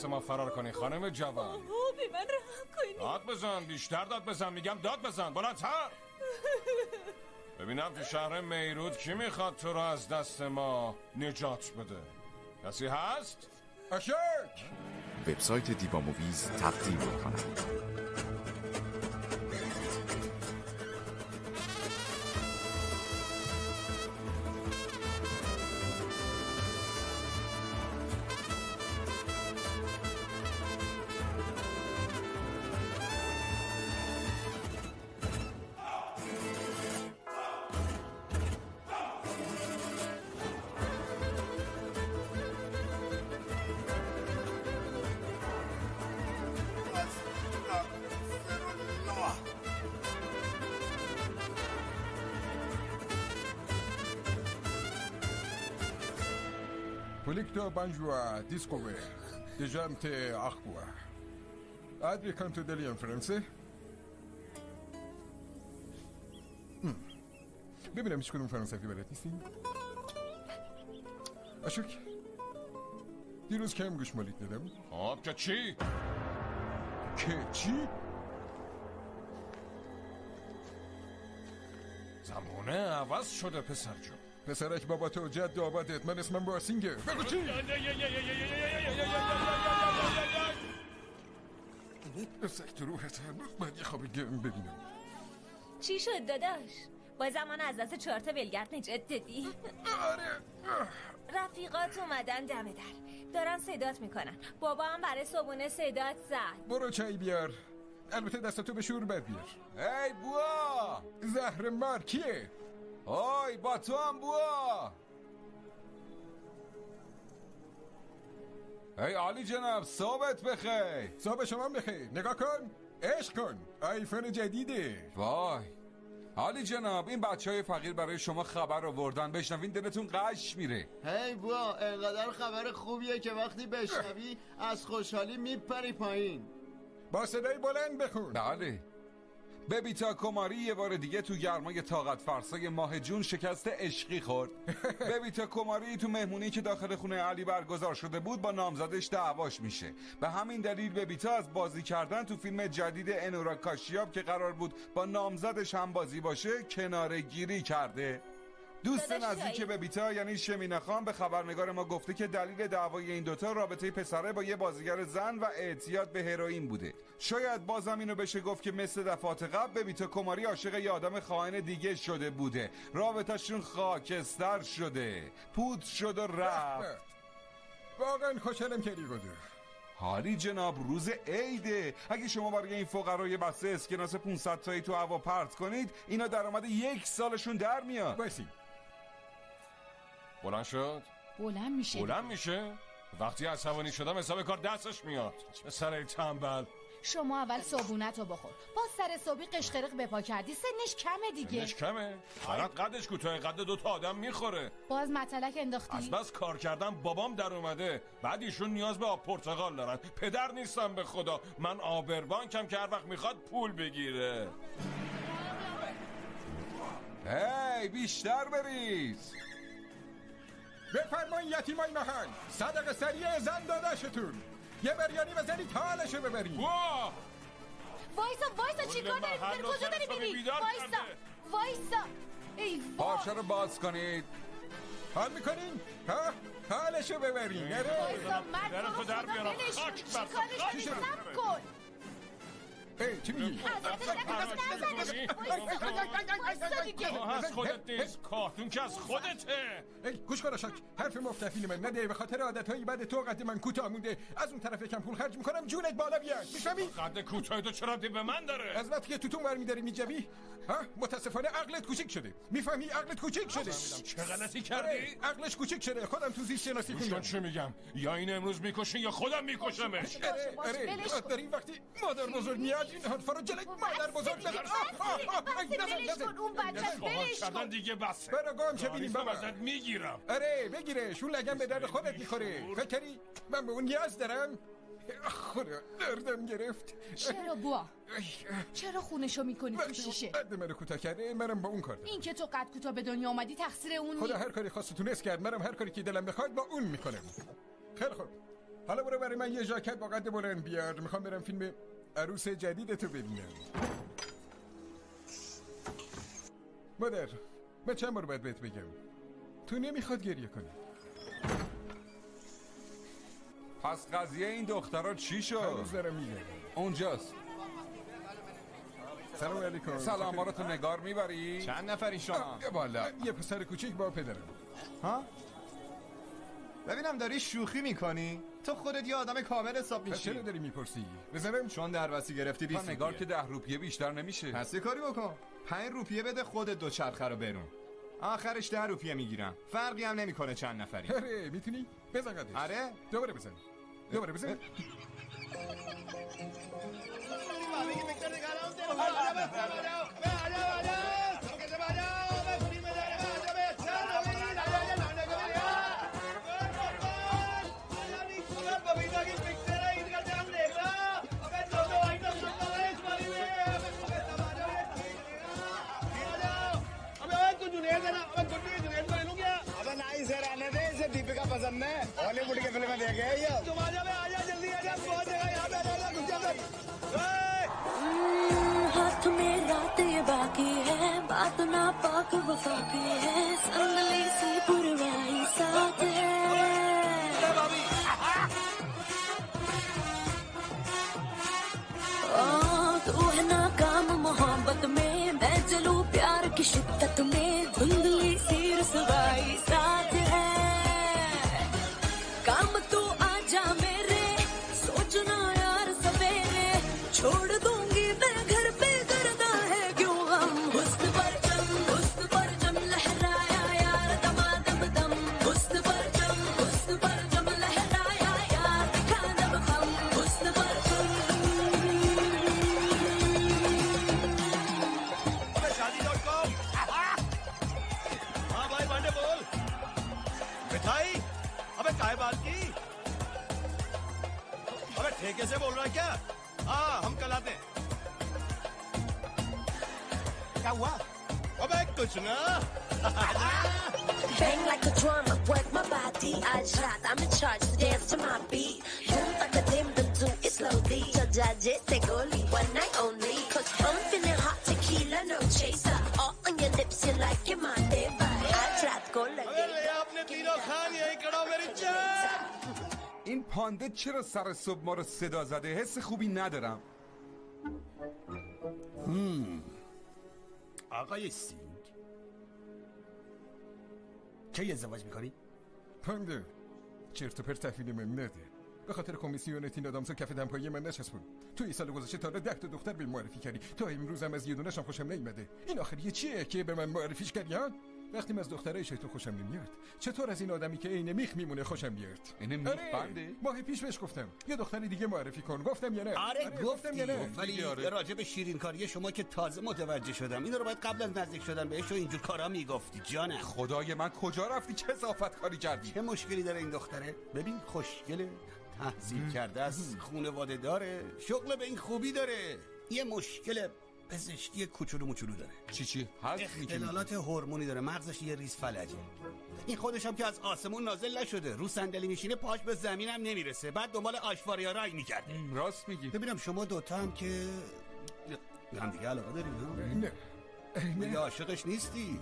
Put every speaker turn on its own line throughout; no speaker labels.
دست ما فرار کنی خانم جوان.
بی من رحم کنی.
داد بزن، بیشتر داد بزن، میگم داد بزن، بلندتر. ببینم تو شهر میرود کی میخواد تو رو از دست ما نجات بده؟ کسی هست؟
اشک
وبسایت دیوا موویز تقدیم می‌کند.
Polito banjoa discover dejante aqua. Adri canto deli in francese. ببینم هیچ کدوم فرانسوی بلد نیستین؟ اشک دیروز کم گوش مالیت ندم؟
آب که چی؟
که چی؟
زمانه عوض شده پسر جون.
پسرک بابا تو جد آبادت، من اسمم باسینگه. بگو چی؟ سک تو روحت هم من یه خواب گرم ببینم.
چی شد داداش؟ با زمان از دست 4 تا ولگرد نجات دادی؟
آره.
رفیقات اومدن دم در دارن صدات میکنن. بابا هم برای صبونه صدات زد.
برو چای بیار، البته دستتو به شور بد بیار.
ای بوا
زهر مار کیه؟
آی با تو هم بوا. ای عالی جناب صحبت بخیر.
صحبت شما بخیر. نگاه کن، عشق کن، آیفون جدیده.
وای عالی جناب این بچهای فقیر برای شما خبر آوردن، بشنوین دلتون قش میره.
هی بوا انقدر خبر خوبیه که وقتی بشنوی از خوشحالی میپری پایین.
با صدای بلند بخون.
بله ببیتا کماری یه بار دیگه تو گرمای طاقت فرسای ماه جون شکست عشقی خورد. ببیتا کماری تو مهمونی که داخل خونه علی برگزار شده بود با نامزدش دعواش میشه. به همین دلیل ببیتا از بازی کردن تو فیلم جدید انورا کاشیاب که قرار بود با نامزدش هم بازی باشه کناره گیری کرده. دوست نزدیک ببیتا یعنی شمینه خان به خبرنگار ما گفته که دلیل دعوای این دوتا رابطه پسره با یه بازیگر زن و اعتیاد به هروئین بوده. شاید بازم اینو بشه گفت که مثل دفعات قبل ببیتا کماری عاشق یه آدم خائن دیگه شده بوده. رابطه‌شون خاکستر شده، پود شد و رفت.
واقعا خوشحالم کردی گده.
حالی جناب روز عیده، اگه شما برای این فقرا یه بسته اسکناس 500 تایی تو هوا پرت کنید اینا درآمد 1 سالشون در میاد.
بایستی
بلند شد؟ بلند میشه؟ وقتی عصبانی شدم حساب کار دستش میاد. پسر تنبل.
شما اول صابونتو بخور، با سر صبحی قشقرق بپا کردی سنش کمه دیگه.
سنش کمه؟ فقط قدش کوتاه، قد 2 تا آدم میخوره.
باز مطلق انداختی؟
از بس کار کردم بابام در اومده. بعد ایشون نیاز به آب پرتقال دارن. پدر نیستم به خدا، من آبربانکم که هر وقت میخواد پول بگیره.
هی بیشتر بریز.
بفرمایید یتیمای محل، صدقه سریع زن داداشتون، یه بریانی بزنید حالشو ببرید.
وایسا چی کار داری میکنی؟ کجا داری میری؟ وایسا ای وای
پارچه رو باز کنید.
حال میکنین؟ ها؟ حالشو ببرین.
وایسا مرد تو خدا بلش کن. چی کارش داری؟ سب کن.
چی میگی؟
از خودت نیست، کارتون که از خودته.
گوش کن اشک، حرف مفتفیل من نده. به خاطر عادتهای بعد تو قد من کوتاه مونده. از اون طرف یکم پول خرج میکنم جونت بالا بیاد. میفهمی؟
قد کوتاه تو چرا به من داره؟
از وقتی که توتون برمیداری میجوی ها، متاسفانه عقلت کوچیک شده. میفهمی؟ عقلت کوچیک شده.
چه غلطی کردی؟
عقلش کوچیک شده. خودم تو زیست شناسی خوندم.
چه میگم؟ یا این امروز میکشین یا خودم میکشمش.
داری وقتی مادر بزرگ میاد این حرفا رو جلوی مادر بزرگ بزن.
بلش کن اون بچه بلش کن
دیگه بس.
برو گم چه بینیم بابا.
ازت میگیرم.
بگیرش، اون لگم به درد خودت میخوره. فکر کردی من به اون نیاز دارم؟ خدا دردم گرفت.
چرا بوا؟ چرا خونشو میکنی تو شیشه؟
قد منو کوتاه کرده، منم با اون کار دارم.
این که تو قد کوتاه به دنیا اومدی تقصیر اون
خدا هر کاری خواست تونست کرد. منم هر کاری که دلم بخواد با اون میکنم. خیلی خوب حالا برو برای من یه ژاکت با قد بلند بیار. میخوام برم فیلم عروس جدیدتو ببینم. مادر من چند بار باید بهت بگم تو نمیخواد گریه کنی.
پس قضیه این دخترها چی شد؟
هنوز دارم میگم.
اونجاست.
سلام علیکم.
سلام، ما رو تو نگار میبری؟
چند نفری شما؟
یه بالا یه پسر کوچیک با پدرم.
ها؟ ببینم داری شوخی میکنی؟ تو خودت یه آدم کامل حساب میشی.
چرا داری میپرسی؟ بزنم؟
چون دربستی گرفتی 20
نگار
روپیه.
که 10 روپیه بیشتر نمیشه.
پس یه کاری بکن 5 روپیه بده خودت دو چرخه رو برون. آخرش 10 روپیه میگیرم. فرقی هم نمیکنه چند نفری.
آره میتونی؟ بزن قدش.
آره؟
دوباره بزن. دوباره بزن.
हाथ में रात ये बाकी है बात ना पाक वफा की है संगली सी पुरवाई साथ है तू है नाकाम मोहब्बत में मैं चलूं प्यार की शिद्दत में धुंधली सी रसवाई साथ है काम तू आजा मेरे सोचना यार सवेरे छोड़ दूंगी मैं घर पे करना है क्यों गम हुस्न पर जम लहराया यार दमादम दम हुस्न पर जम लहराया यार दिखा दम हम हुस्न पर
शादी.com हाँ भाई बांडे बोल मिठाई अबे काय बात की अबे ठेके से बोल रहा है क्या हाँ हम कल आते हैं क्या हुआ अबे कुछ ना
bang like a drum work my body I shot I'm in charge to dance to my beat boom like a dim dum do it slowly so judge it take only one night only cause I'm feeling hot tequila no chaser all on your lips you like it my diva आज रात को लगेगा
आपने तीनों खान यही करो मेरी जान
این پانده چرا سر صبح ما رو صدا زده؟ حس خوبی ندارم.
آقای سینگ کی ازدواج میکنی؟
پانده چرت و پرت تحویل من نده. به خاطر کمیسیون تین آدامسو کف دمپایی من نشستون. تو این سال گذشته تا 10 تا دختر به معرفی کردی. تا امروز هم از یه دونه‌شم خوشم نیومده. این آخریه چیه که به من معرفیش کردی ها؟ وقتی از دخترای تو خوشم نمیاد چطور از این آدمی که عین میخ میمونه خوشم بیاد؟
اینه میخ بنده؟
ماه پیش بهش گفتم یه دختر دیگه معرفی کن. گفتم یا نه؟
آره
گفتم یا نه؟
ولی راجع به شیرین کاری شما که تازه متوجه شدم اینو رو باید قبل از نزدیک شدن بهش و اینجور کارا میگفتی جانم.
خدای من کجا رفتی؟ چه اضافت کاری کردی؟
چه مشکلی داره این دختره؟ ببین خوشگله، تحصیل کرده است، خانواده داره، شغل به این خوبی داره. یه مشکل پزشکی کوچولو موچولو داره.
چی
اختلالات هورمونی داره، مغزش یه ریز فلجه. این خودش هم که از آسمون نازل نشده، رو صندلی میشینه پاش به زمین هم نمیرسه، بعد دنبال آشواریا رای میگرده.
راست میگی.
ببینم شما دوتا هم که هم دیگه علاقه دارین ها؟
نه
یا عاشقش نیستی؟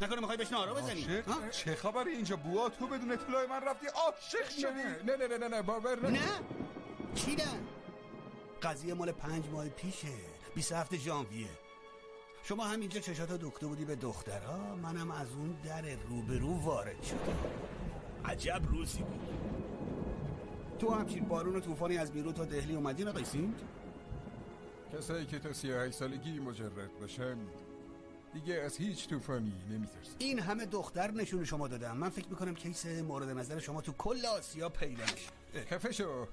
نکنه میخوای بهش نارا بزنی؟
چه خبری اینجا؟ بوا تو بدون اطلاع من رفتی عاشق شدی؟
نه باور
نه چی نه؟ قضیه مال 5 ماه پیشه، 27 ژانویه. شما هم اینجا چشاتو دکته بودی به دخترها، منم از اون در روبرو وارد شدم. عجب روزی بود. تو همچین بارون و طوفانی از بیرون تا دهلی اومدین آقای سینگ؟
کسایی که تا 38 سالگی مجرد باشن دیگه از هیچ طوفانی نمیترسن.
این همه دختر نشون شما دادم، من فکر میکنم کیس مورد نظر شما تو کل آسیا پیدا میشه.
خفه شو،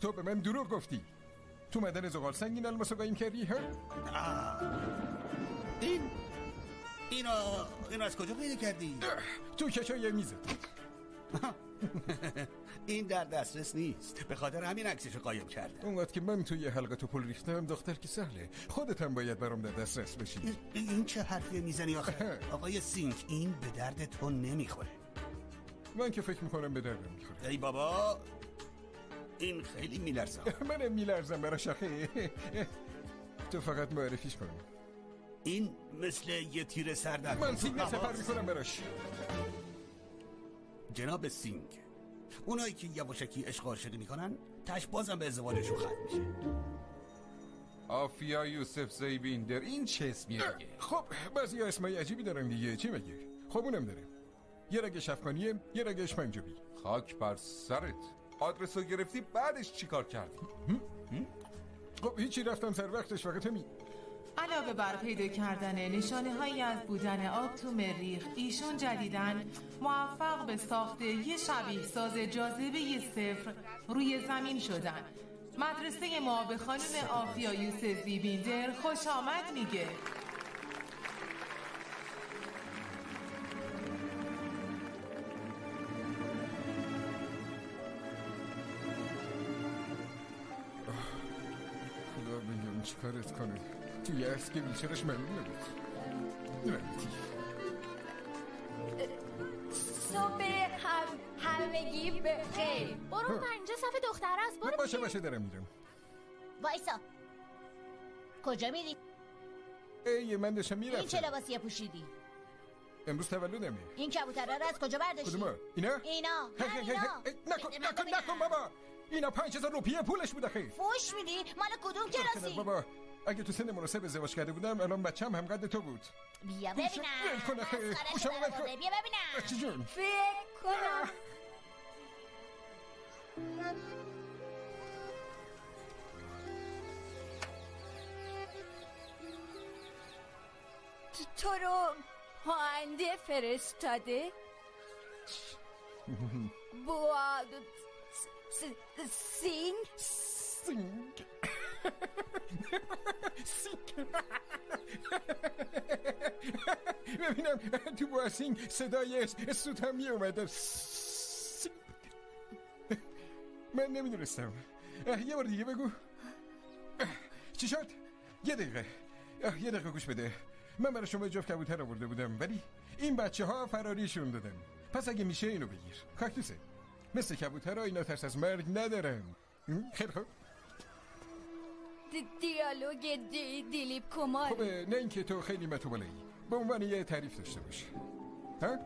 تو به من دروغ گفتی. تو مدن زغال سنگ این الماسو قایم کردی ها؟
اینو از کجا پیدا کردی؟
تو کشای میزه.
این در دسترس نیست، به خاطر همین عکسشو قایم کردم.
اونقدر که من توی حلقه تو پل ریختم دختر که سهله، خودت هم باید برام در دسترس بشی.
این چه حرفی میزنی آخه؟ آقای سینگ این به درد تو نمیخوره.
من که فکر میکنم به دردم میخوره.
ای بابا این خیلی میلرزم.
منم میلرزم براش آخه. تو فقط معرفیش کن.
این مثل یه تیر سردر.
من سینگ سفر میکنم براش.
جناب سینگ، اونایی که یواشکی عشق عاشقی میکنن تش بازم به ازدواجشون ختم میشه.
آفیا یوسف زیبیندر، این چه اسمیه دیگه؟
خب بعضی اسمای عجیبی دارن دیگه، چی میگی؟ خب اونم داره. یه رگش افغانیه، یه رگش پنجابی.
خاک بر سرت. آدرسو گرفتی بعدش چی کار کردی؟
خب هیچی، رفتم سر وقتش، فقط همین.
علاوه بر پیدا کردن نشانه هایی از بودن آب تو مریخ، ایشون جدیداً موفق به ساخت یه شبیه ساز جاذبه صفر روی زمین شدن. مدرسه ما به خانم آفیا یوسف زیبیندر خوش آمد میگه.
خدا بگم چی کارت کنه، توی عرض که بیچارش معلوم نبود.
صبح همگی بخیر.
برو پنجه صف دختر است. برو
باشه دارم میرم.
وایسا، کجا میری؟
ای من داشتم میرفتم.
این چه لباسیه پوشیدی؟
امروز تولدمه.
این کبوترها رو از کجا برداشتی؟
کدوما؟ اینا؟
اینا
نکن بابا، اینا 5000 روپیه پولش بود اخی.
فوش میدی؟ مال کدوم کلاسی؟
بابا اگه تو سن مناسب ازدواج کرده بودم الان بچه‌م هم قد تو بود.
بیا ببینم. بیا ببینم.
چی جون؟
فکر کنم تو رو پاینده فرستاده؟ سینگ؟
ببینم تو با سینگ صدای سوت هم می اومده. من نمیدونستم. یه بار دیگه بگو. چی شد؟ یه دقیقه گوش بده. من برای شما جفت کبوتر آورده بودم ولی این بچه ها فراریشون دادن. پس اگه میشه اینو بگیر. کاکتوسه. مثل کبوتر ها اینا ترس از مرگ ندارن. خیلی خوب.
دیالوگ دیلیپ کمار.
خوبه، نه اینکه تو خیلی متوباله‌ای. به عنوان یه تعریف داشته باش. ها؟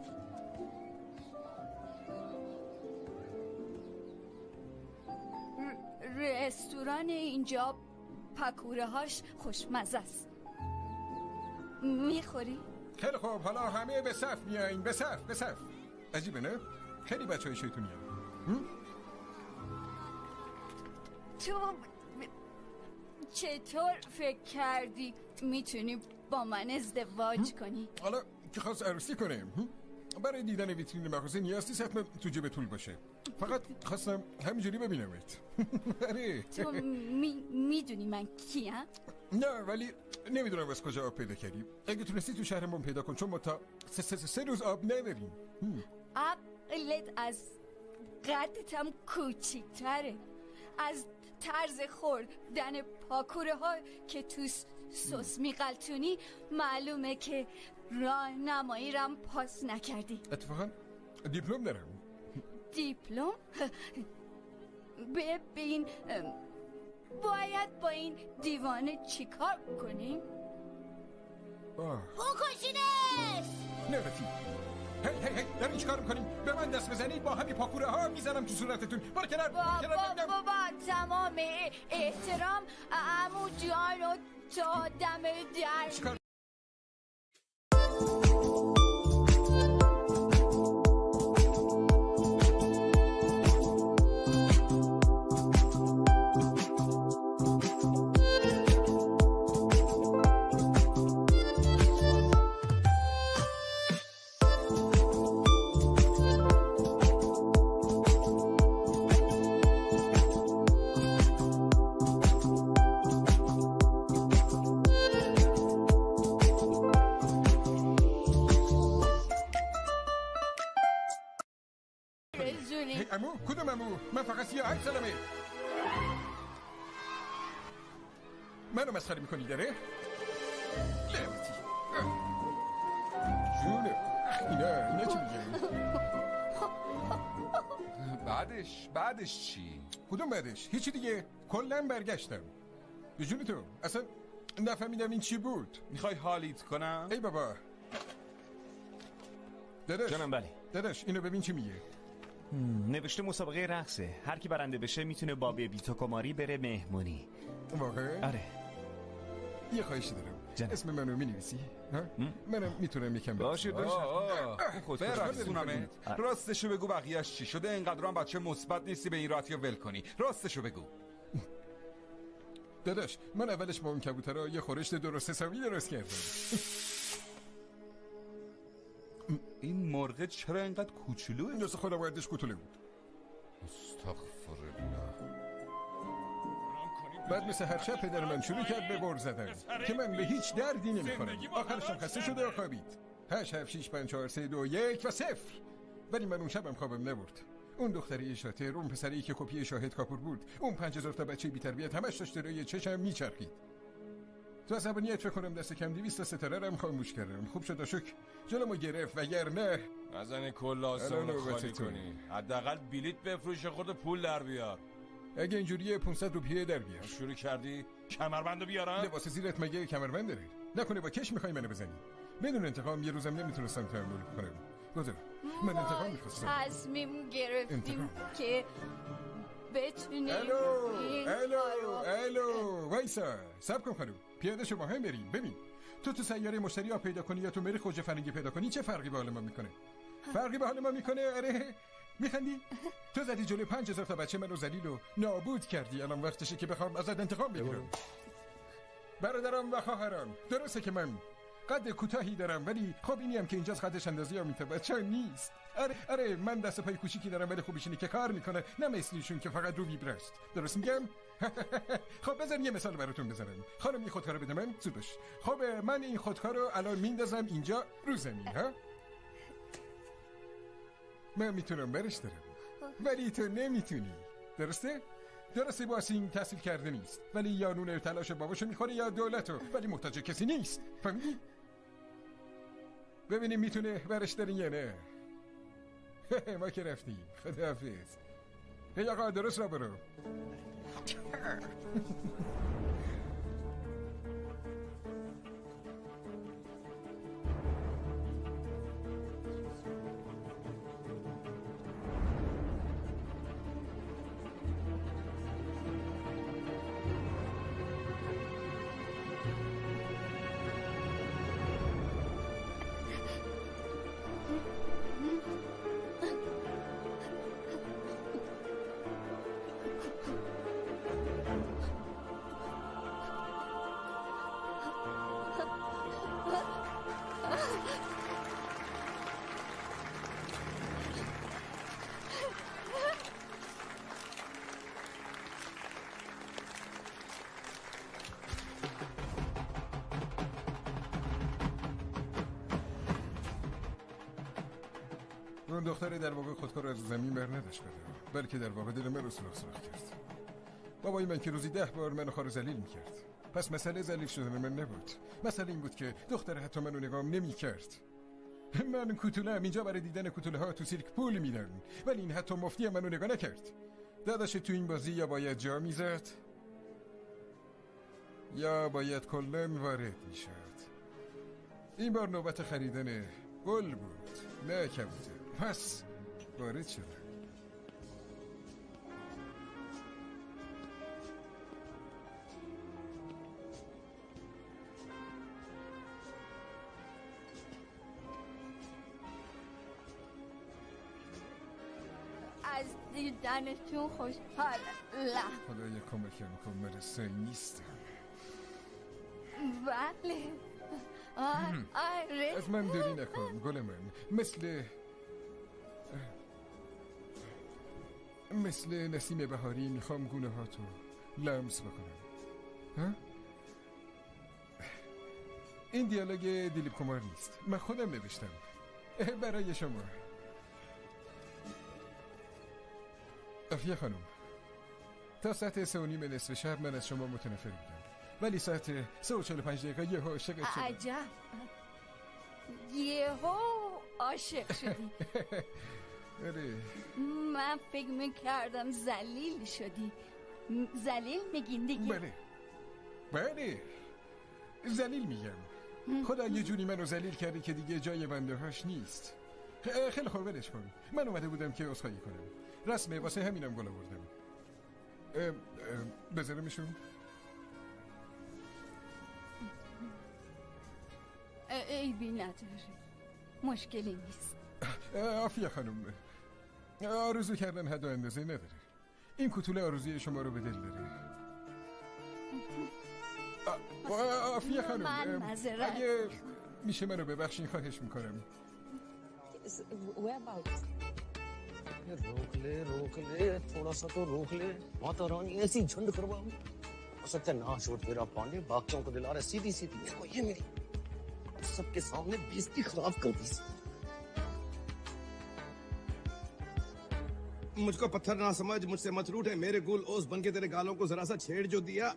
رستوران اینجا پکوره هاش خوشمزه است. میخوری؟
خیلی خوب، حالا همه به صف میایین. به صف. عجیبه نه؟ خیلی بچه های شیطونی هم.
تو چطور فکر کردی میتونی با من ازدواج کنی؟
حالا که خواست عروسی کنه، برای دیدن ویترین مغازه نیاز نیست حتما تو جیب طول باشه. فقط خواستم همینجوری ببینمت.
تو میدونی من کیم؟
نه ولی نمیدونم از کجا آب پیدا کردی. اگه تونستی تو شهرمون پیدا کن، چون ما تا 3 روز آب نداریم.
عقلت از قدت هم کوچیک‌تره. از طرز خوردن پاکوره ها که تو سس میقلتونی معلومه که راهنمایی رم پاس نکردی.
اتفاقا دیپلم دارم.
دیپلم؟ ببین، باید با این دیوانه چیکار کنیم؟
بکشینش!
نرفتی. هی دارین چیکار میکنیم؟ به من دست بزنید با همین پاکوره ها میزنم تو صورتتون. برو کنار.
بابا تمام احترام عمو جان و تا دم در.
عمو؟ کدوم عمو؟ من فقط 38 سالمه. منو مسخره میکنی داره؟ لعنتی. جونه. اینا چی میگن؟
بعدش چی؟
کدوم بعدش؟ هیچی دیگه. کلا برگشتم. به جون تو اصلا نفهمیدم این چی بود.
میخوای حالیت کنم؟
ای بابا داداش.
جانم بله.
داداش اینو ببین چی میگه.
نوشته مسابقه رقصه، هر کی برنده بشه میتونه با بیبی توکوماری بره مهمونی.
واقعا؟
آره.
یه خواهشی دارم.
جانم.
اسم منو مینویسی؟ منم میتونم یکم
باشه
برسونمه. راستشو بگو بقیهش چی شده؟ اینقدر هم بچه مثبت نیستی به این راحتی ول کنی. راستشو بگو.
داداش من اولش با اون کبوترها یه خورشت درست حسابی درست کردم.
این مرغ چرا اینقدر کوچولوه؟
این دست خودم وردش کوتوله بود.
استغفرالله.
بعد مثل هر شب پدر من شروع کرد به بر زدن که من به هیچ دردی نمیخورم. آخرشم خسته شده و خوابید. 8 7 6 5 4 3 2 1 و 0. ولی من اون شبم خوابم نبرد. اون دختری شاطر، اون پسری که کپی شاهد کاپور بود، اون 5000 تا بچه بی تربیت همش داشت روی چشم میچرخید. تو عصبانیت فکر کنم دست کم 200 تا ستاره رم خاموش کردم. خوب شد شک جلومو گرفت وگرنه
نزنی کل آسمون خالی کنی. حداقل بلیت بفروش خود پول در بیار.
اگه اینجوریه 500 روپیه در بیار.
شروع کردی؟ کمربندو بیارم؟
لباس زیرت مگه کمربند داره؟ نکنه با کش میخوای منو بزنی؟ بدون انتقام یه روزم نمیتونستم تحمل کنم. گذار من انتقام میخواستم.
تصمیم گرفتیم که بتونیم
الو وایسا سب کن خانم. پیاده شو با هم بریم. ببین تو سیاره مشتری ها پیدا کنی یا تو مری خوج فرنگی پیدا کنی چه فرقی به حال ما میکنه؟ فرقی به حال ما میکنه؟ آره میخندی؟ تو زدی جلوی 5000 تا بچه منو ذلیل و نابود کردی. الان وقتشه که بخوام ازت انتقام بگیرم. برادرام و خواهرام، درسته که من قد کوتاهی دارم ولی خب اینی هم که اینجاست قدش اندازی هم بچه نیست. آره من دست پای کوچیکی دارم ولی خوبیش اینه که کار میکنه، نه مثلیشون که فقط رو ویبرست. درست میگم؟ خب بذار یه مثال براتون بزنم. خانم این خودکارو بده من. زود باش. خب من این خودکار رو الان میندازم اینجا رو زمین ها. من میتونم برش دارم ولی تو نمیتونی. درسته باسین تحصیل کرده نیست ولی یا نون تلاش باباشو میخوره یا دولتو، ولی محتاج کسی نیست. فهمیدی؟ ببینیم میتونه برش دارین یا نه. ما که رفتیم. خداحافظ. هی آقا درست را برو. اون دختر در واقع خودکار از زمین بر نداشت بلکه در واقع دل من رو سراخ کرد. بابای من که روزی 10 بار منو خار ذلیل میکرد. پس مسئله ذلیل شدن من نبود. مسئله این بود که دختر حتی منو نگام نمیکرد. من کوتوله‌ام اینجا برای دیدن کوتوله ها تو سیرک پول میدن ولی این حتی مفتی منو نگاه نکرد. داداش تو این بازی یا باید جا میزد یا باید کلن وارد میشد. این بار نوبت خریدن گل بود نه کبوتر. پس وارد شدم.
از دیدنتون خوشحالم.
خدایا کمکم کن من رسایی نیستم.
بله آره
از من دوری نکن گل من. مثل نسیم بهاری میخوام گونه ها تو لمس بکنم. ها؟ این دیالوگ دیلیپ کمار نیست، من خودم نوشتم برای شما. افیه خانم، تا ساعت 3:30 نصف شب من از شما متنفر بودم ولی ساعت 3:45 یهو عاشقت شدم.
عجب یهو عاشق شدی.
آره
من فکر میکردم ذلیل شدی. ذلیل میگین دیگه؟
بله ذلیل میگم. خدا یه جوری منو ذلیل کرده که دیگه جای بنده هاش نیست. خیلی خوب ولش کن. من اومده بودم که عذرخواهی کنم. رسمه واسه همینم گل آوردم. بذارمشون؟
عیبی نداره، مشکلی نیست.
آفیه خانم، آرزو کردن حد و اندازه نداره. این کوتوله آرزوی شما رو به دل داره. آفیه خانم،
من معذرت
اگه میشه منو ببخشین خواهش میکنم.
रोक ले थोड़ा सा तो रोक ले माता रानी ऐसी झंड करवाओ सत्य ना छोड़ मेरा पांडे बाकियों को दिला रहे सीधी सीधी देखो ये मेरी सबके सामने बेइज्जती खराब कर दी
मुझको पत्थर ना समझ मुझसे मत रूठ है मेरे गुल ओस बन के तेरे गालों को जरा सा छेड़ जो दिया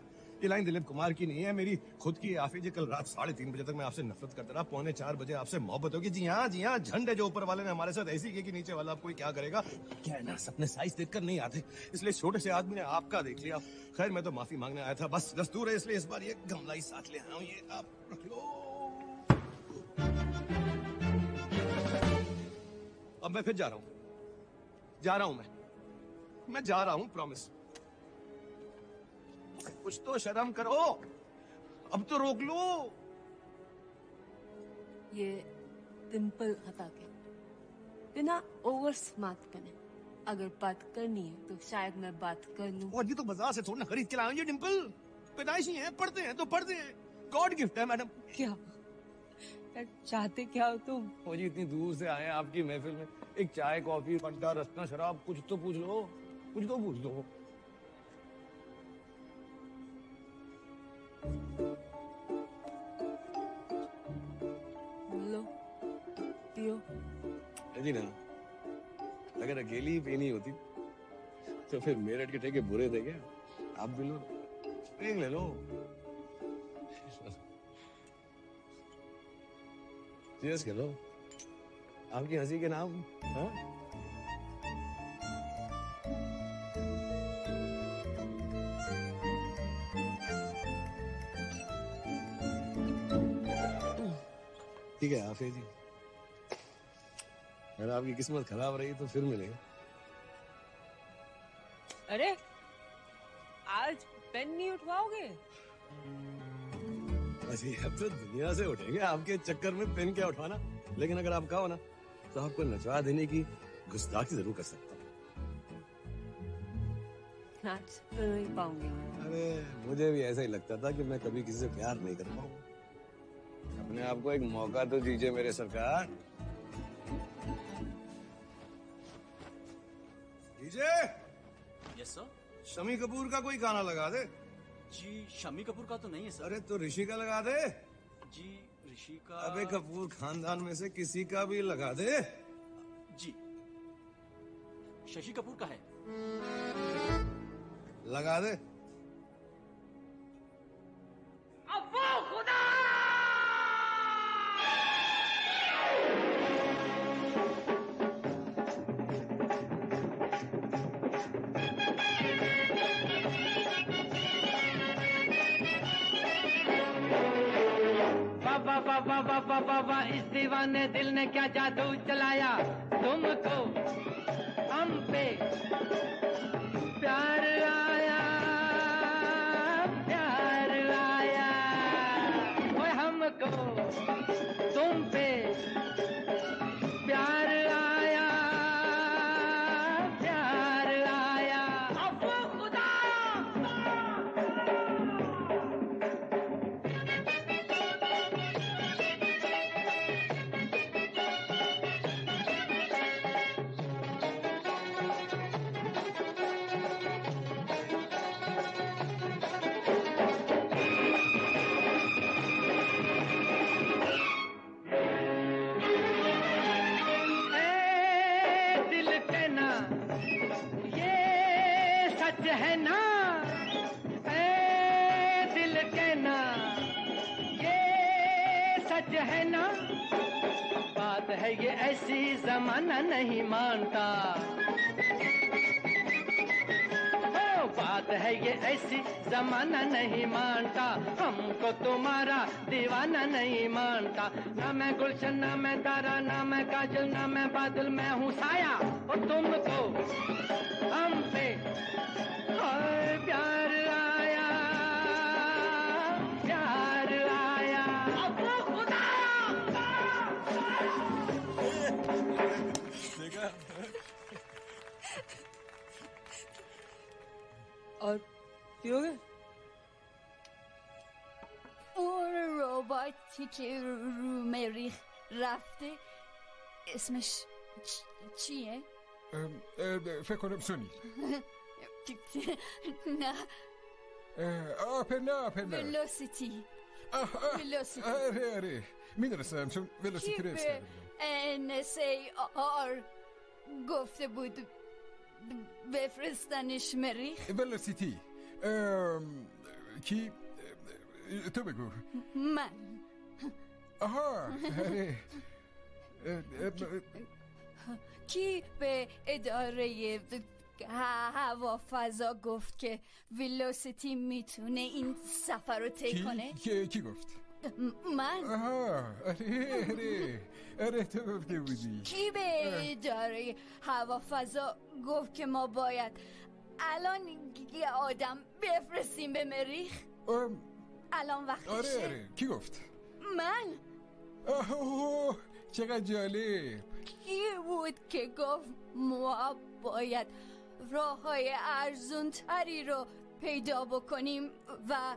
ये लाइन दिलीप कुमार की नहीं है मेरी खुद की आफी जी कल रात 3:30 बजे तक मैं आपसे नफरत करता रहा 3:45 बजे आपसे मोहब्बत होगी जी हाँ झंड है जो ऊपर वाले ने हमारे साथ ऐसी की कि नीचे वाला आप कोई क्या करेगा क्या है ना सपने साइज देखकर नहीं आते इसलिए छोटे से आदमी ने आपका देख लिया खैर मैं तो माफी मांगने आया था बस दस्तूर है इसलिए इस बार ये गमला ही साथ ले आया हूँ ये आप रख लो अब मैं फिर जा रहा हूँ मैं जा रहा हूँ प्रॉमिस कुछ तो शर्म करो अब तो रोक लो
ये सिंपल खता के बिना ओवर स्मार्ट करने अगर बात करनी है तो शायद मैं बात कर लूं
और ये तो बाजार से थोड़ा खरीद के लाए ये डिंपल पैदाइशी हैं पढ़ते हैं तो पढ़ते हैं गॉड गिफ्ट है मैडम
क्या चाहते क्या हो तुम
वो जी इतनी दूर से आए हैं आपकी महफिल में एक चाय कॉफी पट्टा रसना शराब कुछ तो पूछ लो
लो पियो
जी ना अगर अकेली ही पीनी होती तो फिर मेरठ के ठेके बुरे थे क्या आप भी लो एक ले लो चीयर्स करो आपकी हंसी के नाम हाँ ठीक है आफिया जी अगर आपकी किस्मत खराब रही तो फिर मिलेगा
अरे आज पेन नहीं उठवाओगे
अजी अब तो दुनिया से उठेंगे आपके चक्कर में पेन क्या उठवाना लेकिन अगर आप कहो ना तो आपको नचवा देने की गुस्ताखी जरूर कर सकता हूँ
नाच तो नहीं पाऊंगी
अरे मुझे भी ऐसा ही लगता था कि मैं कभी किसी से प्यार नहीं कर पाऊंगा अपने आप को एक मौका तो दीजिए मेरे सरकार दीजिए
यस सर
शमी कपूर का कोई गाना लगा दे
जी शमी कपूर का तो नहीं है सर
अरे तो ऋषि का लगा दे
जी ऋषि का
अबे कपूर खानदान में से किसी का भी लगा दे
जी शशि कपूर का है
लगा दे
अब्बू खुदा
बाबा इस दीवाने दिल ने क्या जादू चलाया तुमको हम पे प्यार आया ओए हमको तुम पे प्यार आया अब खुदा है ना ए दिल के ना ये सच है ना बात है ये ऐसी जमाना नहीं मानता बात है ये ऐसी जमाना नहीं मानता हमको तुम्हारा दीवाना नहीं मानता ना मैं गुलशन ना मैं तारा ना मैं काजल ना मैं बादल मैं हूँ साया और तुम तो हम पे प्यार आया प्यार आया
और पियोगे
اون رباتی که رو مریخ رفته اسمش چیه؟
فکر کنم سونی
نه
آپرنا
ولوسیتی
آره میدونستم چون ولوسیتی رو
کی به NSAR گفته بود بفرستنش مریخ؟
ولوسیتی کی؟ تو بگو.
من.
آها
کی به اداره هوافضا گفت که ولوسیتی میتونه این سفر رو طی کنه؟
کی گفت؟
من.
آها آره تو گفته بودی.
کی به اداره هوافضا گفت که ما باید الان یه آدم بفرستیم به مریخ؟ الان وقتشه.
آره کی گفت؟
من.
آه چقدر جالب.
کی بود که گفت ما باید راه های ارزون تری رو پیدا بکنیم و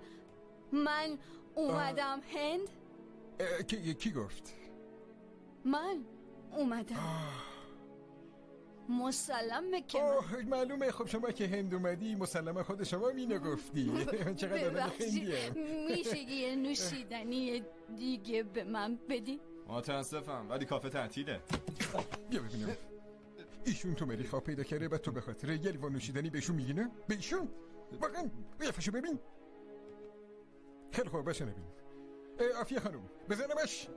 من اومدم هند؟
کی گفت؟
من اومدم. مسلمه که
معلومه. خب شما که هند اومدی مسلمه خود شما مینو گفتی. چقدر آدم خنگیه.
میشه یه نوشیدنی دیگه به من بدی؟
متاسفم ولی کافه تعطیله.
بیا ببینم ایشون تو مریخ پیدا کرده و تو به خاطر یه لیوان نوشیدنی بهشون میگی نه؟ به ایشون؟ واقعا قیافشو ببین. خیلی خوب باشه نبین. آفیه خانم بزنمش.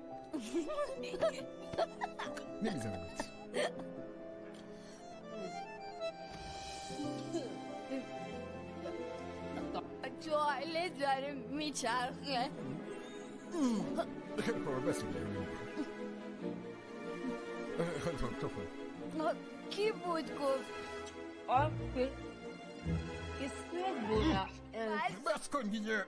نمیزنمت.
توالت داره میچرخه.
خیلی خوب بس میگم. خیلی خوب تو خوب.
کی بود گفت؟
اسمت بودا.
بس کن دیگه.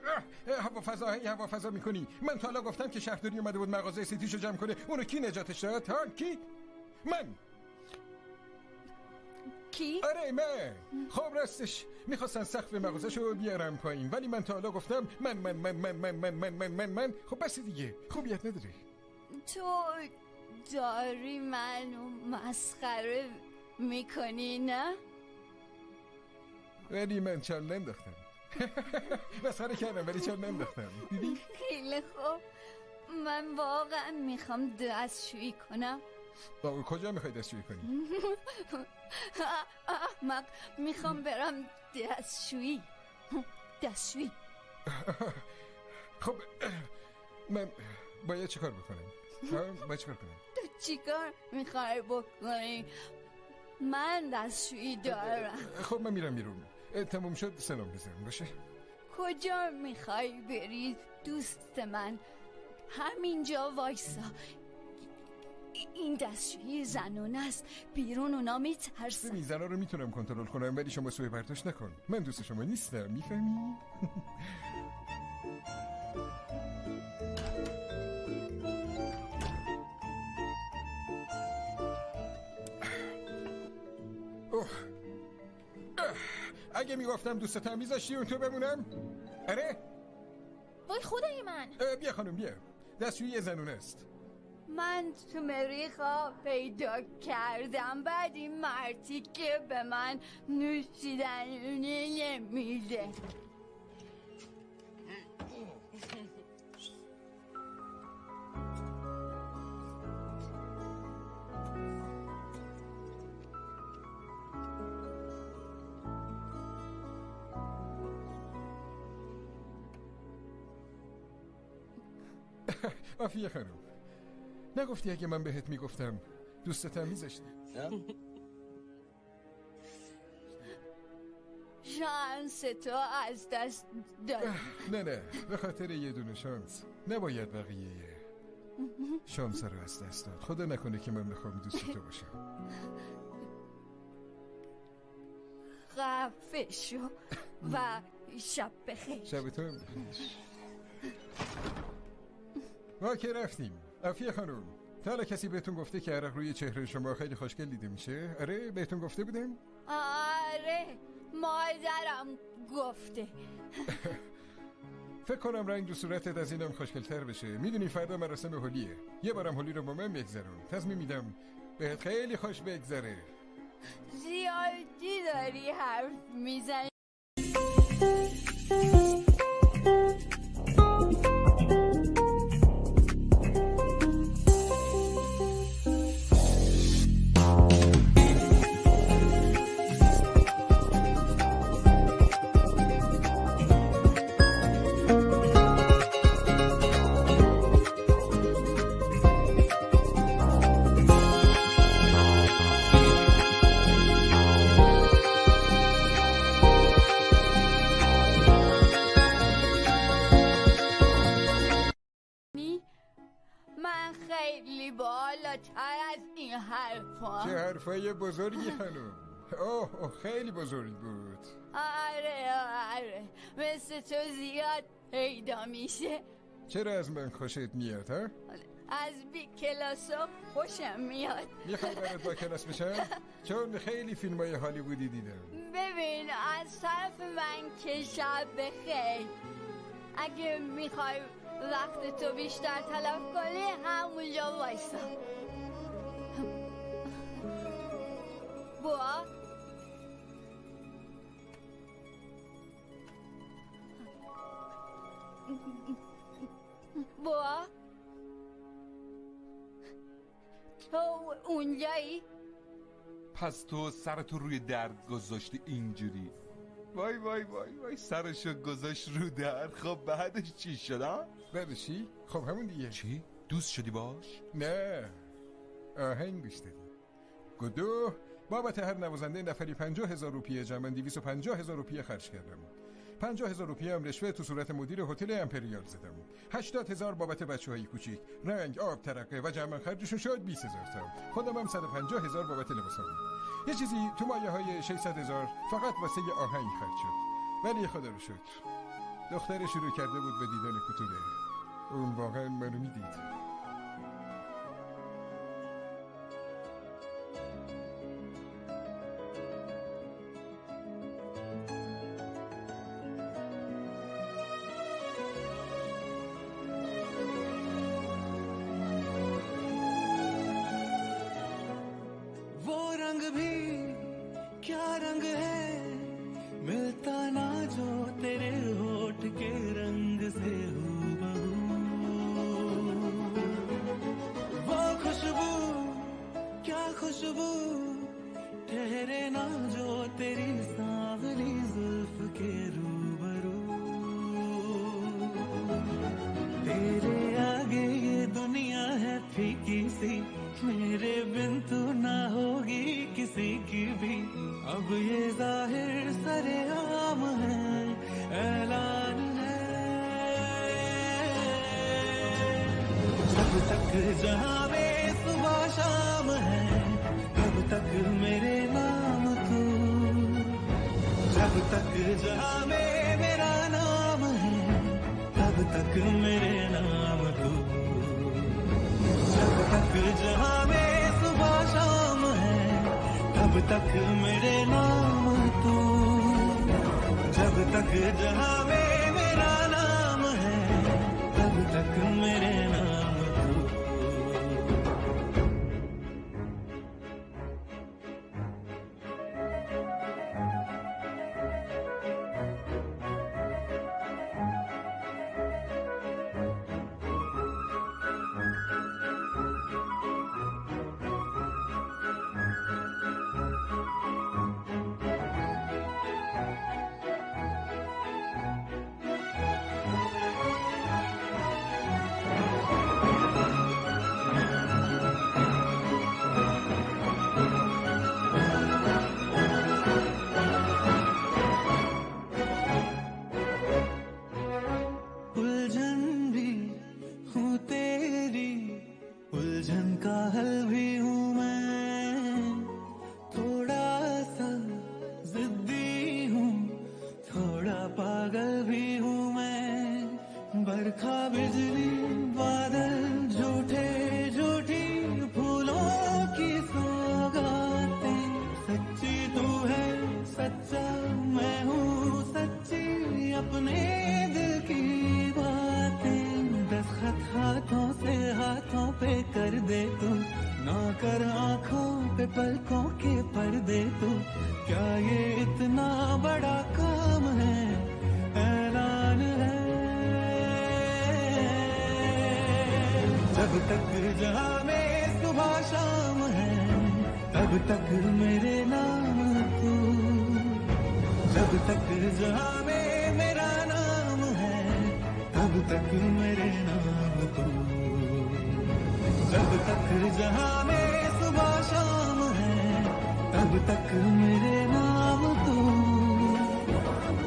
هوافضا میکنی. من تا حالا گفتم که شهرداری اومده بود مغازه سیتیشو جمع کنه. اونو کی نجاتش داد؟ ها کی؟ من.
کی؟
آره من. خب راستش میخواستن سقف مغازه‌شو بیارم پایین ولی من تا حالا گفتم من. خب بس دیگه. خوبیت نداره.
تو داری منو مسخره میکنی نه؟
ولی من چال ننداختم. مسخره کردم ولی چال ننداختم. دیدی؟
خیلی خوب. من واقعا میخوام دستشویی کنم.
کجا میخوای دستشویی کنی؟
احمق میخوام برم دستشویی.
خب من باید چیکار بکنم؟ باید چیکار کنم؟
تو چیکار میخوای بکنی؟ من دستشویی دارم.
خب من میرم بیرون. تموم شد سلام بزنم باشه؟
کجا میخوای بری دوست من؟ همینجا وایسا. این دستشویی زنونه است. بیرون اونا میترسن.
این زنها رو میتونم کنترل کنم ولی شما سوء برداشت نکن. من دوست شما نیستم میفهمی؟ اگه میگفتم دوستتم میذاشتی اون تو بمونم؟ آره؟
وای خدای من.
بیا خانم بیا. دستشویی زنونه است.
من تو مریخا پیدا کردم. بعد این مرتی که به من نوشیدنی نمیده.
آفیه خانم نگفتی اگه من بهت میگفتم دوستتم میذاشتی؟
شانس تو از دست دادم.
نه به خاطر یه دونه شانس نباید بقیه شانس رو از دست داد. خدا نکنه که من بخوام دوست تو باشم.
خفه شو و شب بخیر.
شب تو هم بخیر. ما که رفتیم. عافیه خانم، تا حالا کسی بهتون گفته که عرق روی چهره شما خیلی خوشگل دیده میشه؟ آره بهتون گفته بودم؟
آره مادرم گفته.
فکر کنم رنگ دو صورتت از اینم خوشگل‌تر بشه. میدونی فردا مراسم هولیه. یه بارم هولی رو با من بگذرون. تصمیم میدم بهت خیلی خوش بگذره.
زیادی داری حرف میزنی. بالاتر از این حرفا.
چه حرفای بزرگی خانم. اوه خیلی بزرگ بود.
آره مثل تو زیاد پیدا میشه.
چرا از من خوشت میاد ها؟
از بی کلاسا خوشم میاد.
میخوای برات با کلاس بشم؟ چون خیلی فیلمای هالیوودی دیدم.
ببین از طرف من که شب بخیر. اگه میخوای وقت تو بیشتر تلف کنی همونجا وایسا. بوا بوا تو اونجایی؟
پس تو سرتو روی درد گذاشتی اینجوری. وای وای وای وای سرشو گذاشت رو در. خب بعدش چی شد؟
بعدش چی؟ خب همون دیگه.
چی؟ دوست شدی باش؟
نه آهنگ گوش دادی. گدو بابت هر نوازنده نفری 50,000 روپیه، جمعاً 250,000 روپیه خرج کردم. 50,000 روپیه هم رشوه تو صورت مدیر هتل امپریال زدم. 80,000 بابت بچه‌های کوچیک، رنگ، آب، ترقه و جمع خرجشون شد 20,000 تا. خودم هم 150,000 بابت لباسام. یه چیزی تو مایه‌های 600,000 فقط واسه آهنگ خرج شد. ولی خدا رو شکر دختر شروع کرده بود به دیدن کوتوله. اون واقعا منو میدید.
भी हूँ तेरी उलझन का हल भी हूँ मैं थोड़ा सा जिद्दी हूँ थोड़ा पागल भी हूँ मैं बरखा बिजली बादल झूठे झूठी फूलों की सौगातें सच्ची तू है सच्चा मैं हूँ सच्ची अपने दिल की बातें दस्तखत हाथों पे कर दे तू ना कर आँखों पे पलकों के पर्दे तू क्या ये इतना बड़ा काम है ऐलान है जब तक जहाँ में सुबह शाम है तब तक मेरे नाम तू जब तक जहाँ में मेरा नाम है तब तक मेरे नाम तू जब तक जहाँ में सुबह शाम है तब तक मेरे नाम तू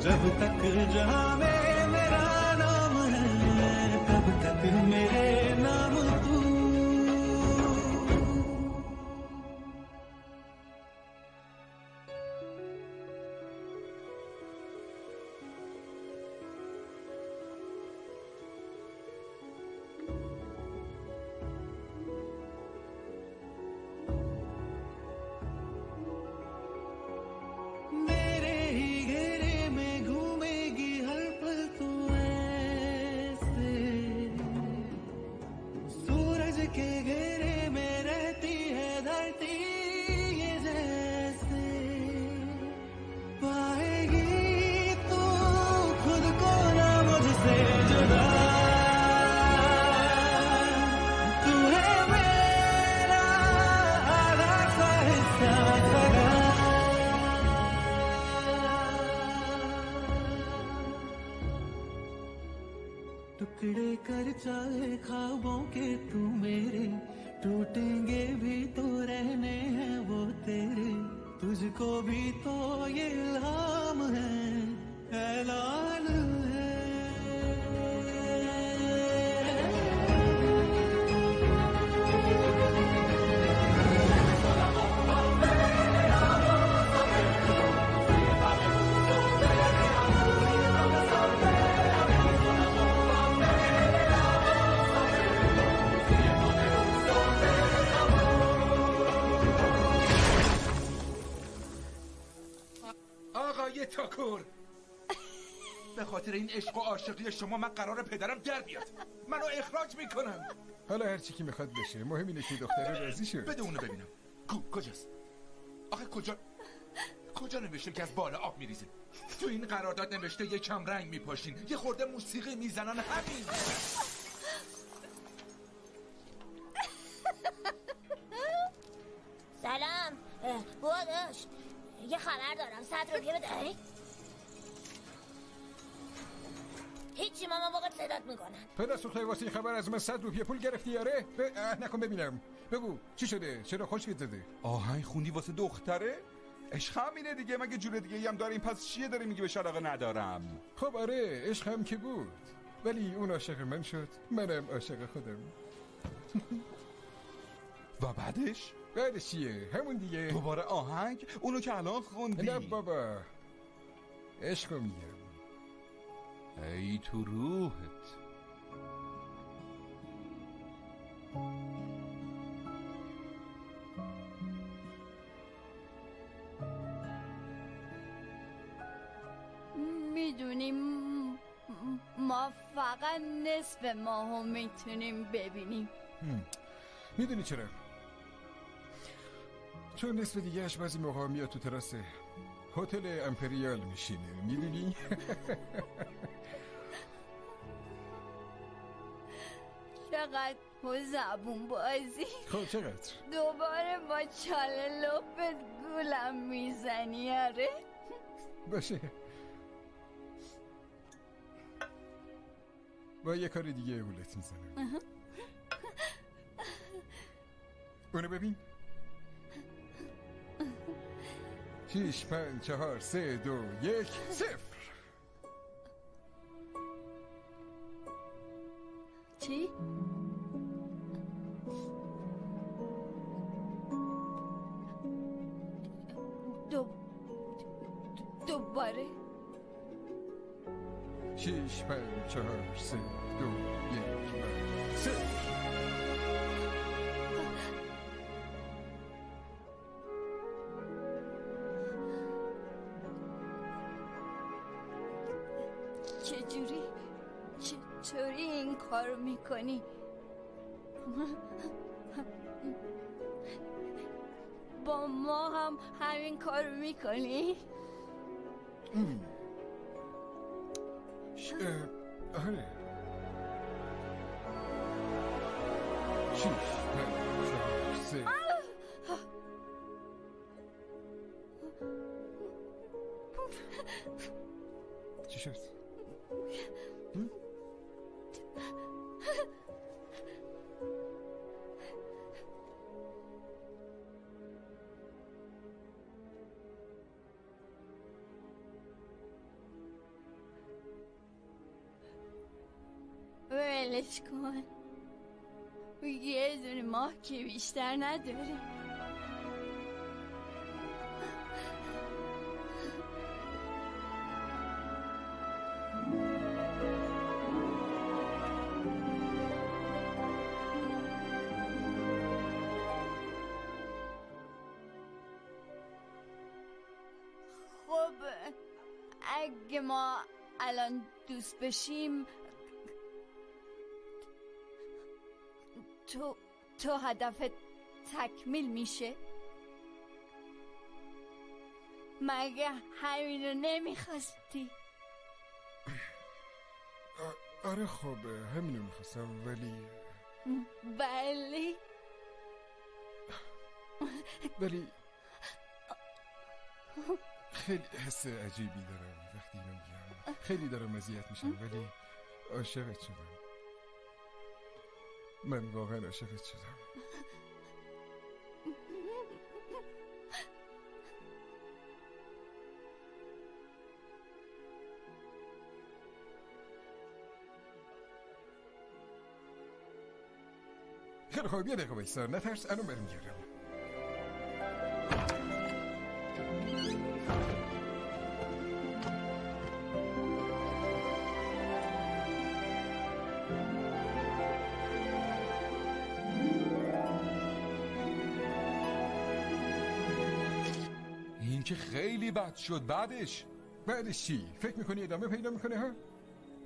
जब तक जहाँ में मेरा नाम है तब तक मेरे नाम तू टुकड़े कर चाहे ख्वाबों के तू मेरे टूटेंगे भी तो रहने हैं वो तेरे तुझको भी तो ये इल्हाम है ऐलान है
آقای تاکور به خاطر این عشق و عاشقی شما من قرار پدرم در بیاد منو اخراج میکنم
حالا هر چی که میخواد بشه مهم اینه که دختر راضی شد
بده اونو ببینم کجاست آخه کجا نوشته که از بالا آب میریزه تو این قرارداد نوشته یه کم رنگ میپاشین یه خورده موسیقی میزنن همین
سلام بودش یه خبر دارم 100 روپیه بده هیچی ماما واقعا صدات میکنن
پدرسوخته واسه این خبر از من 100 روپیه پول گرفتی یاره نکن ببینم بگو چی شده چرا خوشگت زده
آهنگ خوندی واسه دختره عشق همینه دیگه مگه جور دیگه هم داریم پس چیه داری میگی بهش علاقه ندارم
خب آره عشق هم که بود ولی اون عاشق من شد منم عاشق خودم
و بعدش
چیه همون دیگه
دوباره آهنگ اونو که الان خوندی
نه بابا عشقو میگم
ای تو روحت
میدونیم ما فقط نصف ماهو میتونیم ببینیم
میدونی چرا چون نصف دیگهش بعضی موقع میاد تو تراس هتل امپریال میشینه میدونی
چقدر زبون بازی
خب چقدر
دوباره با چاله لپت گولم میزنی آره
باشه با یه کار دیگه گولت میزنم اونو ببین 6 5 4 3 2 1 0
چی؟ دوباره
6 5 4 3 2 1 0.
چطوری این کارو میکنی؟ با ما هم همین کارو میکنی؟
آره 6 5 4 3 چی شد؟
ولش کن، یه دونه ماه که بیشتر نداریم. خب اگه ما الان دوست بشیم تو هدفت تکمیل میشه؟ مگه همینو نمیخواستی؟
آره خب همینو میخواستم ولی خیلی حس عجیبی دارم وقتی اینو میگم. خیلی دارم اذیت میشم ولی عاشقت شدم. من واقعا عاشقت شدم. خیلی خوب یه دقیقه بایستا نترس الان بریم گیرم.
این که خیلی بد شد. بعدش
چی؟ فکر میکنی ادامه پیدا میکنه ها؟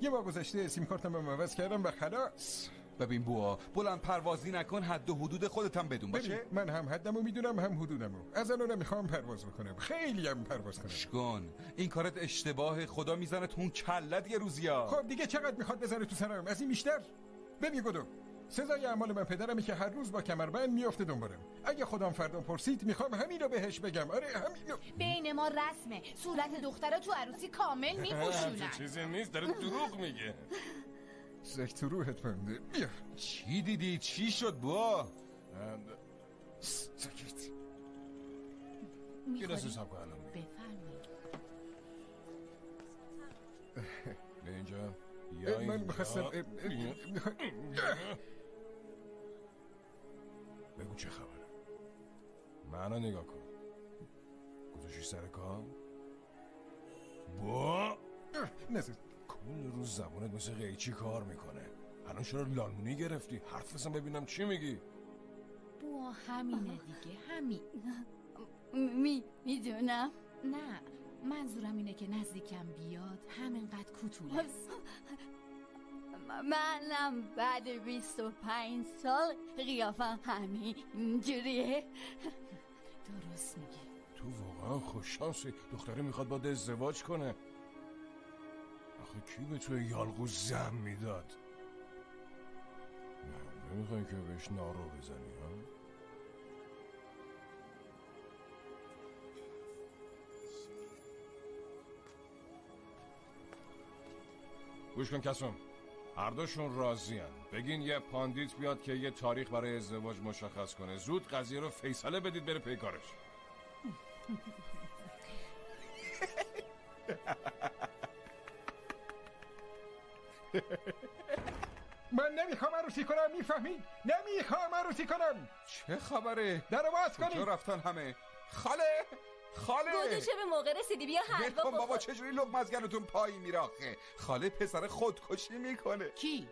یه بار گذشته سیم کارتم هم عوض کردم و خلاص.
ببین بوا بلند پروازی نکن، حد و حدود خودت هم بدون باشه.
من هم حدمو میدونم هم حدودمو. از الان میخوام پرواز بکنم، خیلی هم پرواز کنم.
شکن این کارت اشتباهه، خدا میزنه تو اون کلت یه روزیا.
خب دیگه چقدر میخواد بزنه تو سرم؟ از این بیشتر؟ ببین گدو، سزای اعمال من پدرمه که هر روز با کمربند میافته دنبالم. اگه خودم فردا پرسید میخوام همین رو بهش بگم. آره همینو.
بین ما رسمه، صورت دخترها تو عروسی کامل میپوشونن.
چیزی نیست، داره دروغ میگه.
زک تو روحت بنده. بیا.
چی دیدی؟ چی شد با؟
سکت.
گیلاس حساب کن الان. به اینجا.
من میخواستم
بگو چه خبره. منو نگاه کن. گذاشتی سر کار؟ با
نزد
کل روز زبونت مثل قیچی کار میکنه. الان چرا لالمونی گرفتی؟ حرف بزن ببینم چی میگی.
بوا همینه دیگه، همین.
میدونم.
نه منظورم اینه که نزدیکم بیاد همینقدر کوتوله است.
منم بعد 25 سال قیافم همینجوریه.
درست میگی.
تو واقعا خوششانسی. دختره میخواد با ازدواج کنه. آخه کی به توی یالقو زم میداد؟ نمیخوای که بهش نارو بزنی ها؟ گوش کن کسوم، هر دوشون راضی هن. بگین یه پاندیت بیاد که یه تاریخ برای ازدواج مشخص کنه. زود قضیه رو فیصله بدید بره پی کارش.
من نمیخوام عروسی کنم، میفهمید؟ نمیخوام عروسی کنم.
چه خبره؟
درو باز کنید.
کجا رفتن همه؟ خاله
گودو چه به موقع رسیدی؟ بیا حلوا
بکن
بخور.
بابا، چجوری لقمه از گلوتون پایین میره آخه؟ خاله پسر خودکشی میکنه.
کی؟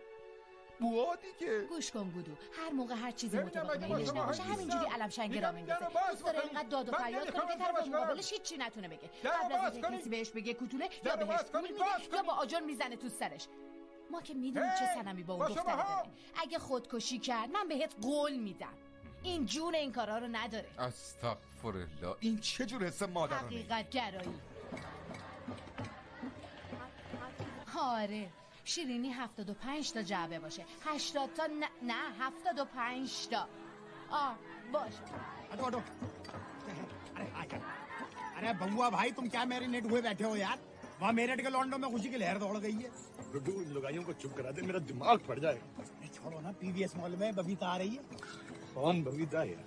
بوا دیگه.
گوش کن گودو، هر موقع هر چیزی
ببینم
مطابق
اگه
میلش
با شما
نباشه
هم
همینجوری
نیستم.
علم شنگه
میگم
را میندازه.
درو باز
دوست داره
بکنید.
اینقدر داد و
من
فریاد
نمیخوام
کنه که
اینجا
طرف
باش کنم.
مقابلش هیچی نتونه بگه.
درو
قبل
باز
از اینکه
کنید.
کسی بهش بگه کوتوله یا
درو
بهش
باز
پول
کنید،
میده
باز
یا
کنید.
با آجر میزنه تو سرش. ما که میدونیم چه سنمی با اون
با
دختره
شماها.
داره. اگه خودکشی کرد من بهت قول میدم این جون این کارا رو نداره.
استغفرالله، این چه جور حس مادرانه؟
حقیقت گرایی. آره شیرینی 75 تا جعبه باشه، 80 تا نه 75 تا. باش.
अरे बउआ भाई तुम क्या मैरिनेट हुए बैठे हो यार? वहाँ मेरठ के लॉन्डो में खुशी की लहर दौड़ गई है।
रुको इन लुगाइयों को चुप करा दे, मेरा दिमाग फट जाएगा।
छोड़ो ना, पीवीएस मॉल में बबीता आ रही है।
कौन बबीता है?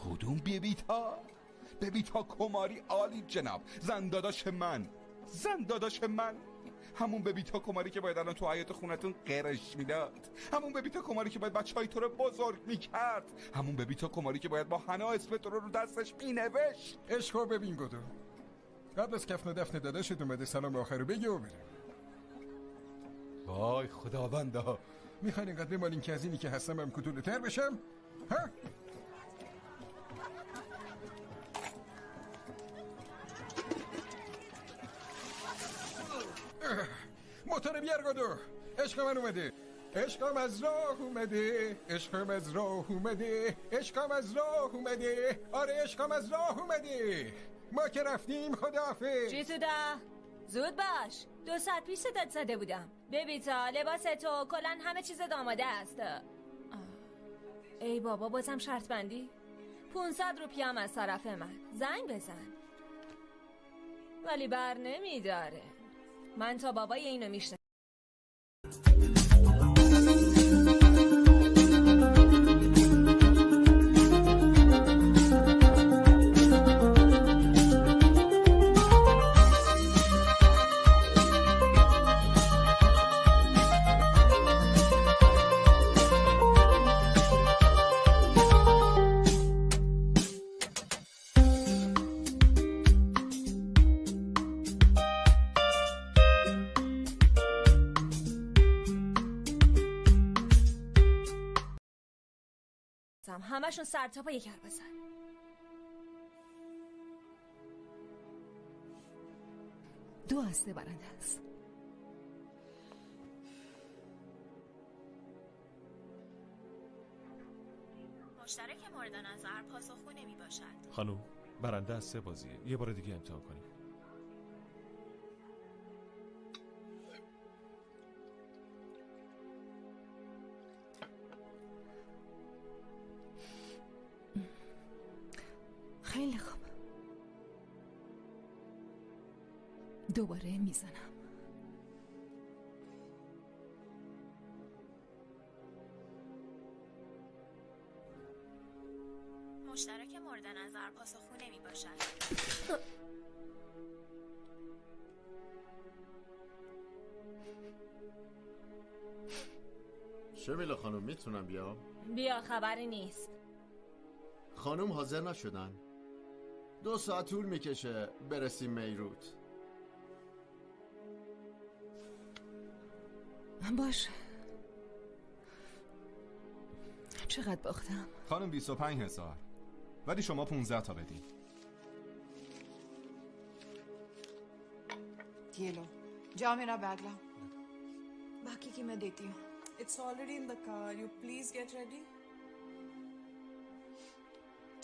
کدوم ببیتا کماری عالی جناب، زنداداش من، همون ببیتا کماری که باید الان تو حیاط خونتون قرش میداد، همون ببیتا کماری که باید بچهای تو رو بزرگ میکرد، همون ببیتا کماری که باید با حنا اسم تو رو دستش مینوشت.
عشقو ببین گودو، قبل از کفن و دفن داداشت اومده سلام آخر رو بگی و بره.
وای خداوندا،
میخواین اینقدر بمالین که از اینی که هستم هم کتوله تر بشم؟ ها؟ موتور بیار گودو، عشق من اومده، عشقم از راه اومده، عشقم از راه اومده، عشقم از راه اومده، آره عشقم از راه اومده. ما که رفتیم خداحافظ.
چی تو ده؟ زود باش، 2 ساعت پیش صدات زده بودم. ببیتا لباس تو کلن همه چیز آماده است. ای بابا بازم شرط بندی؟ 500 روپیه هم از طرف من. زنگ بزن. ولی بر نمیداره. من تا بابای اینو میشنم. همشون سر تا پا یک حرف بزن. دو هسته برنده است.
مشترک مورد نظر پاسخگو نمی باشد.
خانم برنده از 3 بازیه، یه بار دیگه امتحان کنیم.
خیلی خوب. دوباره میزنم.
مشترک مورد نظر پاسخگو نمی باشد.
شمیلا خانم میتونم بیام؟
بیا خبری نیست.
خانم حاضر نشدن. 2 ساعت طول میکشه برسیم میروت.
باشه. چقدر باختم؟
خانم 25,000 ولی شما 15 تا بدین.
ये लो जाओ मेरा बैग लाओ बाकी की मैं देती हूँ It's already in the car. You please get ready.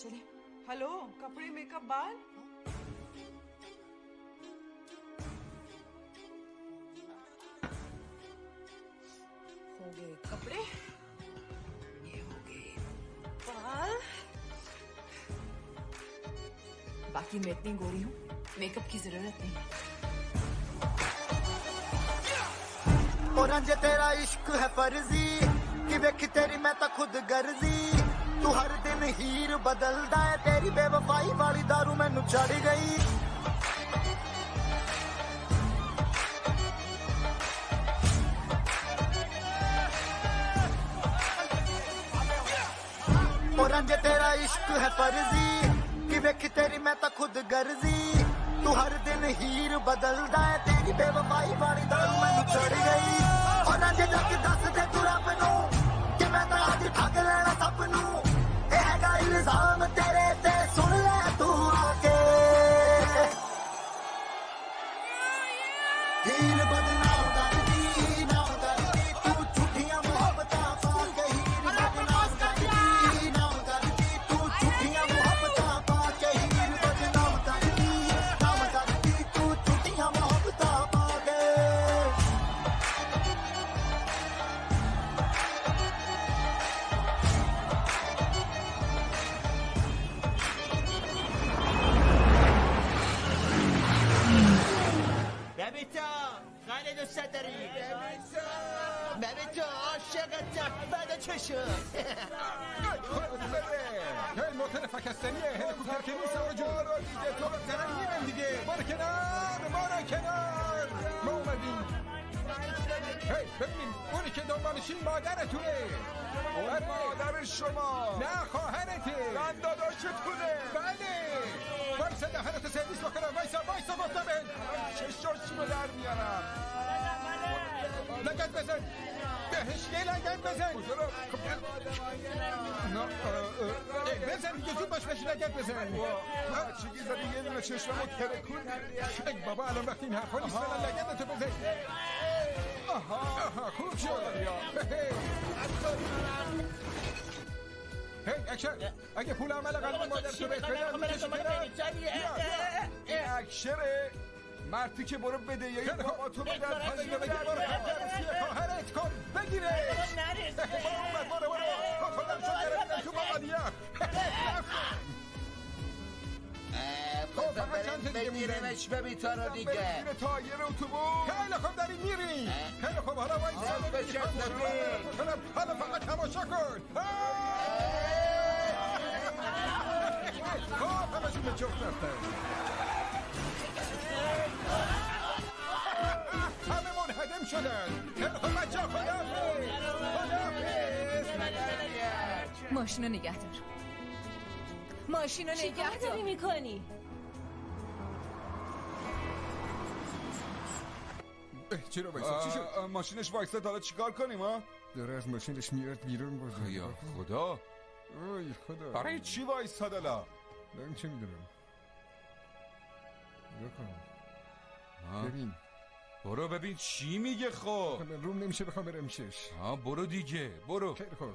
चले हेलो कपड़े मेकअप बाल हो गए कपड़े ये हो गए बाल बाकी मैं इतनी गोरी हूँ मेकअप की जरूरत नहीं
और रंज तेरा इश्क है फर्जी कि वेख तेरी मैं तो खुद गर्जी तू हर दिन हीर बदलदा है तेरी बेवफाई वाली दारू मैनू चढ़ गई रंजे तेरा इश्क है फर्जी कि वेख तेरी मैं तो खुद गर्जी तू हर दिन हीर बदलदा है तेरी बेवफाई वाली दारू मैनू चढ़ गई और रंजे जाके दस दे तू रब नू कि मैं तो अज ठग लेना सब नू ए हैगा इल्जाम तेरे ते सुन ले तू आके हीर बदनाम करदी नाम करदी तू झूठियां मोहब्बतां पाके हीर बदनाम करदी नाम करदी तू झूठियां मोहब्बतां पाके हीर बदनाम करदी नाम करदी तू झूठियां मोहब्बतां पाके
ببیتا خیلی دوست داری ببیتا عاشقتم بعد چشم
هی موتر فکستنیه هلیکوپتر که نیست آقا جون دیگه تو دارن میرن دیگه بارو کنار ما اومدیم هی ببینیم اونی که دنبالشین مادرتونه
اون مادر شما
نه خواهرته
من داداشتونه
بله وایسا دهنتو سرویس بکنم وایسا گفتم
چشاشونو در میارم
لگت بزن بهش یه لگت بزن بزن دیگه زود باش بهش لگت بزن
چیگی زدی یه دونه چشممو ترکون
ای بابا الان وقتی این حرفا نیست الان لگتتو بزن آها خوب شد هی اکشن اگه پول عمل قلب مادر تو بهت بدن میکشی
اکشره مرتی که برو بده یا این بابا تو بده
پایینه بگیر برو خواهرت کن بگیره برو کافالم شد درمیدن تو باقالیا
خب بریم بگیرمش ببیتا رو دیگه
بگیره تایر اتوبوس
خیلی خوب داریم میریم خیلی خوب حالا وایسا حالا فقط تماشا کن خب همشون به جفت رفتن همه منهدم شدن خیلی خوب بچه ها خداحافظ
ماشینو نگه دار ماشینو نگه دار چی کار میکنی؟
چرا وایسا چی شد؟
ماشینش وایسا حالا چیکار کنیم ها؟
داره از ماشینش میاد بیرون بازه
یا خدا
اوی خدا
برای چی وایسا دالا؟
من چه میدونم نگاه کنم ببین
برو ببین چی میگه خب
من روم نمیشه بخوام برم شش
برو دیگه برو
خیلی خوب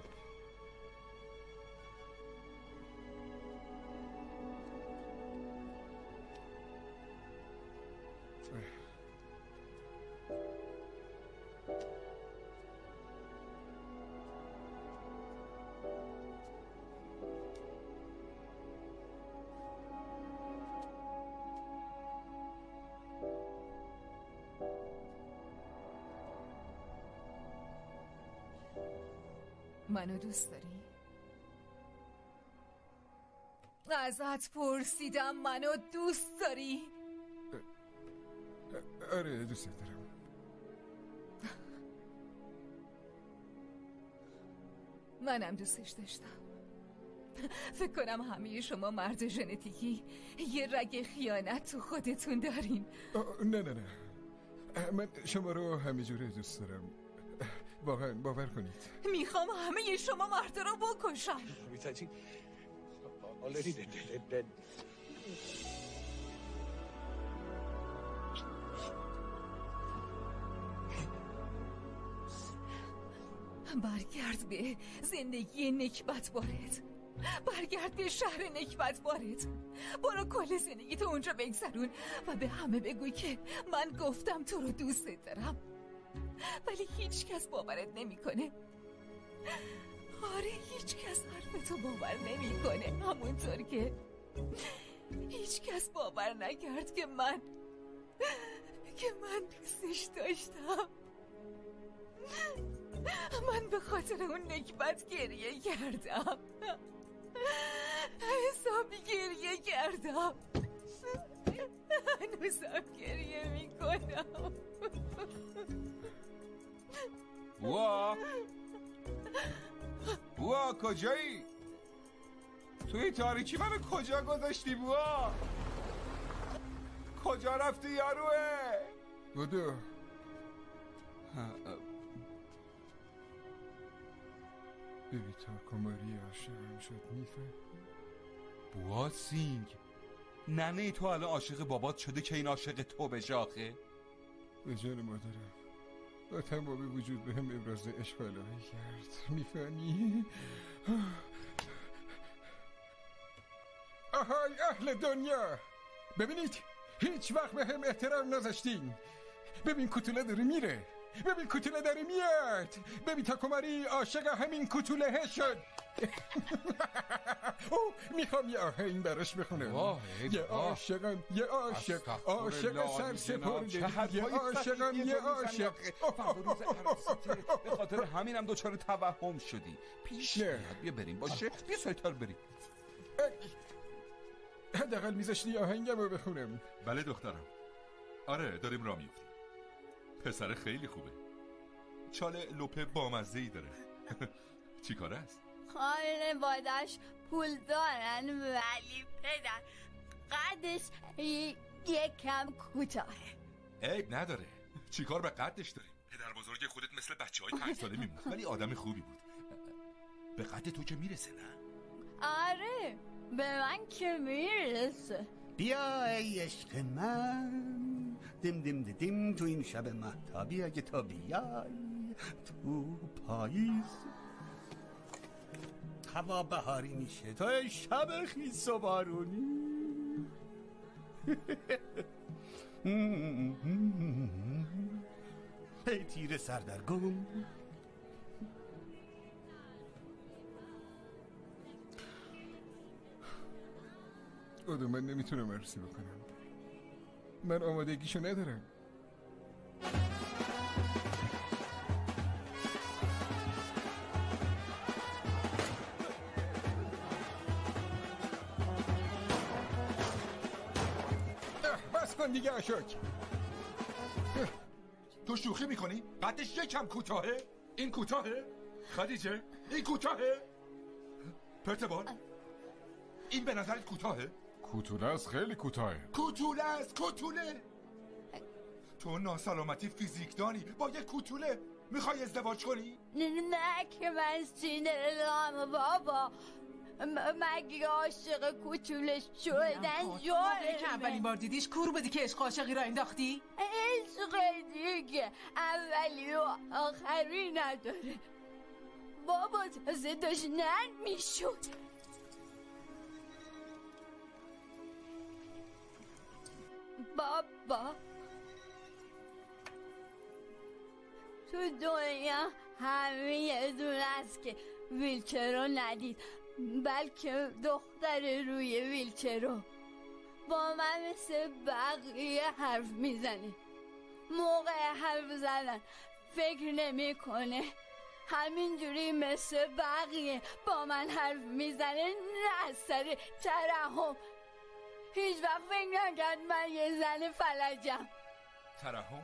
منو دوست داری؟ ازت پرسیدم منو دوست داری؟
آره دوست دارم
منم دوستش داشتم فکر کنم همه شما مرد ژنتیکی یه رگ خیانت تو خودتون دارین
نه من شما رو همه جوره دوست دارم واقعا باور کنید
میخوام همه شما مرد رو بکشم برگرد به زندگی نکبت بارت برگرد به شهر نکبت بارت برو کل زندگی تو اونجا بگذرون و به همه بگوی که من گفتم تو رو دوست دارم ولی هیچ کس باورت نمیکنه. آره هیچ کس حرف تو باور نمیکنه همونطور که هیچ کس باور نکرد که من دوستش داشتم. من به خاطر اون نکبت گریه کردم حسابی گریه کردم هنوزم گریه میکنم.
وا کجایی؟ توی تاریکی منو کجا گذاشتی بوا؟ کجا رفتی یاروه؟
بودو ببیتا کماری عاشقم شد میفهم.
بوا سینگ ننه تو الان عاشق بابات شده که این عاشق تو بشه آخه؟
به جان مادرم با تمام وجود به هم ابراز عشق الهی کرد میفهمی؟ آهای اهل دنیا ببینید هیچ وقت به هم احترام نذاشتین. ببین کوتوله داره میره، ببین کوتوله داره میاد، ببین تا کماری عاشق همین کوتوله شد. میخوام یه آهنگ براش بخونم. یه عاشقم یه عاشق، عاشق سرسپرده، یه عاشقم یه عاشق.
به خاطر همینم دوچار توهم شدی. پیش میاد بیا بریم باشه، بیا سایتار بریم.
حداقل میذاشتی آهنگم رو بخونم.
بله دخترم، آره داریم راه میفتیم. پسر خیلی خوبه، چال لپه بامزه‌ای داره. چی کاره است؟
خانوادش پول دارن ولی پدر قدش یکم کوتاهه.
عیب نداره، چی کار به قدش داری؟ پدر بزرگ خودت مثل بچه‌های 5 ساله میمونه ولی آدم خوبی بود. به قد تو که میرسه نه؟
آره به من که میرسه.
بیا ای عشق من دم دم دم تو این شب مهتابی اگه تا بیای تو پاییز هوا بهاری میشه تو شب خیس و بارونی. ای تیر سردرگم
اودو من نمیتونم عروسی بکنم، من آمادگیشو ندارم. بس کن دیگه اشک.
تو شوخی میکنی؟ قدش یکم کوتاهه؟ این کوتاهه؟ خدیجه این کوتاهه؟ پرتبال این به نظرت کوتاهه؟
کوتوله است، خیلی کوتاهه.
کوتوله است، کوتوله. تو ناسلامتی فیزیکدانی با یه کوتوله میخوای ازدواج کنی؟
نه که من سینرلام بابا، مگه عاشق کوچوله شدن جوره
که اولین بار دیدیش کور بودی که عشق عاشقی را انداختی؟
عشق دیگه اولی و آخری نداره بابا، تازه داشت نرم میشد. بابا تو دنیا همه یه دونه است که ویلچر رو ندید، بلکه دختر روی ویلچر رو با من مثل بقیه حرف میزنه. موقع حرف زدن فکر نمیکنه، همینجوری مثل بقیه با من حرف میزنه، نه از سر ترحم. هیچ وقت فکر نکرد من یه زن فلجم.
ترحم؟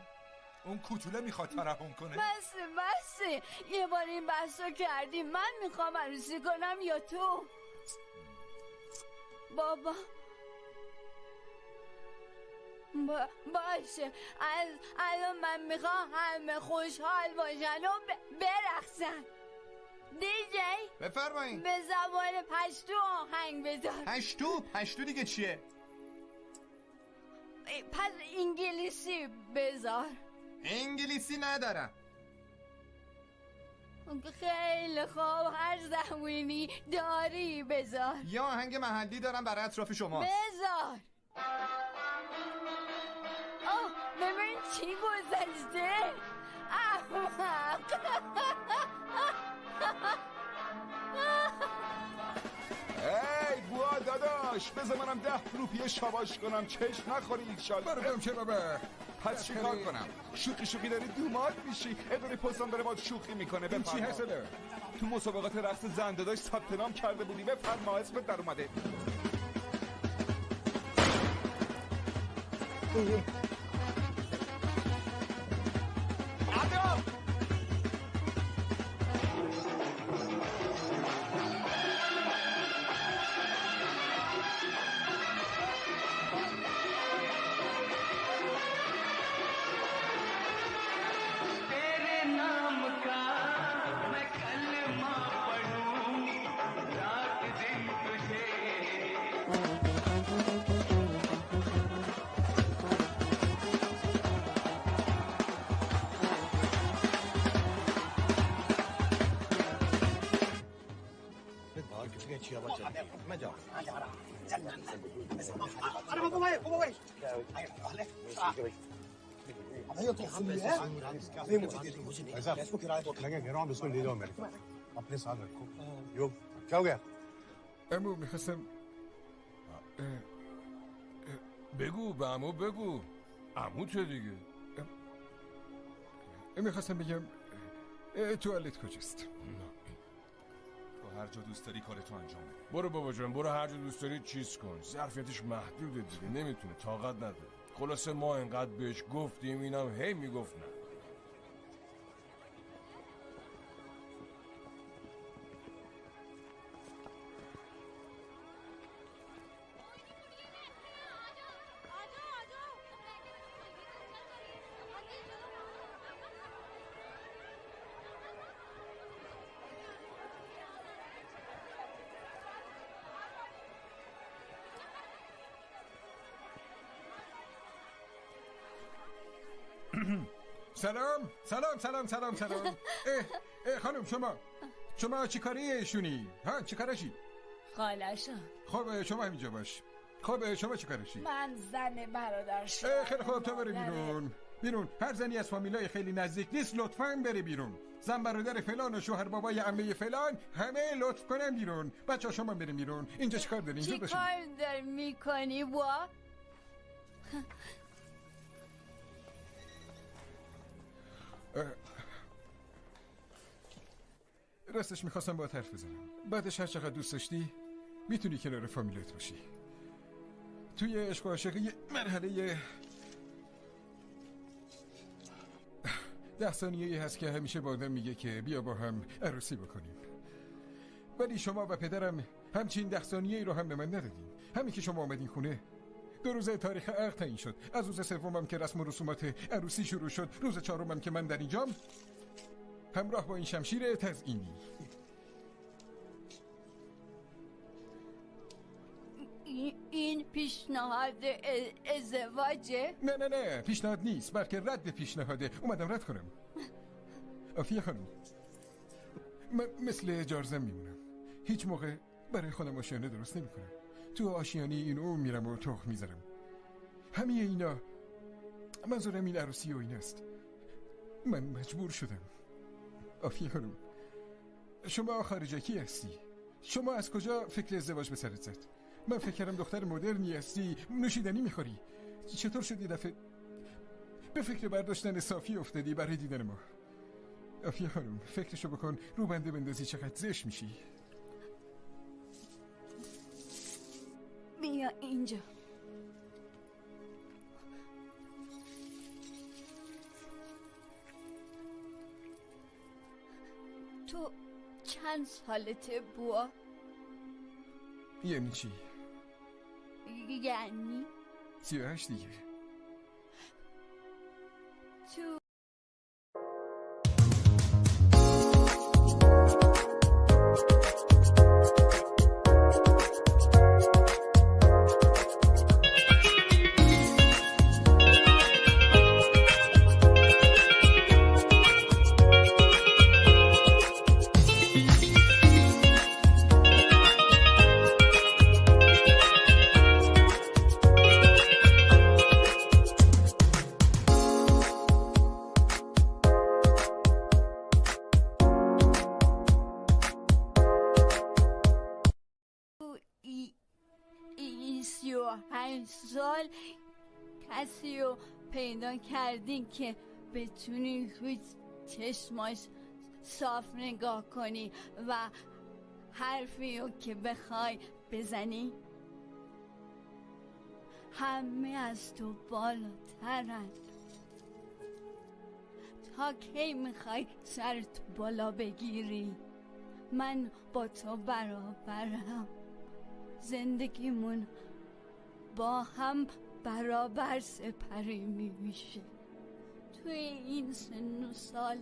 اون کوتوله میخواد ترحم کنه؟
بسه یه بار این بحثو کردیم، من میخوام عروسی کنم یا تو؟ بابا باشه، الان من میخوام همه خوشحال باشن و برقصن. دیجی
بفرمایید.
به زبان پشتو آهنگ بذار.
پشتو دیگه چیه؟
پس انگلیسی بذار.
انگلیسی ندارم.
خیلی خوب، هر زمینی داری بذار.
یا آهنگ محلی دارم برای اطراف شما.
بذار. ببین چی گذشته. احمق.
ای بوا داداش بذار منم 10 روپیه شاباش کنم، چشم نخوری ایشالله.
برم چه بابا.
پس چی کار کنم؟ شوخی داری دومات میشی. اداری پستم داره باید شوخی میکنه.
این چی هسته؟
تو مسابقات رقص زن داداش ثبت نام کرده بودی. بفرما اسمت در اومده.
अच्छी हवा चलती है मैं जाऊँ
अरे बाबा भाई
इसको किराए पर लगे कह रहा हूँ इसको ले जाओ मेरे अपने साथ रखो योग क्या हो गया
امو میخواستم
بگو به عمو بگو عمو چه دیگه
میخواستم بگم توالت کجاست
تو هر جا دوست داری کارتو انجام بده
برو بابا جان برو هر جا دوست داری چیز کن ظرفیتش محدوده دیگه نمیتونه طاقت نداره خلاصه ما انقدر بهش گفتیم اینم هی میگفت نه
سلام خانم شما چی کاری ایشونی؟ ها چی کارشی؟
خالشم
خب شما همینجا باش خب شما چی کارشی؟
من زن برادرشم
خیلی خوب تو بره بیرون هر زنی از فامیلای خیلی نزدیک نیست لطفاً بره بیرون زن برادر فلان و شوهر بابای عمه فلان همه لطف کنن بیرون بچه شما بریم بیرون اینجا چی کار دارین؟
چی کار داری میکنی با؟
راستش میخواستم با حرف بزنم بعدش هر چقدر دوست داشتی میتونی کنار فامیلت باشی توی عشق و عاشقی مرحله 10 ثانیه‌ای هست که همیشه با آدم میگه که بیا با هم عروسی بکنیم ولی شما و پدرم همچین 10 ثانیه‌ای رو هم به من ندادین همین که شما آمدین خونه 2 روز تاریخ عقد تعیین شد از روز سومم که رسم و رسومات عروسی شروع شد روز 4مم که من در اینجام همراه با این شمشیر تزئینی
این پیشنهاد ازدواجه؟
نه پیشنهاد نیست بلکه رد پیشنهاده اومدم رد کنم آفیه خانم من مثل جارزم میمونم هیچ موقع برای خودم آشیانه درست نمی کنم تو آشیانی این اون میرم و تخم میذارم همه اینا منظورم این عروسی و این است من مجبور شدم آفیه خانم شما خارجکی هستی شما از کجا فکر ازدواج به سرت زد من فکر کردم دختر مدرنی هستی نوشیدنی میخوری چطور شد یه دفعه به فکر برداشتن صافی افتادی برای دیدن ما آفیه خانم فکرشو بکن رو بنده بندازی چقدر زشت میشی
بیا اینجا تو چند سالته بوا؟
یعنی چی؟
یعنی
38 دیگه
تو سال کسی رو پیدا کردین که بتونی روی چشماش صاف نگاه کنی و حرفی رو که بخوای بزنی همه از تو بالاترن تا کی میخوای سرت بالا بگیری من با تو برابرم زندگیمون با هم برابر سپری میشه توی این سن و سال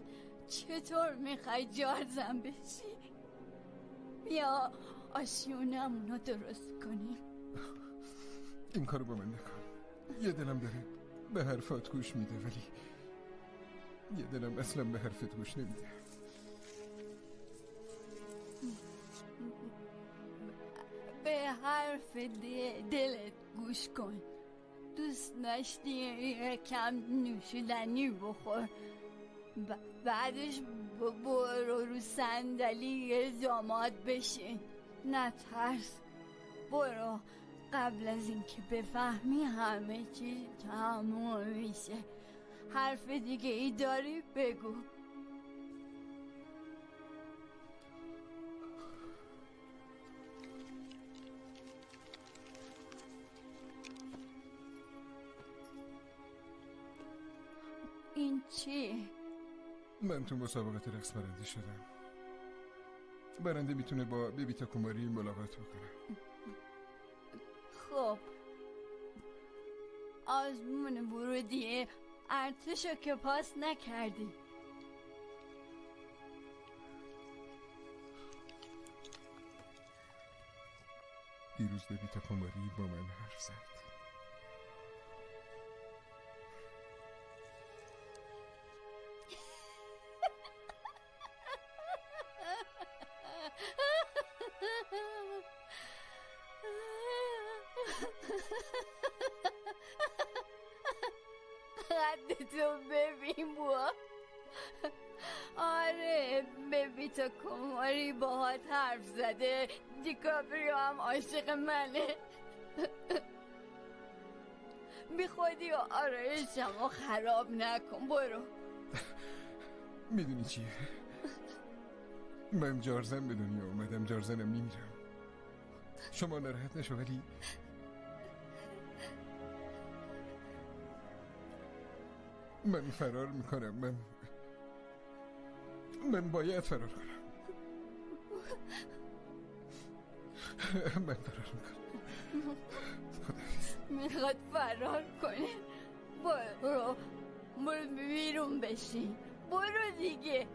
چطور میخوای جارزم بشی بیا آشیونمونو درست کنیم
این کارو با من نکن یه دلم داره به حرفات گوش میده ولی یه دلم اصلا به حرفت گوش نمیده
حرف دلت گوش کن. دوست داشتی یکم نوشیدنی بخور، بعدش برو رو صندلی داماد بشین. نترس، برو قبل از اینکه بفهمی همه چیز تموم میشه. حرف دیگه ای داری بگو. این چی؟
من تو مسابقات رقص برنده شدم. برنده میتونه با ببیتا کوماری ملاقات بکنه.
خب آزمون ورودی ارتشو که پاس نکردی.
دیروز ببیتا کوماری با من حرف زد.
قدتو ببین بوا. آره ببیتا کوماری باهات حرف زده. دیکاپریو هم عاشق منه. بی خودی و آرایشمو خراب نکن. برو.
میدونی چیه؟ من جارزن به دنیا اومدم، جارزنم میمیرم. شما ناراحت نشو، ولی من فرار میکنم. من باید فرار کنم. من فرار میکنم.
میخواد فرار کنه. برو بیرون بشین. برو دیگه.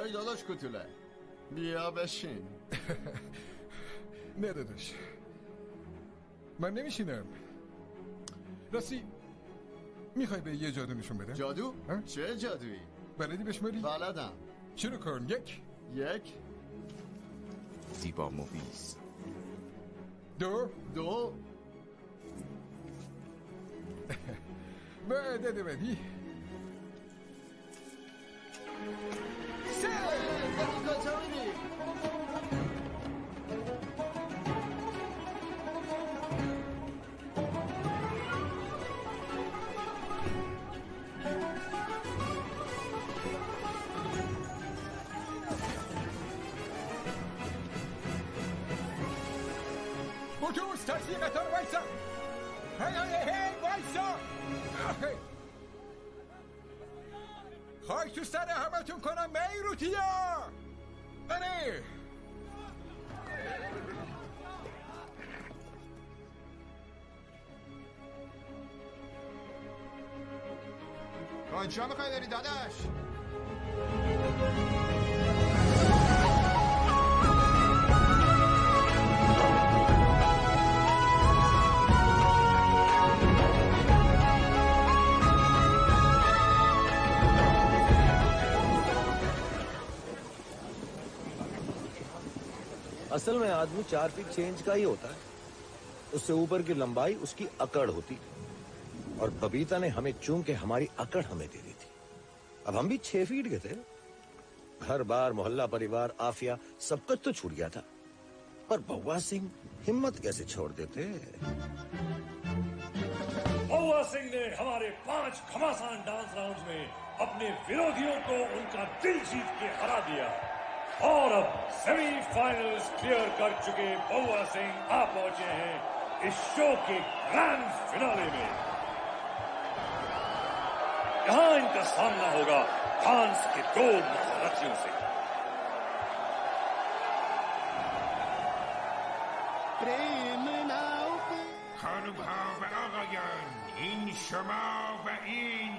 هی داداش کوتوله، بیا بشین.
نه داداش، من نمیشینم. راستی میخوای به یه جادو نشون بدم؟
جادو؟ چه جادویی؟
بلدی بشماری؟
بلدم.
شروع کن. یک
زیبا مویز.
دو و عدد بعدی 3. اتوبوس تاکسی قطار وایسا. هی وایسا. خاک تو سر همتون کنم بیروتیا. بله
کجا میخوای بری داداش؟
असल में आदमी 4 फीट 6 इंच का ही होता है। उससे ऊपर की लंबाई उसकी अकड़ होती। और बबीता ने हमें चूम के हमारी अकड़ हमें दे दी थी। अब हम भी 6 फीट के थे। घर बार मोहल्ला परिवार आफिया सब कुछ तो छूट गया था, पर बउआ सिंह हिम्मत कैसे छोड़ देते।
बउआ सिंह ने हमारे 5 घमासान डांस राउंड में अपने विरोधियों को उनका दिल जीत के हरा दिया और अब सेमीफाइनल्स क्लियर कर चुके बउआ सिंह आ पहुंचे हैं इस शो के ग्रैंड फिनाले में। यहाँ इनका सामना होगा फ्रांस के 2 महारथियों से।
प्रेम नाव पे
خانم ها و آقایان این شما و این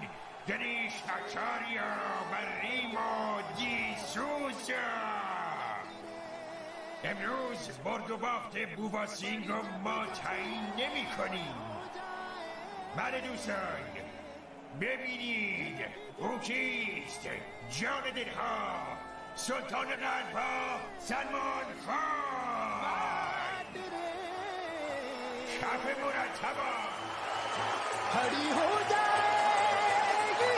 گریش آچاریا و ریما دیسوزا امروز برد و باخت بواسینگ رو ما تعیین نمی کنیم. بله دوستان ببینید او کیست؟ جان دلها سلطان قلبها سلمان خان کف مرتبا
खड़ी हो जाएगी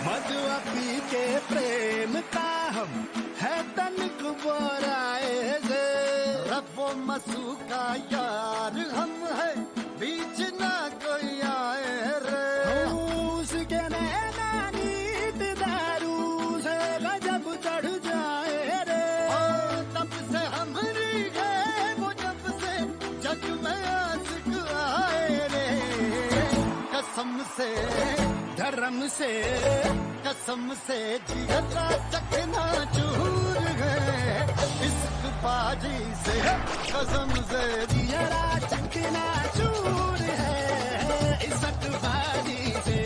मधुआपी के प्रेम का हम है तनिक बोराए से रब्बो मसू का यार हम है बीच ना कोई आए रे उसके नैना नीत दारू से गजब चढ़ जाए रे तब से हमरी है वो जब से जग में आशिक आए रे कसम से धर्म से कसम से जिगरा चखना चूर है इश्क बाजी से कसम से जिगरा चखना चूर है इश्क बाजी से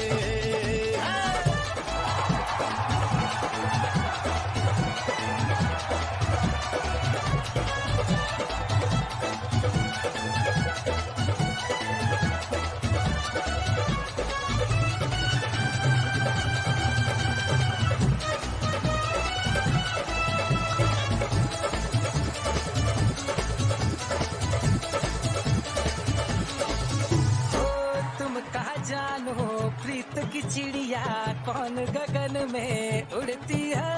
जानो प्रीत की चिड़िया कौन गगन में उड़ती है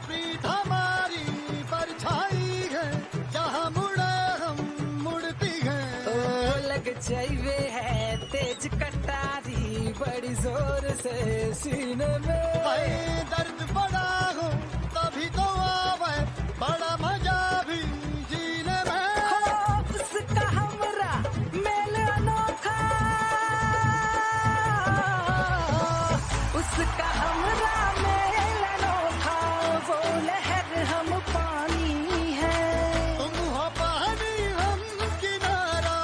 प्रीत हमारी परछाई है जहाँ मुड़े हम मुड़ती है
लग जाइए है तेज कटारी बड़ी जोर से सीने में
दर्द बड़ा हो तभी तो आवे बड़ा मजा भी जीने में
उसका हमरा मेल अनोखा उसका हमरा मेल अनोखा वो लहर हम पानी है
तुम हो पानी हम किनारा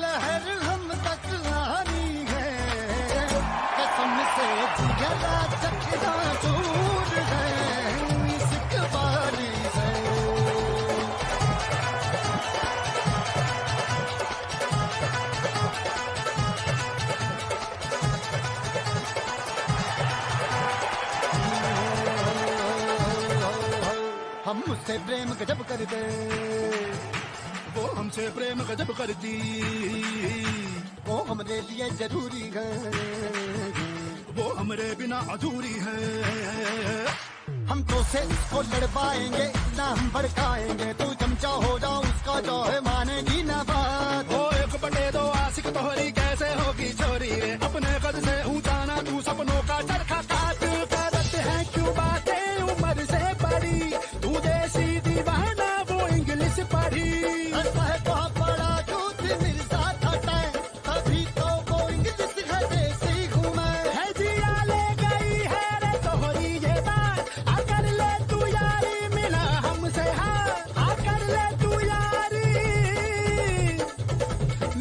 लहर हम तक आनी है कसम से जिगरा चखना चूर है इश्क बारी से हम मुझसे प्रेम गजब करते वो हमसे प्रेम गजब करती वो हमरे लिए जरूरी है वो हमरे बिना अधूरी है हम तो से उसको लड़वाएंगे ना हम भड़काएंगे तू चमचा हो जा उसका जो है मानेगी ना बात वो एक बटे दो आशिक तोहरी कैसे होगी चोरी रे अपने कद से ऊंचा ना तू सपनों का चरखा काट करत है क्यों बातें उम्र से बड़ी तू देसी दीवाना वो इंग्लिश पढ़ी बहुत बड़ा दूध मिर्जा था तभी तो वो इंग्लिश है देसी घूमे है जिया ले गई है रे तोहरी ये बात आकर ले तू यारी मिला हमसे हाथ आकर ले तू यारी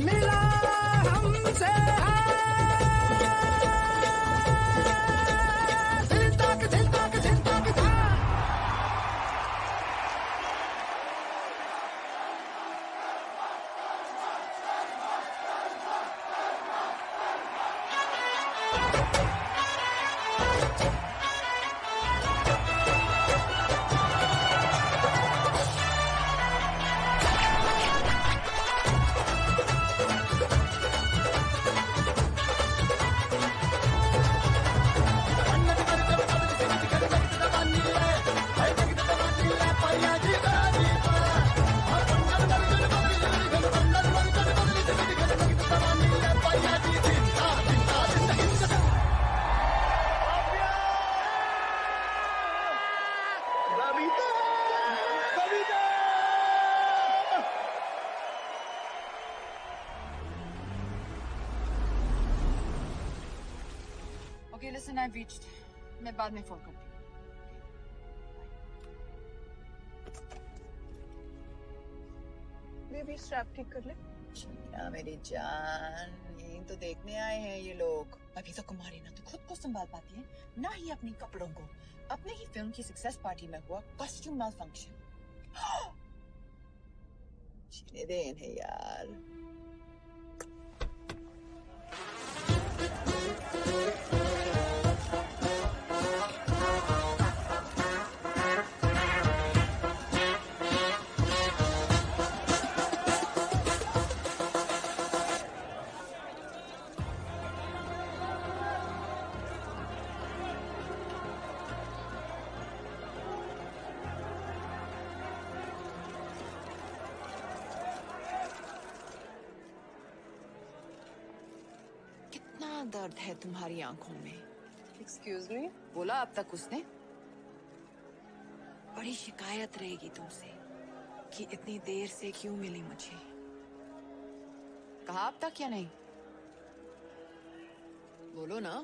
मिला हमसे
Listen, I've reached. मैं बाद में फोन करती हूँ. बेबी स्ट्रैप ठीक कर ले. क्या मेरी जान, यही तो देखने आए हैं ये लोग. अभी तो कुमारी ना तो खुद को संभाल पाती है, ना ही अपने कपड़ों को. अपने ही फिल्म की सक्सेस पार्टी में हुआ कॉस्ट्यूम माल फंक्शन. जीने दे इन्हें यार. दर्द है तुम्हारी आंखों में. Excuse me. बोला अब तक उसने. बड़ी शिकायत रहेगी तुमसे कि इतनी देर से क्यों मिली मुझे. कहा अब तक या नहीं? बोलो ना.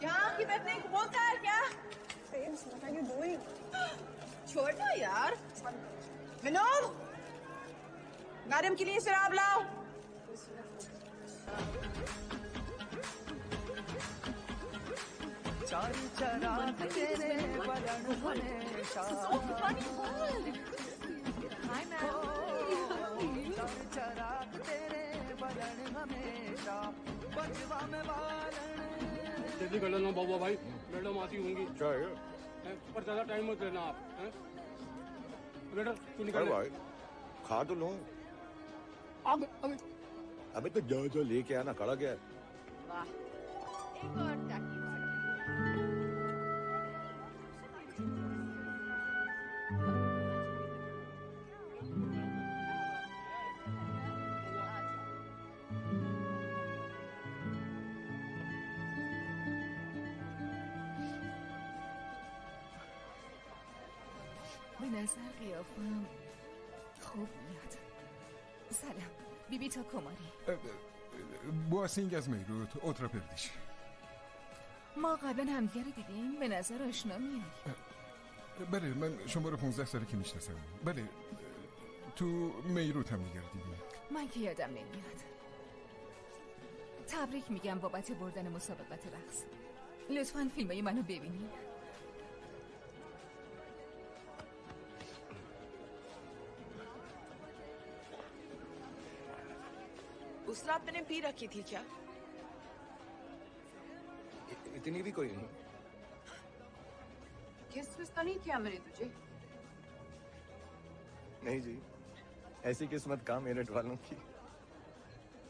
क्या की बैठने को बोलता है क्या? छोड़ना यार. विनोद, मैडम के लिए शराब लाओ.
चारी चराग तेरे बदन हमेशा. Hi ma'am. चारी चराग तेरे बदन हमेशा बचवा में बालन.
जल्दी कर लो बाबा भाई, मैडम आती होंगी. क्या है? पर ज्यादा टाइम मत लेना आप.
अरे भाई खा तो लो. अबे तो जो जो लेके आना खड़ा गया.
वाह, एक और टाकी.
به نظر قیافم خوب میاد. سلام بیبی تا کماری.
بواسینگ از میروت اوترا پردیش.
ما قبلا همدیگه رو دیدیم. به نظر آشنا میاد.
بله من شما رو 15 ساله که میشناسم. بله تو میروت همدیگه رو دیدیم.
من که یادم نمیاد. تبریک میگم بابت بردن مسابقات رقص. لطفاً فیلمای منو ببینید.
उस रात मैंने पी रखी थी क्या?
इतनी भी कोई नहीं.
किस तो नहीं किया मैंने तुझे?
नहीं जी, ऐसी किस्मत कहाँ मेरठ वालों की.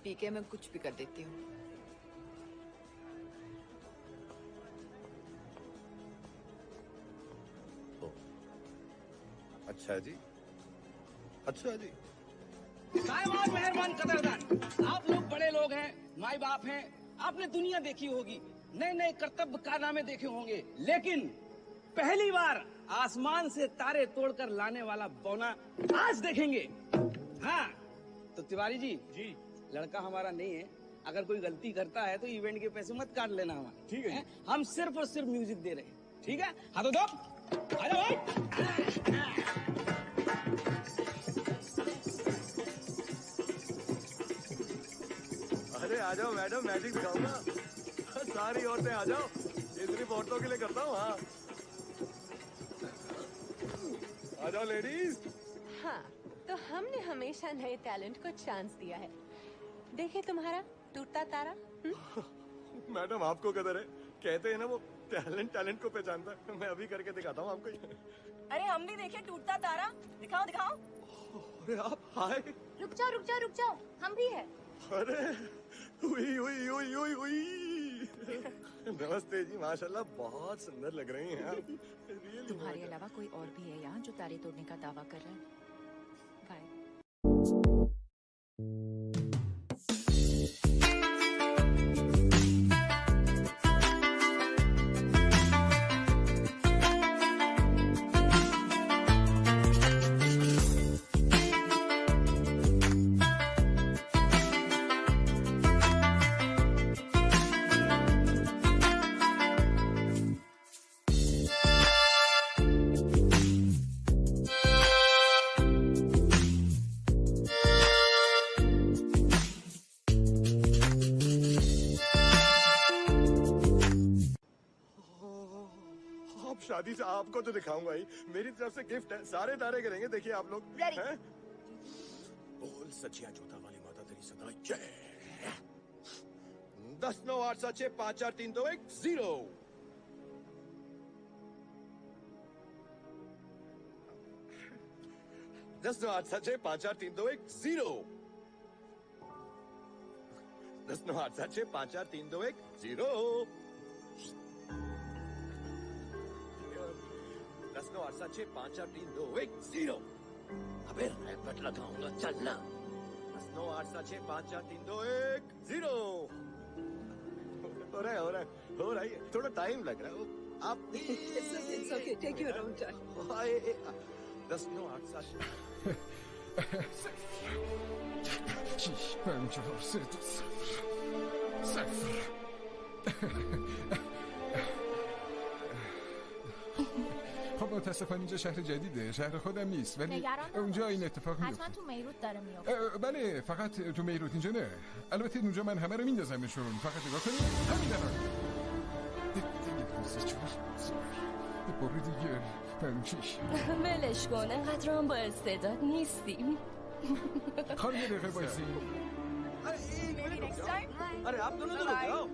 पी के मैं कुछ भी कर देती हूँ.
अच्छा जी. अच्छा जी.
साहिबान, मेहरबान, कदरदान, आप लोग बड़े लोग हैं, माई बाप हैं, आपने दुनिया देखी होगी, नए नए कर्तव्य कारनामे देखे होंगे, लेकिन पहली बार आसमान से तारे तोड़कर लाने वाला बौना आज देखेंगे. हाँ तो तिवारी जी, लड़का हमारा नहीं है. अगर कोई गलती करता है तो इवेंट के पैसे मत काट लेना हमारे. ठीक है? हम सिर्फ और सिर्फ म्यूजिक दे रहे हैं. ठीक है? हाँ तो दो आ जाओ भाई.
अरे आ जाओ मैडम, मैजिक दिखाऊंगा. सारी औरतें आ जाओ. ये सिर्फ औरतों के लिए करता हूँ. हाँ आ जाओ लेडीज.
हाँ तो हमने हमेशा नए टैलेंट को चांस दिया है. देखे तुम्हारा टूटता तारा.
मैडम आपको कदर है. कहते हैं ना वो टैलेंट टैलेंट को पहचानता है. मैं अभी करके दिखाता हूँ आपको.
अरे हम भी देखे टूटता तारा. दिखाओ दिखाओ.
अरे आप हाय.
रुक जाओ हम भी है.
अरे हुई हुई हुई हुई हुई. नमस्ते जी, माशाल्लाह बहुत सुंदर लग रही हैं आप.
तुम्हारे अलावा कोई और भी है यहाँ जो तारे तोड़ने का दावा कर रहा है? बाय.
शादी से आपको तो दिखाऊंगा ही, मेरी तरफ से गिफ्ट है, सारे तारे करेंगे, देखिए आप लोग। हैं? बोल सचिया जोता वाली माता तेरी सदा जय। 10 9 8 7 6 5 4 3 2 1 0। दस 9 8 7 6 5 4 3 2 1 0। 10 9 8 7 6 5 4 3 2 1 0। 10 9 8 7 6 5 4 3 2 1 0। अबे रैपट लगाऊंगा, चलना। 10 9 8 7 6 5 4 3 2 1 0। हो रहा है, थोड़ा टाइम लग रहा है। आप
It's okay, take your own time.
10 9 8 7
خب متاسفانه اینجا شهر جدیده، شهر خودم نیست، ولی
نگران
اونجا این اتفاق میفته.
حتما تو میروت داره میفته.
بله، فقط تو میروت اینجا نه. البته اونجا من همه رو میندازمشون، فقط نگاه کنید همین الان. برو دیگه پنچیش.
ولش کن، انقدر هم با استعداد نیستیم.
خانم یه دقیقه بایستی.
अरे आप दोनों तो रुक जाओ।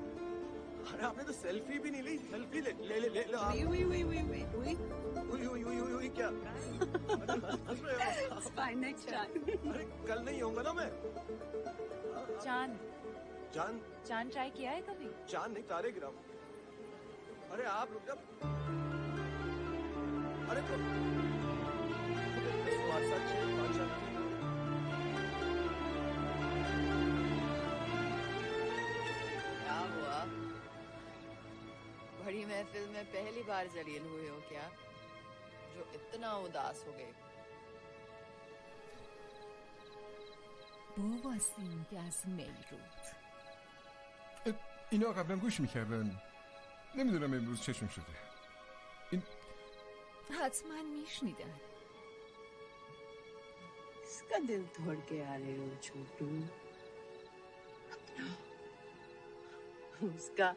अरे आपने तो सेल्फी भी नहीं ली, सेल्फी ले ले ले ले लो आप। उई क्या?
It's fine, next time.
अरे कल नहीं होगा ना मैं।
चांद
चांद
ट्राई किया है कभी?
चांद नहीं, तारे गिराओ। अरे आप रुक जाओ। अरे तो
क्या हुआ? बड़ी महफिल में पहली बार जलील हुए हो क्या, जो इतना उदास हो गए?
بواسیم که از میروت.
اینا قبلا گوش میکردن، نمیدونم امروز چشون شده. این
حتما میشنیدن.
इसका दिल तोड़ के आ रहे हो छोटू? उसका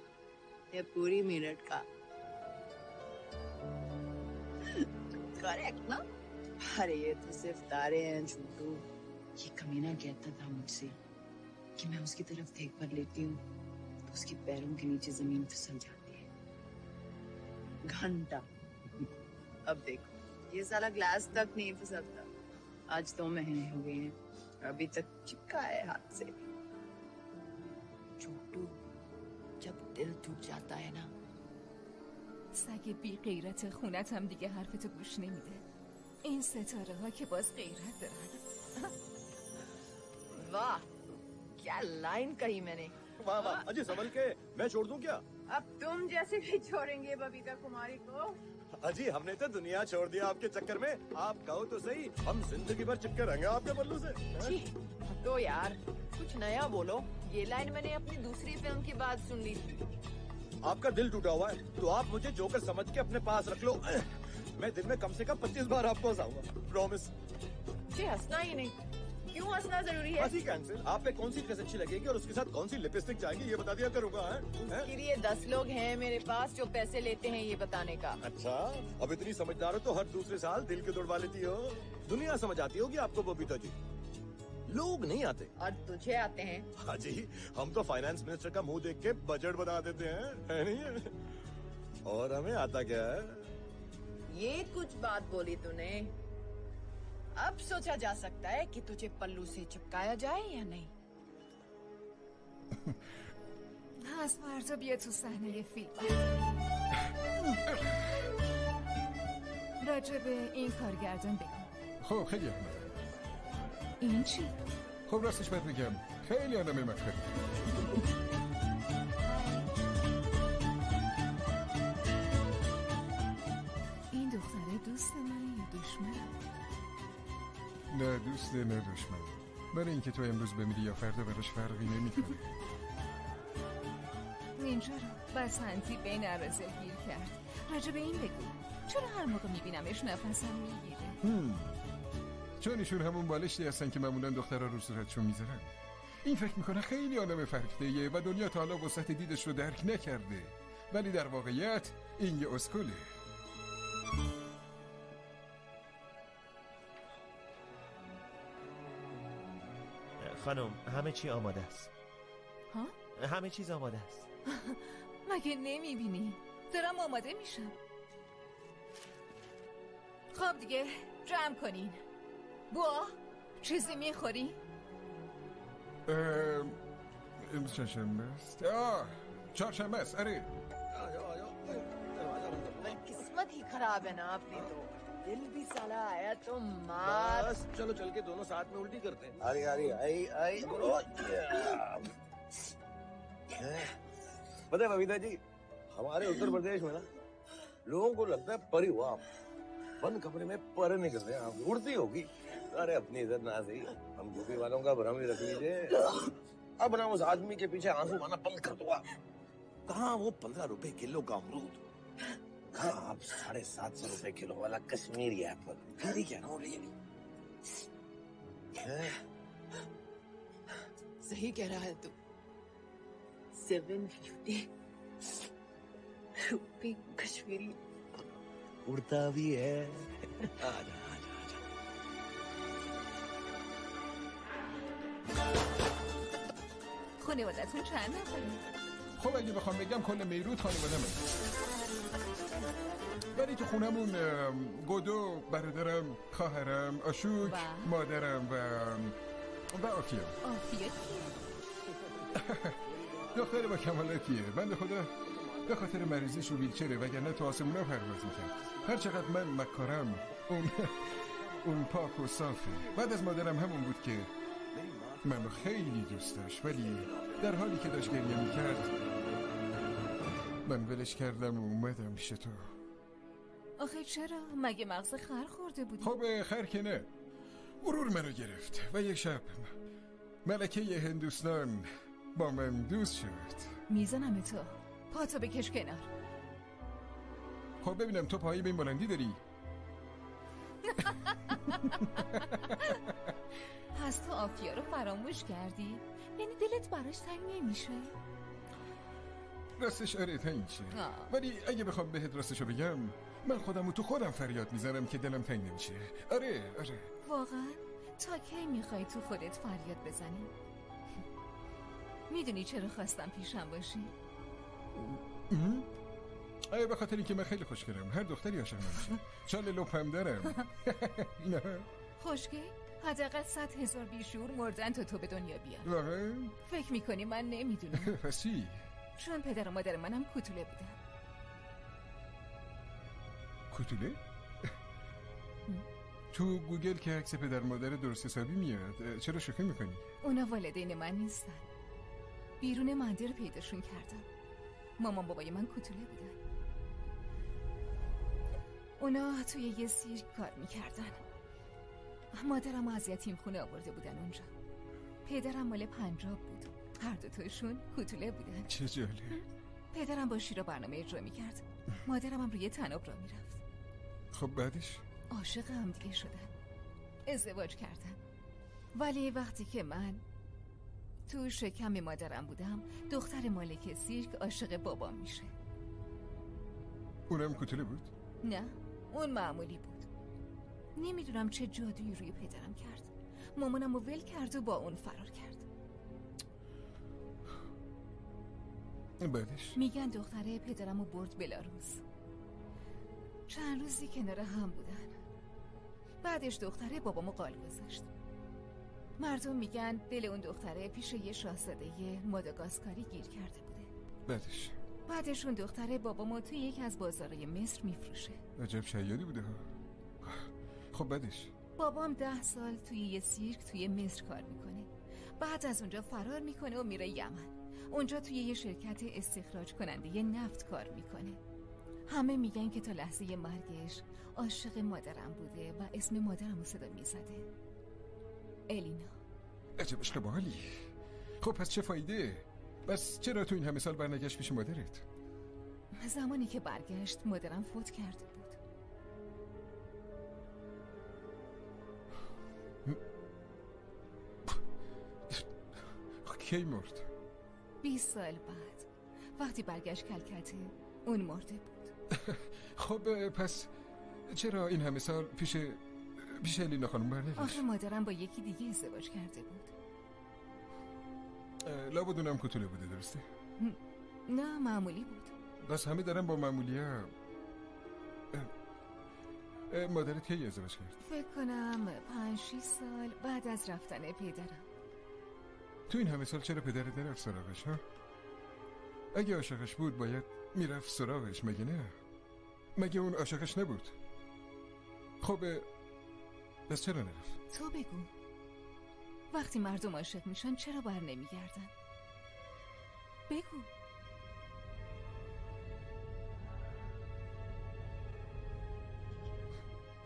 या पूरी मिनट का? करेक्ट ना? अरे ये तो सिर्फ तारे हैं छोटू। ये कमीना कहता था मुझसे कि मैं उसकी तरफ देख भर लेती हूँ तो उसके पैरों के नीचे जमीन फिसल जाती है। घंटा। अब देखो, ये साला ग्लास तक नहीं फिसलता। आज 2 महीने हो गए हैं, अभी तक चिपका है हाथ से। छोटू, जब दिल टूट जाता है ना.
سگ بی غیرت خونت هم دیگه حرفتو گوش نمیده. این ستاره ها که باز غیرت دارن.
वाह, क्या लाइन कही मैंने.
वाह वाह, अजय संभल के, मैं छोड़ दूं क्या?
अब तुम जैसे भी छोड़ेंगे बबीता कुमारी को.
अजी, हमने तो दुनिया छोड़ दिया आपके चक्कर में. आप कहो तो सही, हम जिंदगी भर चिपके रहेंगे आपके बल्लू से.
तो यार कुछ नया बोलो. ये लाइन मैंने अपनी दूसरी फिल्म की बात सुन ली थी.
आपका दिल टूटा हुआ है तो आप मुझे जोकर समझ के अपने पास रख लो. मैं दिन में कम से कम 25 बार आपको हंसाऊंगा, प्रॉमिस.
जी हंसना ही नहीं, क्यों हंसना जरूरी है?
हंसी कैंसिल. आप पे कौन सी ड्रेस अच्छी लगेगी और उसके साथ कौन सी लिपस्टिक चाहिए ये बता दिया करूंगा.
उसके लिए 10 लोग हैं मेरे पास जो पैसे लेते हैं ये बताने का.
अच्छा, अब इतनी समझदार हो तो हर दूसरे साल दिल क्यों दौड़वा लेती हो? दुनिया समझ आती होगी आपको बबीता जी, लोग नहीं आते.
और तुझे आते हैं?
हाँ जी, हम तो फाइनेंस मिनिस्टर का मुंह देख के बजट बना देते हैं, है नहीं? और हमें आता क्या है?
ये कुछ बात बोली तूने. अब सोचा जा सकता है कि तुझे पल्लू से चिपकाया जाए या नहीं.
از فردا بیا تو صحنه فیلم. راجع به این کارگردان بگو.
خب خیلی هم
این چی؟
خب راستش باید بگم خیلی آدم مفخری.
این دختره دوست منه یا دشمن؟
نه دوسته نه دشمن. برای اینکه تو امروز بمیری یا فردا براش فرقی نمیکنه.
اینجا رو بسنتی بین عرازل گیر کرد. راجع به این بگو چرا هر موقع میبینمش نفسم میگیره؟
چون ایشون همون بالشتی هستن که معمولا دخترها رو صورتشون میذارن. این فکر میکنه خیلی آدم فرخته‌ایه و دنیا تا حالا وسعت دیدش رو درک نکرده، ولی در واقعیت این یه اسکله.
خانم همه چی آماده است.
ها؟
همه چیز آماده است.
مگه نمیبینی؟ دارم آماده میشم. خب دیگه جمع کنین. بوا چیزی میخوری؟
چهارشنبه است. چهارشنبه است. آره
किस्मत ही खराब है ना अपनी तो दिल भी साला आया तो मार
बस चलो चल के दोनों साथ में उल्टी करते हैं
अरे अरे आई आई पता है बबीता जी हमारे उत्तर प्रदेश में ना लोगों को लगता है परी हुआ आप बंद कमरे में पर निकल रहे हैं आप उड़ती होगी अरे अपनी इज्जत ना सही हम यूपी वालों का भ्रम ही रख लीजिए अब ना उस आदमी के पीछे आंसू आना बंद कर दो आप कहाँ वो 15 रुपए किलो का अमरूद कहाँ आप 750 रुपए किलो वाला कश्मीरी एप्पल फिर क्या ना रियली
सही कह रहा है तू 750 रुपए कश्मीरी
उड़ता भी है आजा
خانوادتون چند نفره؟
خب اگه بخوام بگم کل میروت خانوادمه ولی تو خونمون گودو برادرم خواهرم آشوک مادرم و آفیه
آفیه
دختر با کمالاتیه بنده خدا به خاطر مریضیش رو ویلچره وگرنه تو آسمونا پرواز میکرد هر چقدر من مکارم اون پاک و صافه بعد از مادرم همون بود که منو خیلی دوست داشت ولی در حالی که داشت گریه میکرد من ولش کردم و اومدم پیش تو
آخه چرا؟ مگه مغز خر خورده بودی؟
خب خر که نه غرور منو گرفت و یک شب ملکه هندوستان با من دوست شد
میزنم تو پاتو بکش کنار
خب ببینم تو پایی به این بلندی داری
پس تو آفیا رو فراموش کردی؟ یعنی دلت براش تنگ نمیشه؟
راستش آره تنگ شه ولی اگه بخوام بهت راستشو بگم من خودمو تو خودم فریاد میزنم که دلم تنگ نمیشه آره
واقعا؟ تا کی میخوای تو خودت فریاد بزنی؟ میدونی چرا خواستم پیشم باشی؟
آیا به خاطر اینکه من خیلی خوشگلم هر دختری عاشق من میشه چال لپم دارم اینا
خوشگل؟ حداقل 100,000 بیشعور مردن تو به دنیا بیاد
واقعا؟
فکر میکنی من نمیدونم
پس چی؟
چون پدر و مادر منم کوتوله بودن
کوتوله؟ تو گوگل که عکس پدر مادر درست حسابی میاد چرا شوخی میکنی؟
اونا والدین من نیستن بیرون منده رو پیداشون کردم مامان بابای من کوتوله بودن اونا توی یه سیرک کار میکردن مادرم از یتیم خونه آورده بودن اونجا پدرم مال پنجاب بود هر دوتاشون کوتوله بودن
چه جالب
پدرم با شیرا برنامه اجرا میکرد مادرم هم روی طناب را میرفت
خب بعدش؟
عاشق هم دیگه شدن ازدواج کردن ولی وقتی که من تو شکم مادرم بودم دختر مالک سیرک عاشق بابام میشه
اونم کوتوله بود؟
نه اون معمولی بود نمیدونم چه جادویی روی پدرم کرد مامانم رو ول کرد و با اون فرار کرد
بعدش؟
میگن دختره پدرم رو برد بلاروس چند روزی کنار هم بودن بعدش دختره بابامو قال گذاشت مردم میگن دل اون دختره پیش یه شاهزاده ماداگاسکاری گیر کرده بوده بعدش اون دختره بابامو توی یکی از بازارهای مصر میفروشه
عجب شیادی بوده ها خب بعدش
بابام 10 سال توی یه سیرک توی مصر کار میکنه بعد از اونجا فرار میکنه و میره یمن اونجا توی یه شرکت استخراج کننده نفت کار میکنه همه میگن که تا لحظه مرگش عاشق مادرم بوده و اسم مادرم رو صدا میزده الینا
عجب عشق باحالی خب پس چه فایده؟ بس چرا تو این همه سال برنگشت پیش مادرت؟
زمانی که برگشت مادرم فوت کرده بود
کی مرد؟
20 سال بعد وقتی برگشت کلکته اون مرده بود
خب پس چرا این همه سال پیش الینا خانم برنگشت؟
آخه مادرم با یکی دیگه ازدواج کرده بود.
لابد اونم کتوله بوده، درسته؟
نه معمولی بود.
بس همه دارن با معمولی هم. مادرت کی ازدواج کرد؟
فکر کنم 5-6 سال بعد از رفتن پدرم.
تو این همه سال چرا پدرت نرفت سراغش ها؟ اگه عاشقش بود باید میرفت سراغش، مگه نه؟ مگه اون عاشقش نبود؟ خب بس چرا نرفت؟
تو بگو وقتی مردم عاشق میشن چرا بر نمیگردن؟ بگو.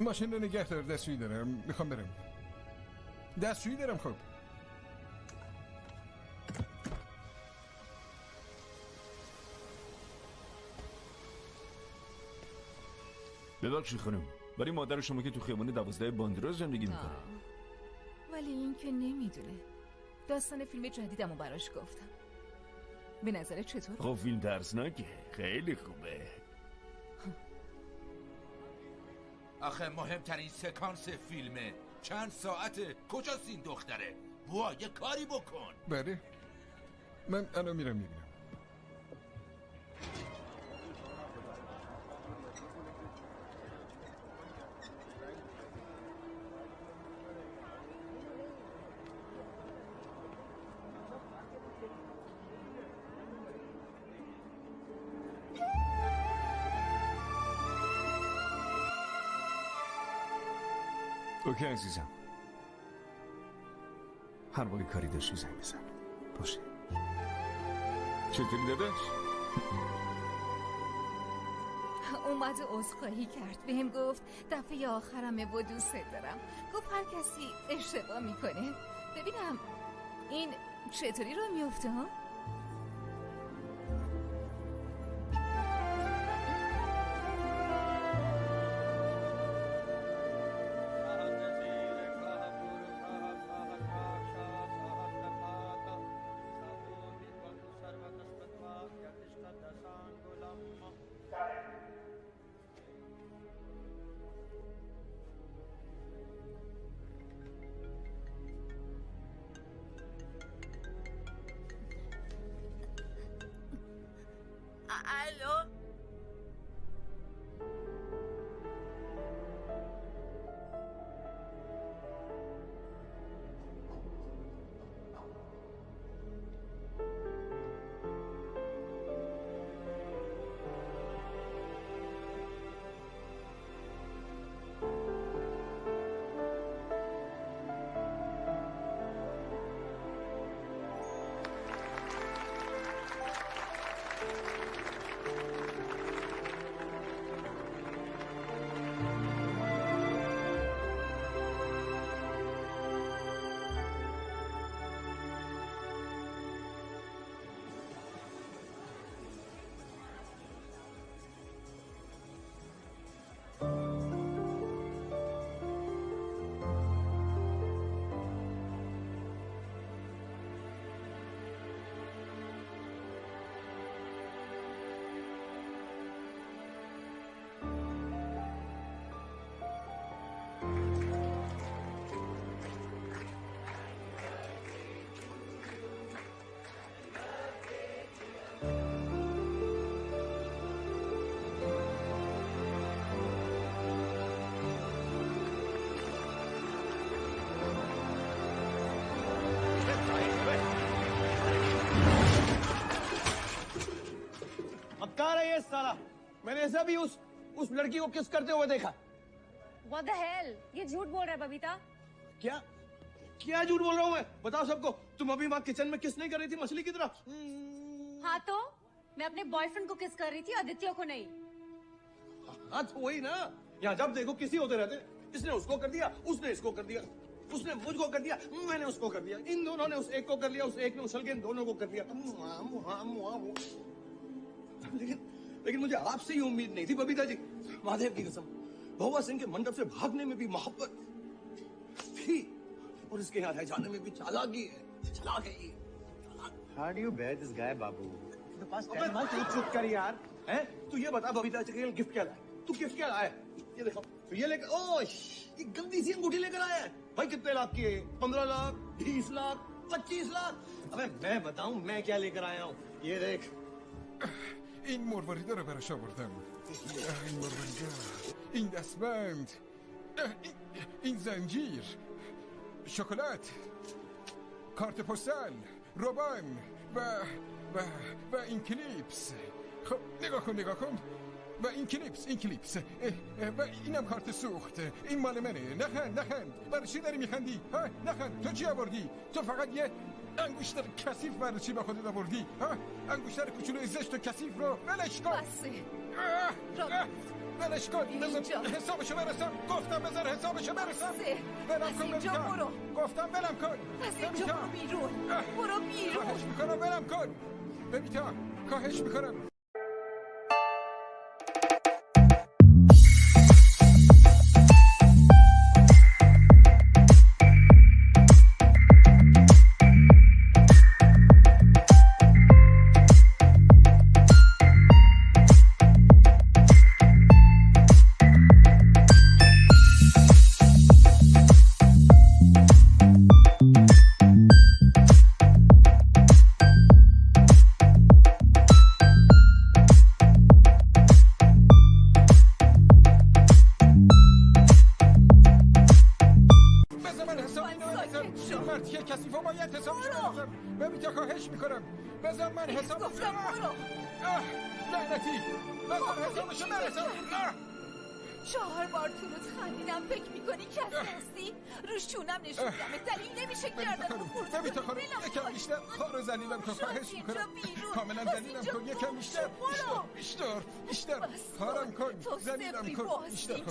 ماشین رو نگه دار، دستشویی دارم، میخوام برم. دستشویی دارم. خب
ببخشید خانم، ولی مادر شما که تو خیابون 12 باندراز زندگی میکنه.
ولی این که نمیدونه. داستان فیلم جدیدمو براش گفتم. به نظرت چطور؟
خب فیلم ترسناکه، خیلی خوبه.
آخه مهمترین سکانس فیلمه. چند ساعته. کجاست این دختره؟ بوا یه کاری بکن.
بله من الان میرم میبینم.
اوکی عزیزم، هر موقع کاری داشتی زنگ بزن. باشه. چطوری داداش؟
اومد عذرخواهی کرد، بهم گفت دفعه آخرمه و دوست دارم. گفت هر کسی اشتباه میکنه. ببینم این چطوری رو میفته ها؟
الو
मक्कार है ये साला। मैंने ऐसा भी उस लड़की को किस करते हुए देखा।
What the hell? ये झूठ बोल रहा है बबीता।
क्या झूठ बोल रहा हूँ मैं? बताओ सबको, तुम अभी वहाँ किचन में किस नहीं कर रही थी मछली की तरह?
हाँ तो मैं अपने बॉयफ्रेंड को किस कर रही थी, आदित्य को नहीं।
हाँ तो वही ना, यहाँ जब देखो किसी होते रहते। इसने उसको कर दिया, उसने इसको कर दिया, उसने मुझको कर दिया, मैंने उसको कर दिया, इन दोनों ने उस एक को कर लिया, उस एक ने उछल के इन दोनों को कर दिया। लेकिन मुझे आपसे ही उम्मीद नहीं थी बबीता जी। महादेव की कसम, भोवा सिंह के मंडप से भागने में भी मोहब्बत थी और इसके यहाँ रह जाने में भी चालाकी है। चला गई।
How do you bear this guy, Babu?
The past 10 months, चुप कर यार। हैं? तू ये बता बबीता जी के लिए गिफ्ट क्या लाया? तू गिफ्ट क्या लाया? ये देखो, तो ये लेकर ओह ये गंदी सी अंगूठी लेकर आया है भाई। कितने लाख की है? 15 लाख, 20 लाख, 25 लाख। अबे मैं बताऊं मैं क्या लेकर आया हूँ, ये देख।
این مرواریده رو براش آوردم. این مرواریده، این دستبند، این زنجیر، شکلات، کارت پستال، روبان و این کلیپس. خب نگاه کن و این کلیپس و اینم کارت سوخت. این مال منه. نخند برای چی داری میخندی؟ ها نخند. تو چی آوردی؟ تو فقط یه انگشتر کثیف برای چی با خودت آوردی؟ ها انگشتر کوچولوی زشت و کثیف رو ولش کن. ولش کن. حسابشو برسم. گفتم بذار حسابشو برسم. ولم کن ببیتا. گفتم ولم کن.
اینجا برو بیرون.
خواهش میکنم ولم کن ببیتا. خواهش میکنم. بذار من حساب
گفتم برو.
لعنتی بذار حسابشو برسم.
4 بار تو روز خندیدم. فکر میکنی کسی هستی؟ روش چونم نشوندم. دلیل نمیشه کردم خورده.
ببیتا خانم یکم بیشتر خارو زلیلم کن. خواهش میکنم کاملا زلیلم کن. یکم بیشتر خارم کن. زلیلم کن بیشتر.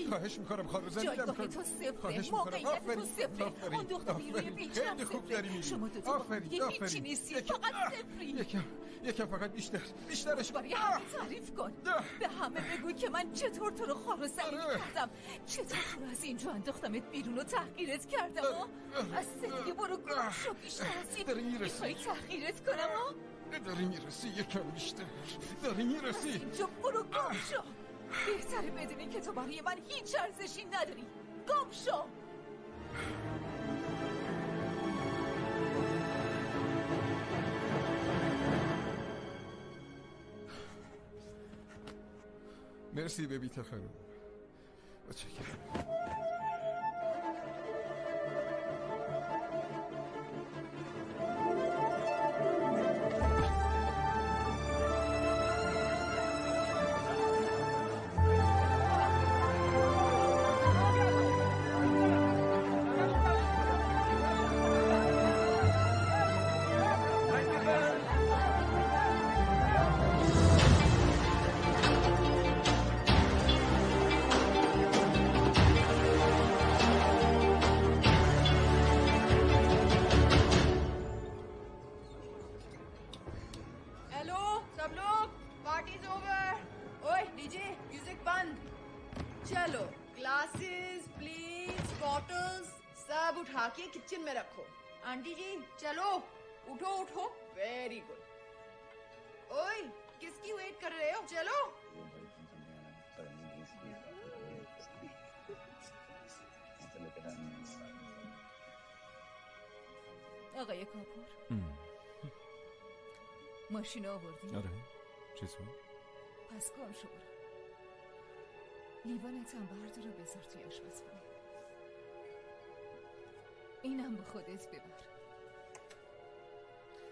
خواهش میکنم خارو زلیلم کن.
تو صفره. موقعیت تو صفره. اون دختر بیروی بیچم صفره. شما دوتا با یه هیچی نیستی. فقط صفری.
یکم فقط بیشترش کن.
برای همه تعریف کن. به همه بگو که من چطور تو رو خار و زلیل کردم. چطور تو رو از اینجا انداختمت بیرون و تحقیرت کردم. از دیگه برو گم شو. بیشتر از این میخوایی تحقیرت کنم.
داری میرسی. یکم بیشتر داری میرسی.
اینجا برو گم شو. بهتره بدونی که تو برای من هیچ ارزشی نداری. گم شو.
مرسی ببیتا خانم. متشکرم.
किचन में रखो। आंटी जी चलो उठो उठो। Very good. ओए किसकी वेट कर रहे हो? चलो।
آقای کاپور ماشین آوردی؟
آره چطور؟
پس گم شو برو. لیوانت هم بردار و بذار توی آشپزخونه. اینم به خودت ببر.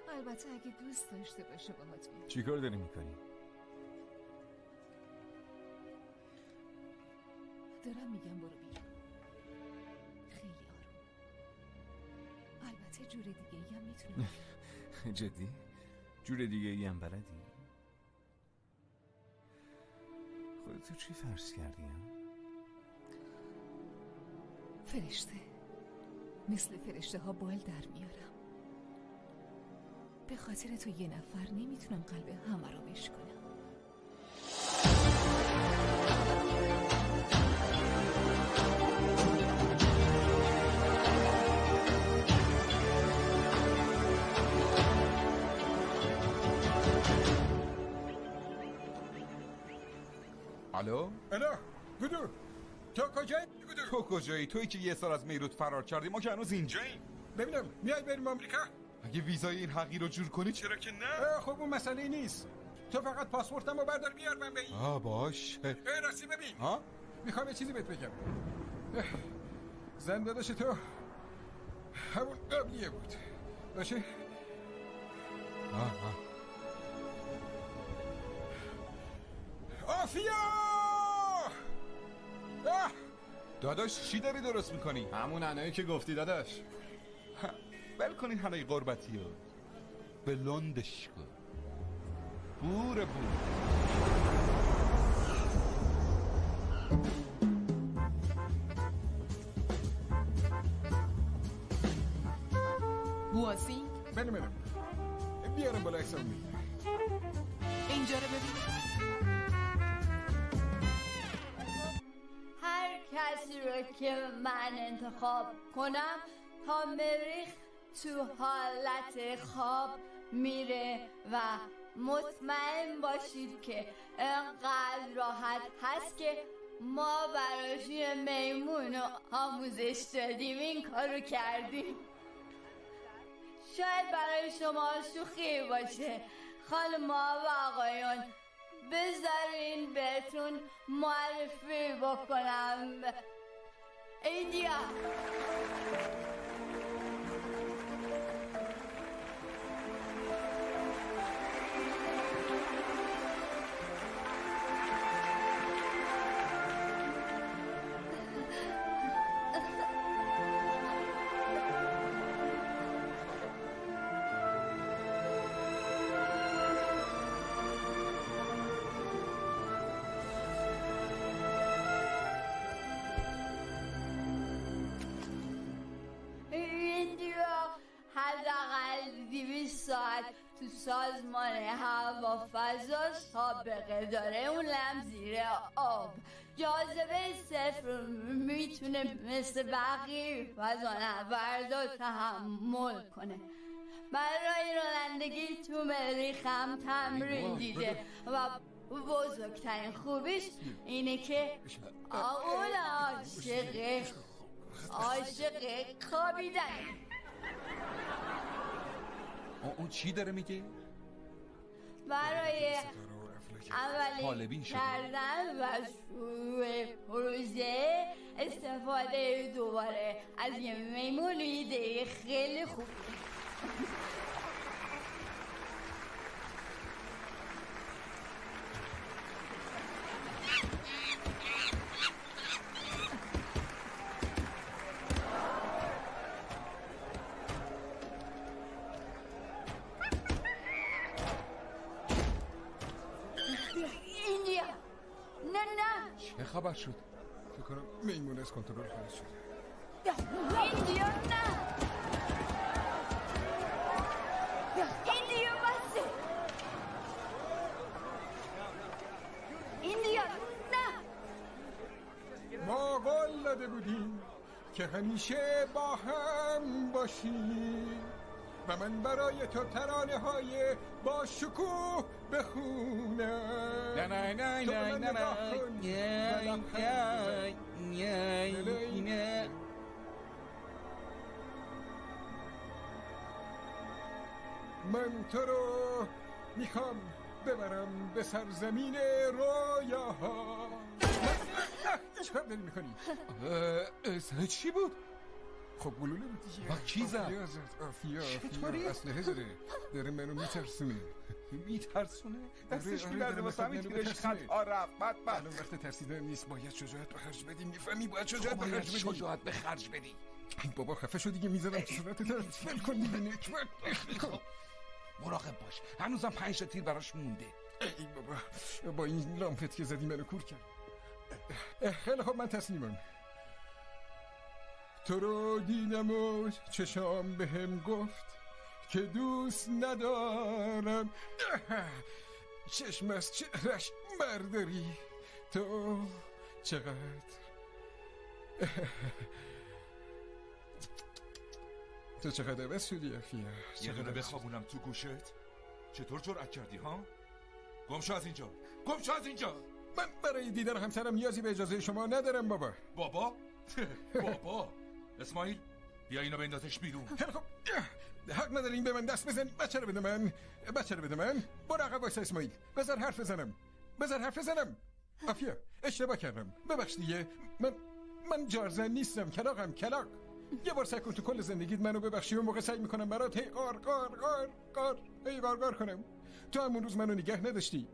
البته اگه دوست داشته باشه باهات بیار.
چی کار داری میکنی؟
دارم میگم برو بیرون. خیلی آروم. البته جور دیگه ای هم میتونم.
جدی؟ جور دیگه ای هم بلدی؟ خودتو چی فرض کردی هم؟
فرشته. مثل فرشته ها بال در میارم. به خاطر تو یه نفر نمیتونم قلب همه رو بشکنم.
الو؟ الو گودو تو کجایی؟
تو کجایی؟ تویی که یه سال از بیروت فرار کردی، ما که هنوز اینجاییم.
ببینم میای بریم آمریکا؟
اگه ویزای این حقی رو جور کنی چرا که نه؟
خب اون مسئله نیست. تو فقط پاسپورتمو بردار بیار من به این.
باشه.
راستی ببین.
ها؟
میخوام یه چیزی بهت بگم. زن داداش تو همون قبلیه بود. باشه؟ آفیا!
داداش چی داری درست میکنی؟
همون انایی که گفتی داداش.
بل کن این حلقه قربتی رو بلندش کن. بوره
بوازی؟
بله بیارم بالا اکسام می
اینجا رو ببین.
هر کسی رو که من انتخاب کنم تا مریخ تو حالت خواب میره و مطمئن باشید که انقدر راحت هست که ما براش یه میمون رو آموزش دادیم این کارو کردیم. شاید برای شما شوخی باشه خانم‌ها و آقایون، بذارین بهتون معرفی بکنم. ایندیا حداقل 200 ساعت تو سازمان هوافضا سابقه داره، اونم زیر آب. جاذبه صفر میتونه مثل بقیه فضانوردا تحمل کنه. برای رانندگی تو مریخ هم تمرین دیده و بزرگترین خوبیش اینه که اون عاشق خوابیدن.
اون چی داره میگه؟
برای اولین کردن و شروع پروژه استفاده دوباره از یه میمون ایده خیلی خوب.
چه خبر شد؟
فکر کنم میمون از کنترل خارج شد.
ایندیا نه، ایندیا بسه، ایندیا نه.
ما قول داده بودیم که همیشه با هم باشیم و من برای تو ترانه های با شکوه بخونم.
نه نه نه نه نه نه.
من تو رو میخوام ببرم به سرزمین رویاها. چیکار داری میکنی؟
اسم چی بود؟
خب گلوله بود دیگه.
کی زد؟
آفیا
چطوری؟
اسلحه داره منو میترسونه.
میترسونه؟ دستش میلرزه واسه همین تیرش خطا رفت.
الان وقت ترسیدن نیست، باید شجاعت به خرج بدیم. میفهمی باید شجاعت به خرج بدیم.
شجاعت به خرج بدی.
بابا خفه شو دیگه، میذارم تو صورتت. ول کن دیگه نکبت.
مراقب باش، هنوزم 5 تا تیر براش مونده.
ای بابا با این لامپت که زدی منو کور کرد. خیلی خب من تسلیمم. تو رو دیدم و چشام بهم گفت که دوست ندارم. چشم از چهرش برداری. تو چقدر تو چقدر عوض شدی افیا.
یه دونه بخوابونم تو گوشت؟ چطور جرأت کردی ها؟ گم شو از اینجا، گم شو از اینجا.
من برای دیدن همسرم نیازی به اجازه شما ندارم بابا.
بابا؟ بابا اسماعیل بیا اینو بندازش بیرون.
حق نداری به من دست بزنی. بچه رو بده من. برو عقب وایسا اسماعیل. بذار حرف بزنم. آفیا اشتباه کردم. ببخش دیگه. من جارزن نیستم. کلاغم. یه بار سعی کن تو کل زندگیت منو ببخشی. اون موقع سعی میکنم برات هی قار کنم. تو همون روز منو نگه نداشتی.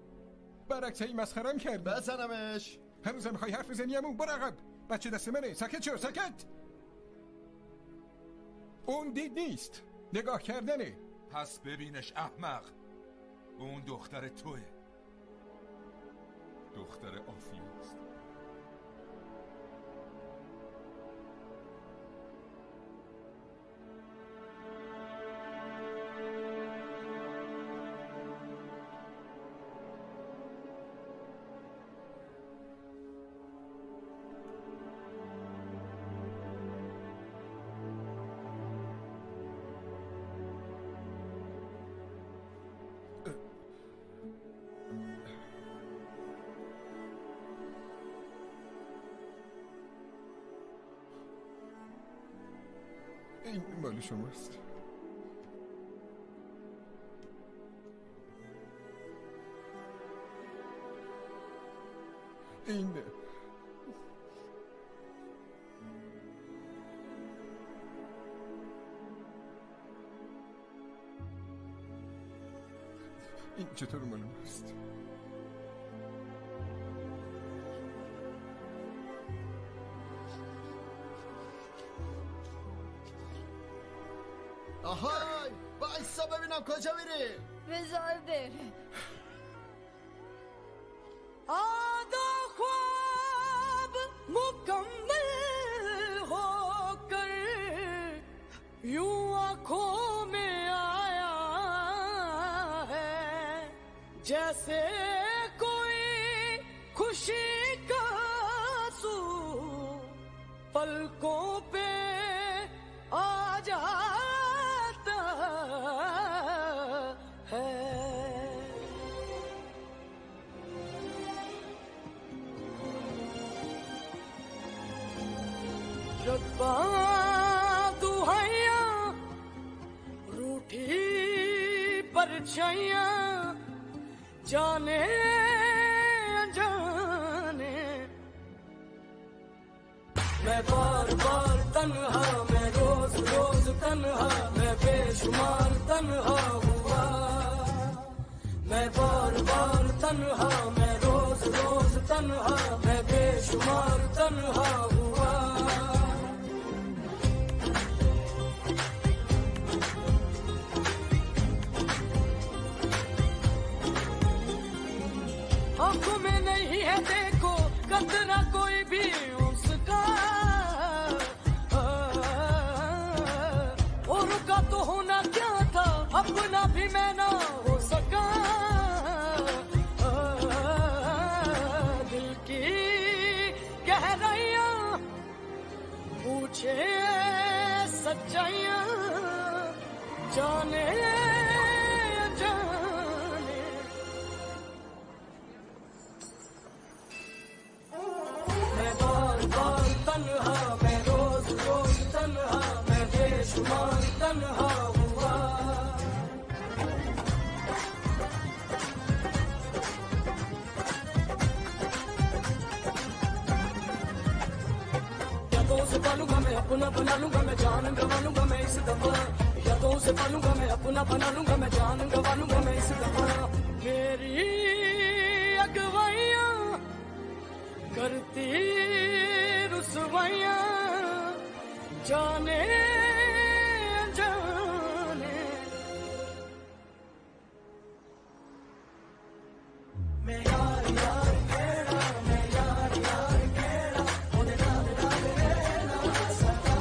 برعکس هی مسخرم کردی.
بزنمش.
هنوزم میخوای حرف بزنی همون؟ برو عقب. بچه دست منه. ساکت. اون دید نیست. نگاه کردنه.
پس ببینش احمق. اون دختر توه. دختر آفیاست.
این مال شماست. این چطور مال ماست؟
آهای بایستا ببینم کجا میری.
بذار بره.
आधा ख्वाब मुकम्मल होकर यूं आंखों में आया है जैसे कोई खुशी का आंसू पलकों पे आ जाता है। रब्बा दुहाइयां रूठी परछाइयां जाने अनजाने मैं बार बार तन्हा मैं रोज रोज तन्हा मैं बेशुमार तन्हा हुआ मैं बार बार तन्हा मैं रोज रोज तन्हा मैं बेशुमार तन्हा हुआ। आंखों में नहीं है देखो कतरा कोई भी उसका और रुका तो होना क्या था अपना भी मैं ना हो सका। दिल की गहराइयां पूछे सच्चाइयां जाने तन्हा मैं रोज रोज तन्हा मैं बेशुमार तन्हा हुआ। यादों से पालूंगा मैं अपना बना लूंगा मैं जान गंवा लूंगा मैं इस दफा। यादों से पालूंगा मैं अपना बना लूंगा मैं जान गंवा लूंगा मैं इस दफा। मेरी अगवाइयां करती रुसवाइयां जाने जाने मैं यार यार केड़ा मैं यार यार केड़ा ओदे नाल नाल रहना सदा।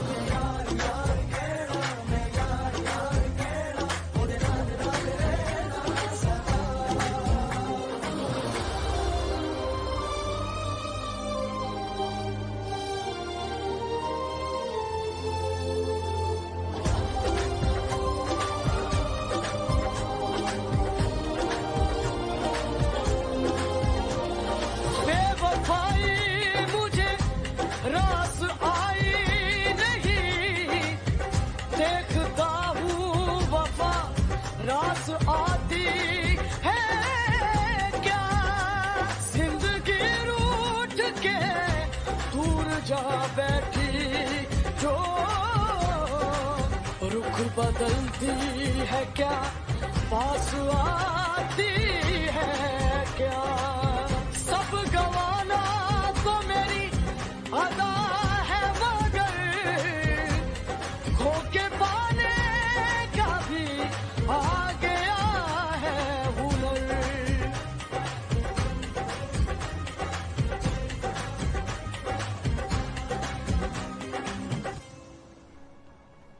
मैं यार यार केड़ा मैं यार यार केड़ा ओदे नाल नाल रहना सदा।
रास आती है क्या जिंदगी रूठ के दूर जा बैठी जो रुख बदलती है क्या पास आती है क्या सब गवाना तो मेरी अदा है मगर खो के पाने का भी आ गया है हुनर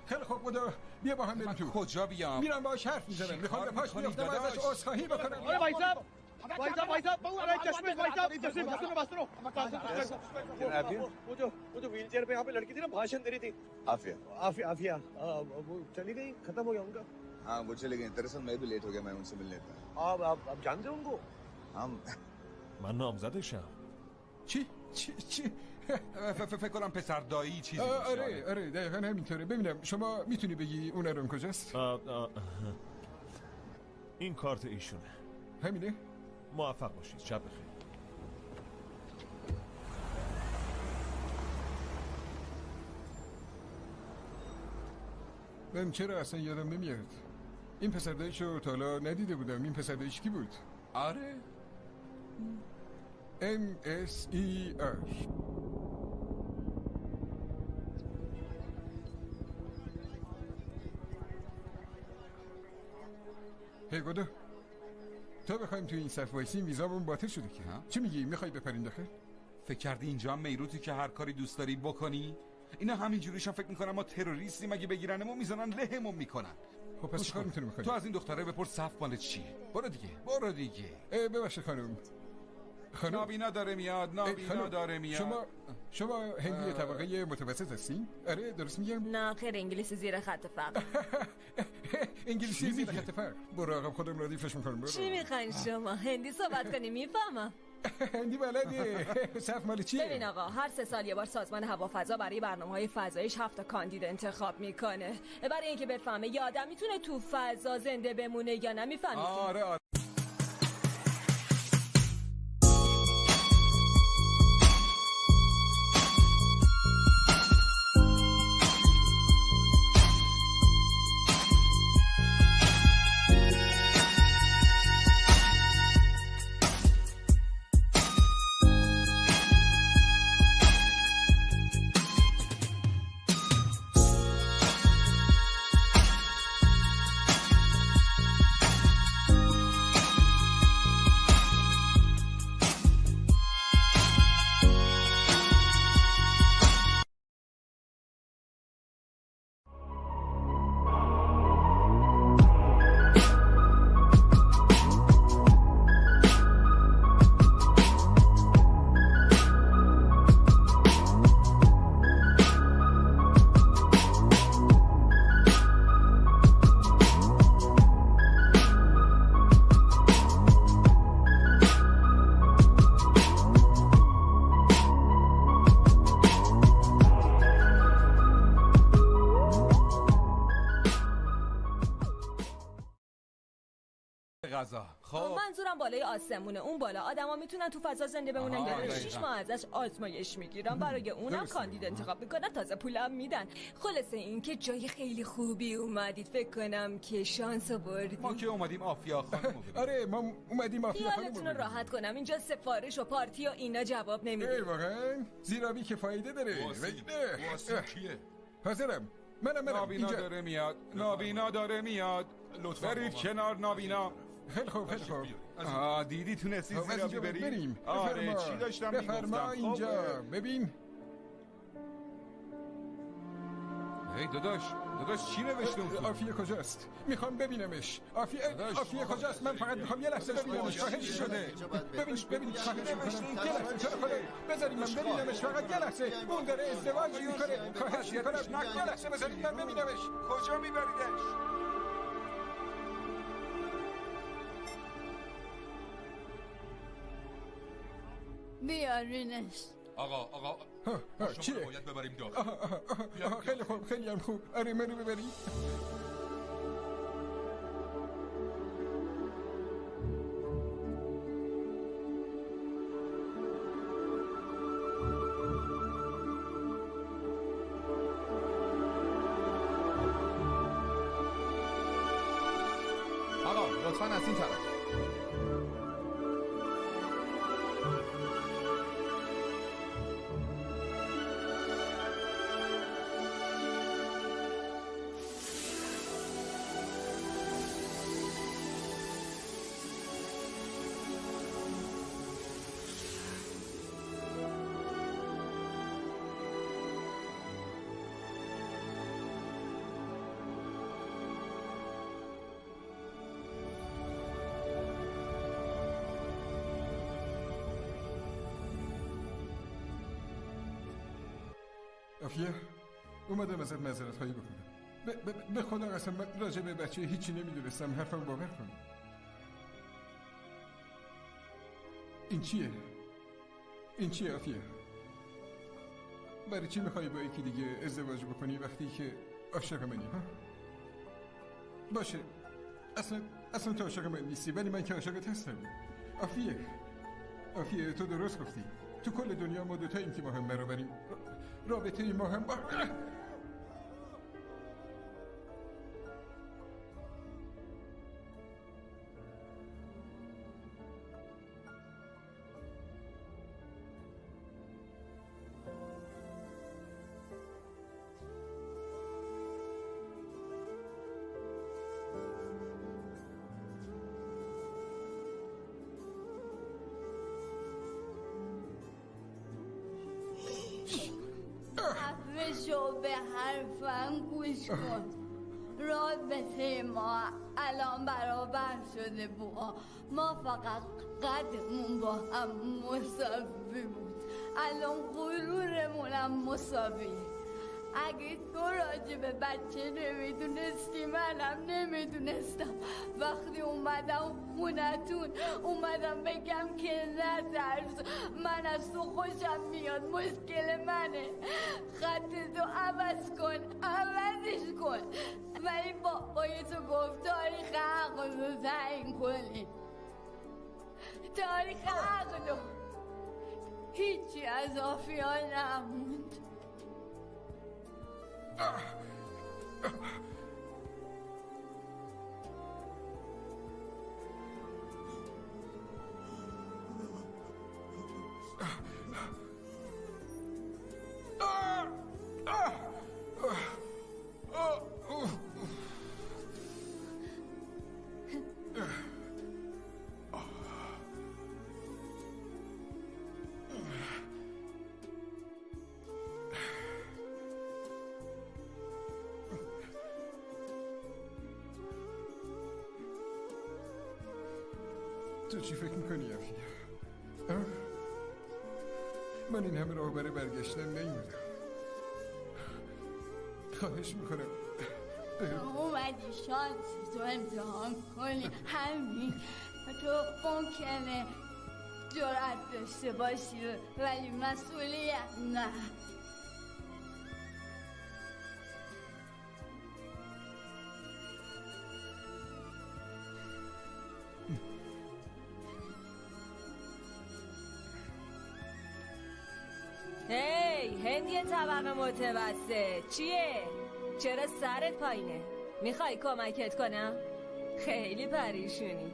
خیلی خوب بودا بیا با هم بریم تو.
کجا بیام؟
میرم باهاش حرف میزنم. میخوام به پاش بیفتم و ازش عذرخواهی بکنم.
अरे भाई साहब अरे चश्मे भाई साहब चश्मे वो जो व्हील चेयर पे यहाँ पे लड़की थी ना भाषण दे रही थी
आफिया
आफिया वो चली गई खत्म हो गया उनका
हाँ वो चले गए दरअसल मैं भी लेट हो गया मैं उनसे मिलने था
आप जानते हो उनको
हम
من نامزدشم.
چی
فکر کنم پسر دایی چیزی
آره دقیقا همینطوره. ببینم شما میتونی بگی اون الان کجاست؟
این کارت ایشونه.
همینه؟
موفق باشید. شب بخیر.
من چرا اصلا یادم نمیاد. این پسر داییشو تا حالا ندیده بودم. این پسر داییش کی بود؟
آره
MSER. هی گودو تا بخوایم تو این صف وایسیم ویزامون باطل شده که چی میگی؟ میخوای بپرین داخل؟
فکر کردی اینجا هم میروتی که هر کاری دوست داری بکنی؟ اینا همینجوریشون فکر میکنن ما تروریستیم اگه بگیرنمون میزنن لهمون میکنن.
خب پس چیکار میتونیم بکنیم؟
تو از این دختره بپرس صف مال چیه. برو دیگه
ببخشید خانم.
نابینا داره میاد
شما هندی طبقه متوسط هستین؟ آره درست میگم؟
نه خیر انگلیسی زیر خط فقر.
انگلیسی زیر خط فقر. برو آقا خودم ردیفش میکنم.
چی میخواین شما؟ هندی صحبت کنی میفهمم.
هندی بلدی. صف مال چیه؟
ببین آقا هر 3 سال یه بار سازمان هوافضا برای برنامه‌های فضاییش 7 تا کاندید انتخاب میکنه برای اینکه بفهمه یه آدم میتونه تو فضا زنده بمونه یا نه. میفهمی؟
آره غذا.
خب منظورم بالای آسمونه. اون بالا آدما میتونن تو فضا زنده بمونن یا 6 ماه ازش آزمایش میگیرن برای اونم کاندید انتخاب میکنن تازه پولم میدن. خلاصه این که جای خیلی خوبی اومدید. فکر کنم که شانس آوردید.
ما که اومدیم آفیا خانم.
آره ما اومدیم آفیا خانم.
خیالتون رو راحت کنم اینجا سفارش و پارتی و اینا جواب نمیده.
واقعا زیرابی که فایده داره.
واسه کیه؟
حاضرم. منم
نابینا داره میاد. لطفا برید کنار نابینا.
خیلی خوب
دیدی تونستی زیرابی بریم؟
آره
چی داشتم میگفتم.
بفرما اینجا ببین.
هی داداش چی نوشته اون؟
آفیه کجاست؟ میخوام ببینمش. آفیه کجاست؟ من فقط میخوام یه لحظه ببینمش. خواهش شده. ببین خواهش میکنم. یه لحظه بذارید من ببینمش. فقط یه لحظه. اون داره ازدواج میکنه. خواهش میکنم یه لحظه بذارید من ببینمش.
کجا میبریدش؟
بیارینش.
آقا
چیه؟
باید ببریم داخل.
خیلی خوب خیلی هم خوب. آره منو ببرید.
لطفاً از این طرف.
آفیه اومدم ازت معذرت خواهی بکنم. به خدا قسم من راجع به بچه هیچی نمیدونستم. حرفم باور کن. این چیه آفیه؟ برای چی میخوایی با یکی دیگه ازدواج بکنی وقتی که عاشق منی ها؟ باشه اصلا تو عاشق من نیستی ولی من که عاشقت هستم. آفیه تو درست گفتی. تو کل دنیا ما دوتاییم که ما هم برابریم. رابطه ما هم
شو به حرفم گوش کن. رابطه ما الان برابر شده بوا. ما فقط قدمون با هم مساوی بود. الان غرورمونم مساویه. اگه تو راجع به بچه نمیدونستی منم نمیدونستم. وقتی اومدم خونتون اومدم بگم که نترس، من از تو خوشم میاد، مشکل منه. خط تو عوض کن، عوضش کن. ولی بابای تو گفت تاریخ عقل رو تعیین کنی. تاریخ عقل رو هیچی از آفیا نموند.
تو چی فکر میکنی آفیه؟ من این همه راه برای برگشتن نیومدم. خواهش میکنم
اومدی شانس تو امتحان کنی. همین تو ممکنه جرأت داشته باشی ولی مسئولیت نه.
هندی طبقه متوسط چیه؟ چرا سرت پایینه؟ میخوای کمکت کنم؟ خیلی پریشونی.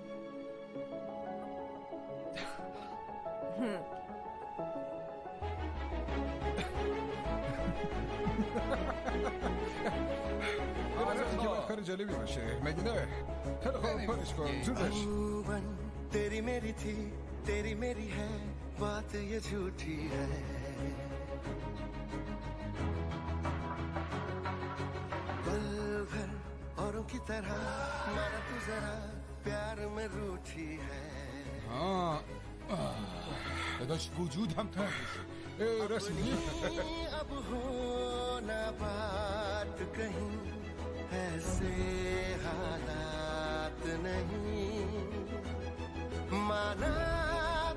کار جالبی باشه مگه نه؟ خیلی خوب پارش کن زود باش.
तेरी मेरी थी तेरी मेरी है बात ये झूठी है पल भर औरों की तरह माना तू जरा प्यार में रूठी है
داشت وجود هم تا
رسمی
अब हो ना बात कहीं ऐसे हालात नहीं माना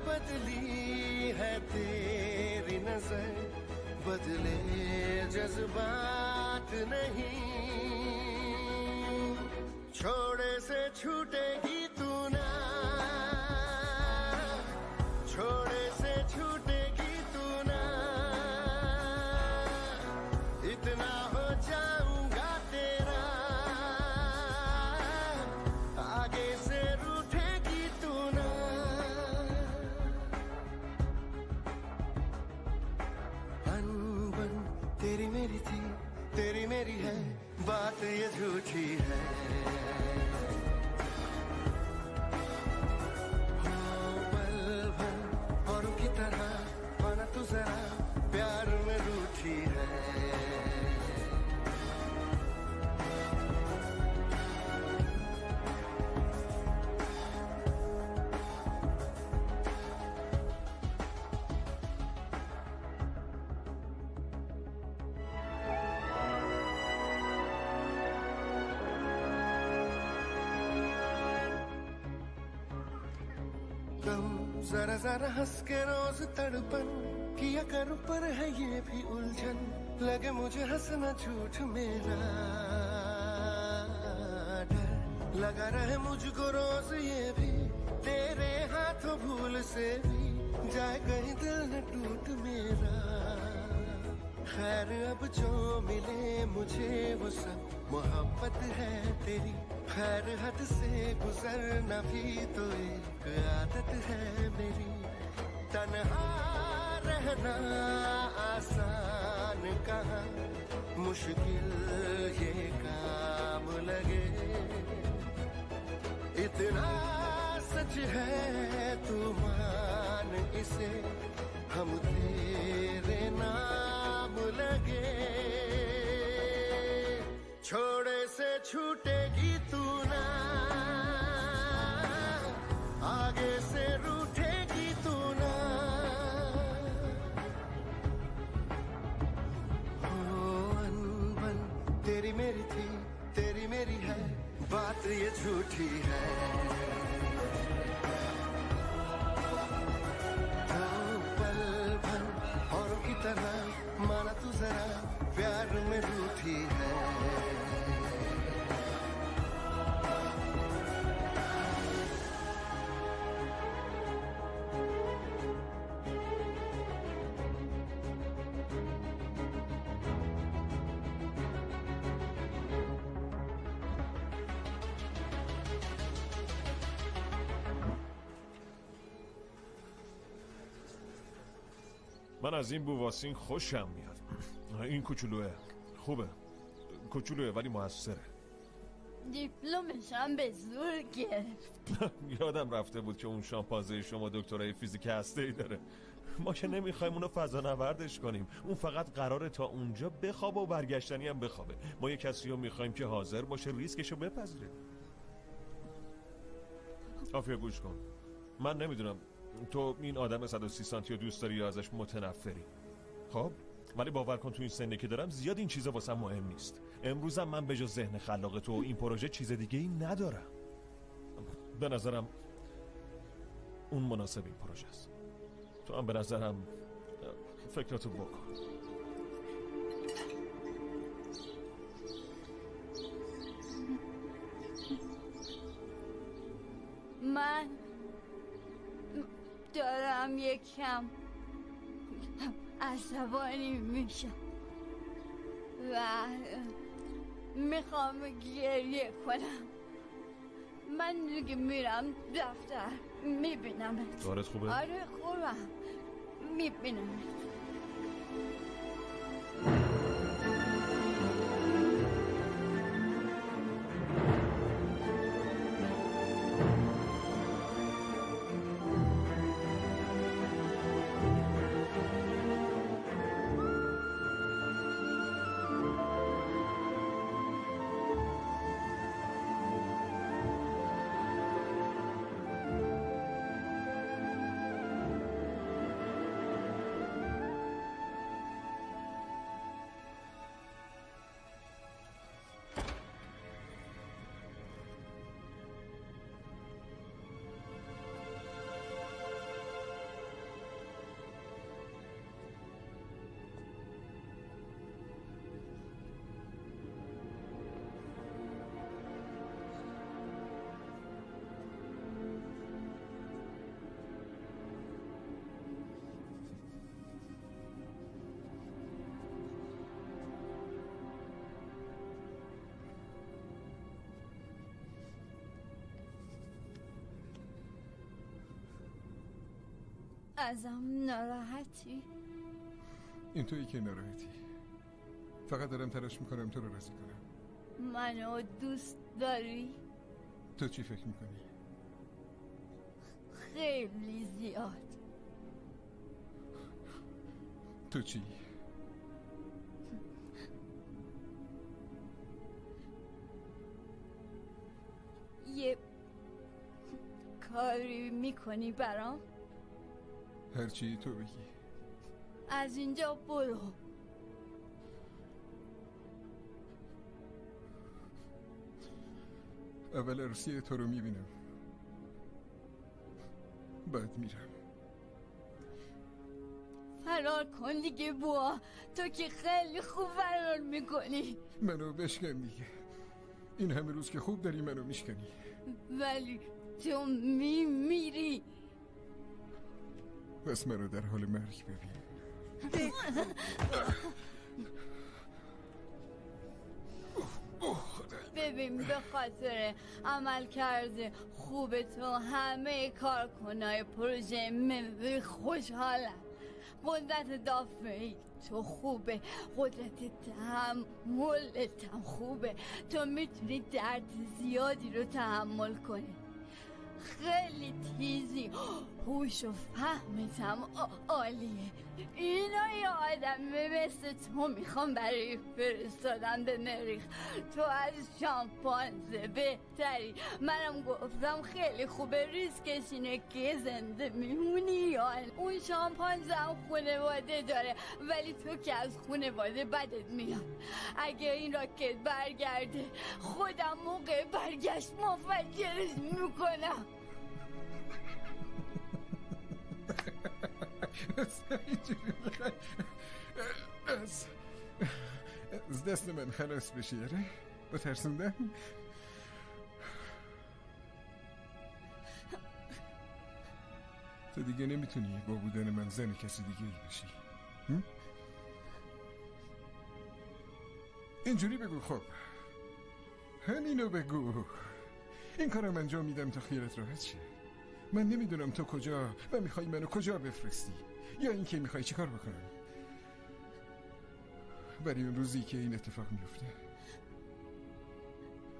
बदली है तेरी नजर बदले जज्बात नहीं छोड़े से छूटेगी तू ना छोड़े से छूटेगी तू ना इतना हो जाऊंगा तेरा आगे से
जरा जरा हंस के रोज तड़पन किया करूं पर है ये भी उलझन लगे मुझे हंसना झूठ मेरा डर लगा रहे मुझको रोज ये भी तेरे हाथों भूल से भी जाए कहीं दिल न टूट मेरा खैर अब जो मिले मुझे वो सब मोहब्बत है तेरी खैर हद से गुजरना भी तो एक आदत है मेरी तन्हा रहना आसान कहाँ मुश्किल ये काम लगे इतना सच है तू मान इसे हम तेरे नाम लगे छोड़े से छूटेगी तू ना आगे से रूठेगी तू ना हो अनबन तेरी मेरी थी तेरी मेरी है बात ये झूठी है तो पल भर औरों की तरह माना तू जरा प्यार में रूठी है
من از این بوواسین خوشم میاد. این کوچولوه خوبه کوچولوه ولی موثره.
دیپلمش هم به زور گرفت.
یادم رفته بود که اون شامپانزه شما دکترای فیزیک هسته‌ای داره. ما که نمیخوایم اونو فضا نوردش کنیم. اون فقط قراره تا اونجا بخوابه و برگشتنی هم بخوابه. ما یه کسی رو میخوایم که حاضر باشه ریسکشو بپذیره. آفیا گوش کن. من نمیدونم تو این آدم 130 سانتی رو دوست داری یا ازش متنفری. خب ولی باور کن تو این سنی که دارم زیاد این چیزا واسم مهم نیست. امروزم من به جز ذهن خلاق تو این پروژه چیز دیگه ای ندارم. به نظرم اون مناسب این پروژه است. تو هم به نظرم فکراتو بکن.
من دارم یکم عصبانی میشم و میخوام گریه کنم. من دیگه میرم دفتر میبینمت.
حالت خوبه؟
آره خوبم میبینمت. ازم ناراحتی؟
این تویی که ناراحتی. فقط دارم تلاش میکنم تو رو راضی کنم.
منو دوست داری؟
تو چی فکر میکنی؟
خیلی زیاد.
تو چی؟
یه کاری میکنی برام؟
هرچی تو بگی.
از اینجا برو.
اول عروسی تو رو میبینم بعد میرم.
فرار کن دیگه بوا. تو که خیلی خوب فرار میکنی.
منو بشکن دیگه. این همه روز که خوب داری منو میشکنی.
ولی تو میری.
بس منو در حال مرگ ببین.
ببین به خاطر عمل کرده خوب تو همه کارکنای پروژه منوی خوشحالن. قدرت دافعی تو خوبه، قدرت تحملت هم خوبه. تو میتونی درد زیادی رو تحمل کنی. خیلی تیزی، هوش و فهمت هم عالیه. اینا یه آدم مثل تو میخوام برای فرستادن به مریخ. تو از شامپانزه بهتری. منم گفتم خیلی خوبه، ریسکش اینه که زنده میمونی یا اون شامپانزه هم خونواده داره، ولی تو که از خونواده بدت میاد. اگه این راکت برگرده خودم موقع برگشت منفجرش میکنم.
از دست من خلاص بشی. یاره با ترسوندن. تو دیگه نمیتونی با بودن من زن کسی دیگه ای بشی. اینجوری بگو. خب همینو بگو. این کارم انجام میدم تا خیالت راحت شه. من نمیدونم تو کجا و میخوای منو کجا بفرستی، یا اینکه میخوای چیکار بکنم. برای اون روزی که این اتفاق میفته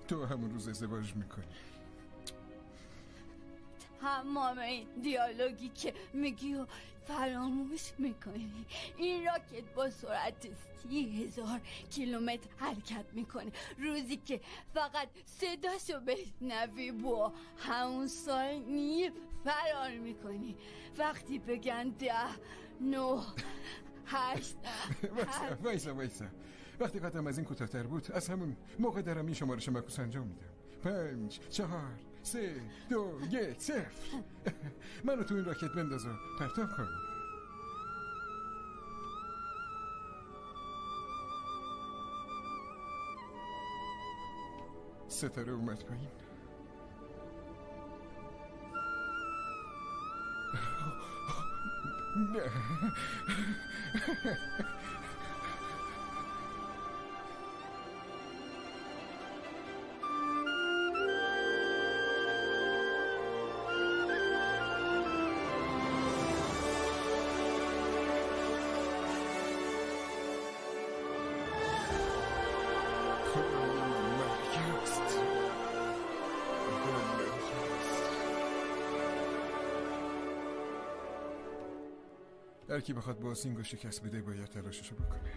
تو همون روز ازدواج میکنی.
تمام این دیالوگی که میگی و فراموش میکنی. این راکت با سرعت 30,000 کیلومتر حرکت میکنه. روزی که فقط صداشو بشنوی با همون ثانیه فرار میکنی. وقتی بگن 10 9 8
وایسا. وقتی قدم از این کوتاه‌تر بود از همون موقع دارم این شمارش معکوس انجام میدم. 5 4 3 2 1 0. منو تو این راکت بنداز و پرتاب کن. ستاره اومد پایین. نه. هر کی بخواد باسینگو شکست بده باید تلاششو بکنه.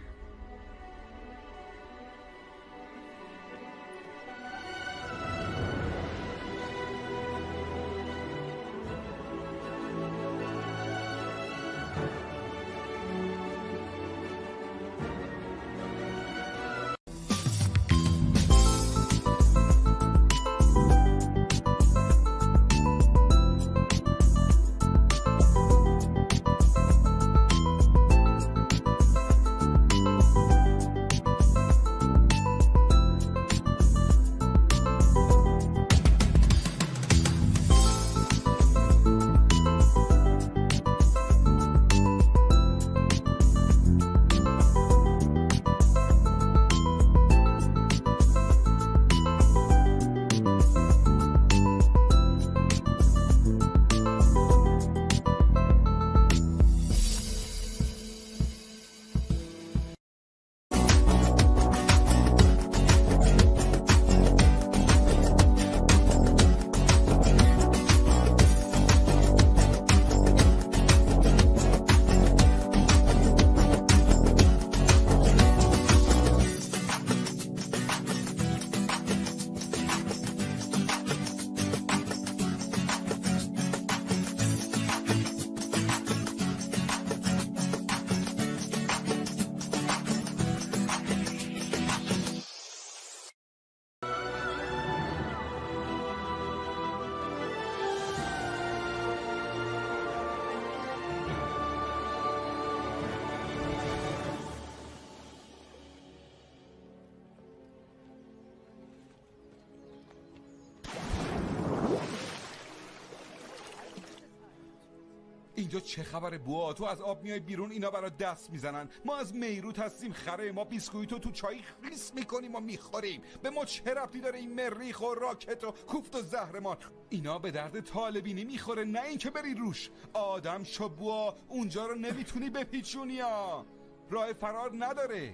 اینجا چه خبره بوا؟ تو از آب میای بیرون اینا برای دست میزنن. ما از میروت هستیم خره، ما بیسکویتو تو چای خیس میکنیم و میخوریم. به ما چه ربطی داره این مریخ و راکت و کوفت و زهرمان؟ اینا به درد طالبینی میخوره، نه اینکه بری روش. آدم شو بوا، اونجا رو نمیتونی بپیچونی ها، راه فرار نداره.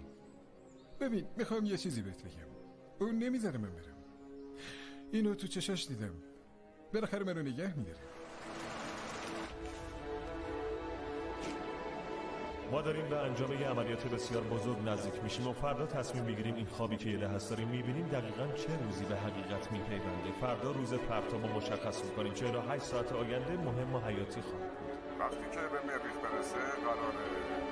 ببین میخوام یه چیزی بهت بگم، اون نمیذاره من برم. اینو تو چشاش دیدم، بالاخره منو نگه میداره.
ما داریم به انجام یه عملیات بسیار بزرگ نزدیک میشیم و فردا تصمیم بگیریم این خوابی که یه لحظه داریم میبینیم دقیقاً چه روزی به حقیقت میپیونده. فردا روز پرتاب مشخص میکنیم. 48 ساعت آینده مهم و حیاتی خواهد بود.
وقتی که به مریخ برسه قراره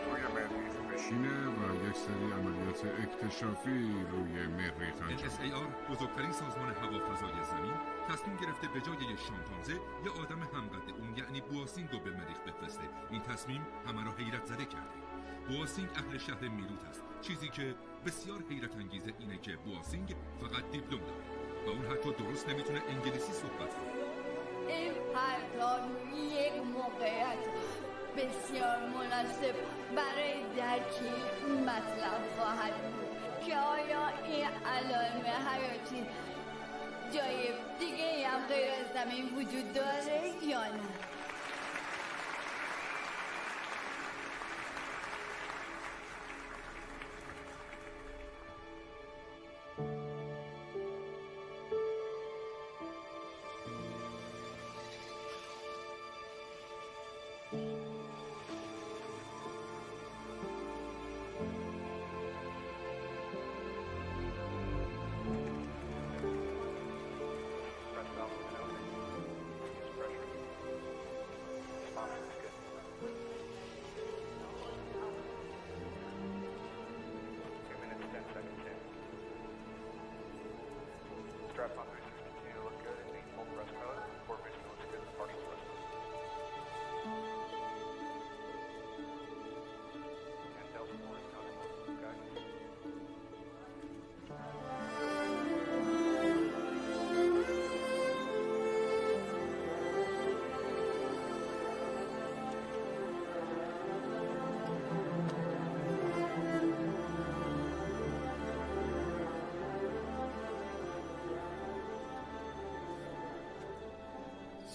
روی مریخ بشینه و یک سری عملیات اکتشافی روی مریخ انجام
NSAR بزرگترین سازمان هوافضای زمین تصمیم گرفته به جای یه شامپانزه یه آدم همقد اون یعنی بواسینگ رو به مریخ بفرسته. این تصمیم همه را حیرت زده کرده. بواسینگ اهل شهر میروت است. چیزی که بسیار حیرت انگیزه اینه که بواسینگ فقط دیپلم داره و اون حتی درست نمیتونه انگلیسی صحبت کنه.
این پرتاب یک موقعیت بسیار مناسب برای درک این مطلب خواهد بود که آیا این علائم حیاتی جای دیگه هم غیر از زمین وجود داره یا نه؟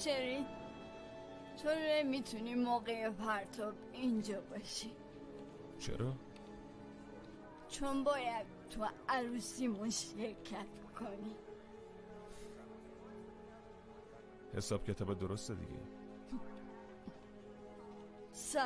شری تو نمیتونی موقع پرتاب اینجا باشی.
چرا؟
چون باید تو عروسیمون شرکت کنی.
حساب کتاب درسته دیگه.
100%.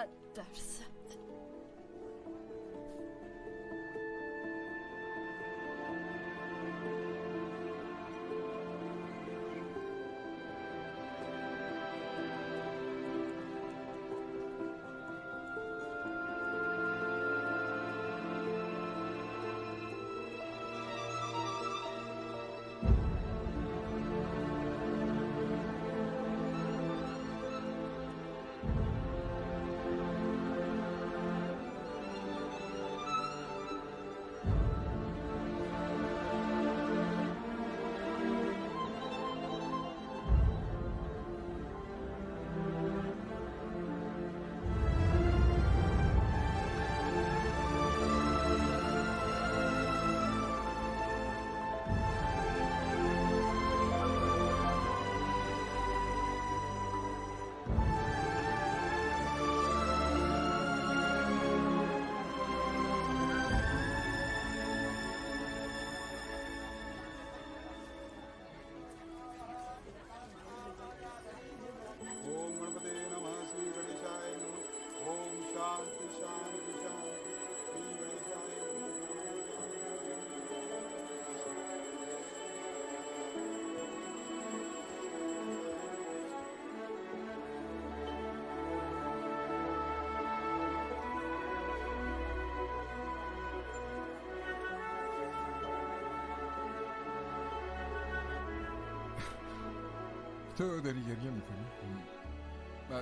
تو داری گریه میکنی؟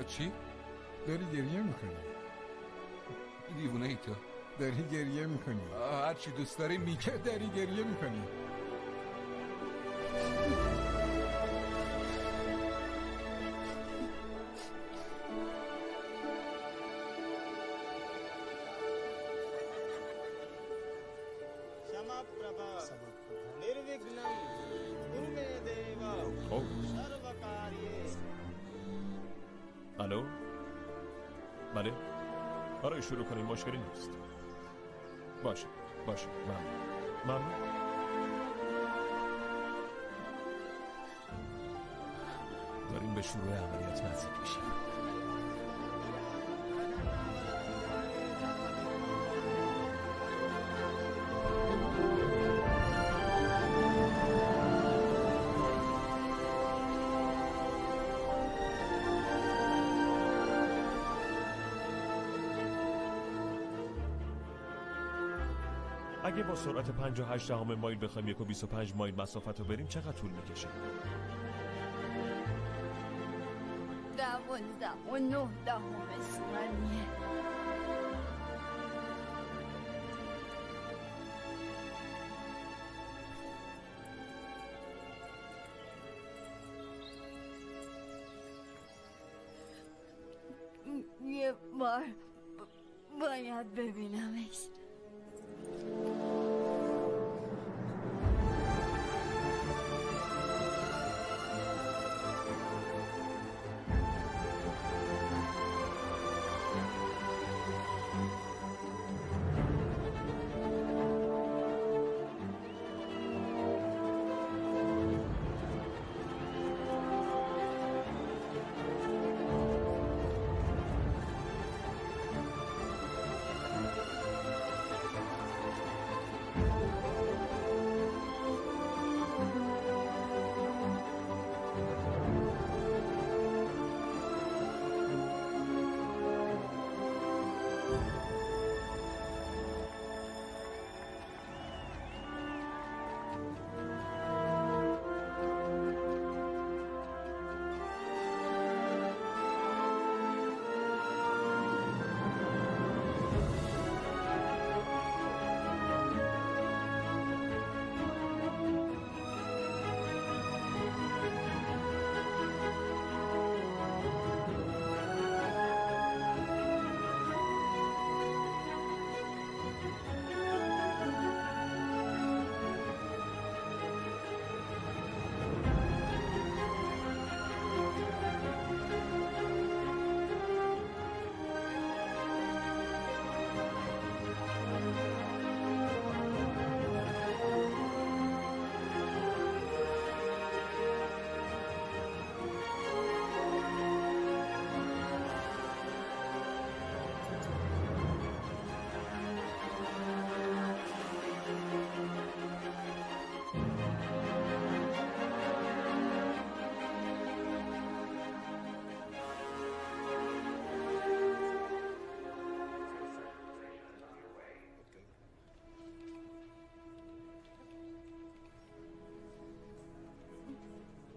چی؟
داری گریه میکنی؟
دیوونه ای تو؟
داری گریه میکنی؟
هر چی دوست داری میگه.
داری گریه میکنی؟
الو؟ بله؟ آره شروع کنیم، مشکلی نیست. باشه ممنون. داریم به شروع عملیات نزدیک میشیم. اگه با سرعت 58 مایل بخوایم 1.25 مایل مسافت رو بریم چقدر طول میکشه؟
12.9 ثانیه. یه بار باید ببینمش.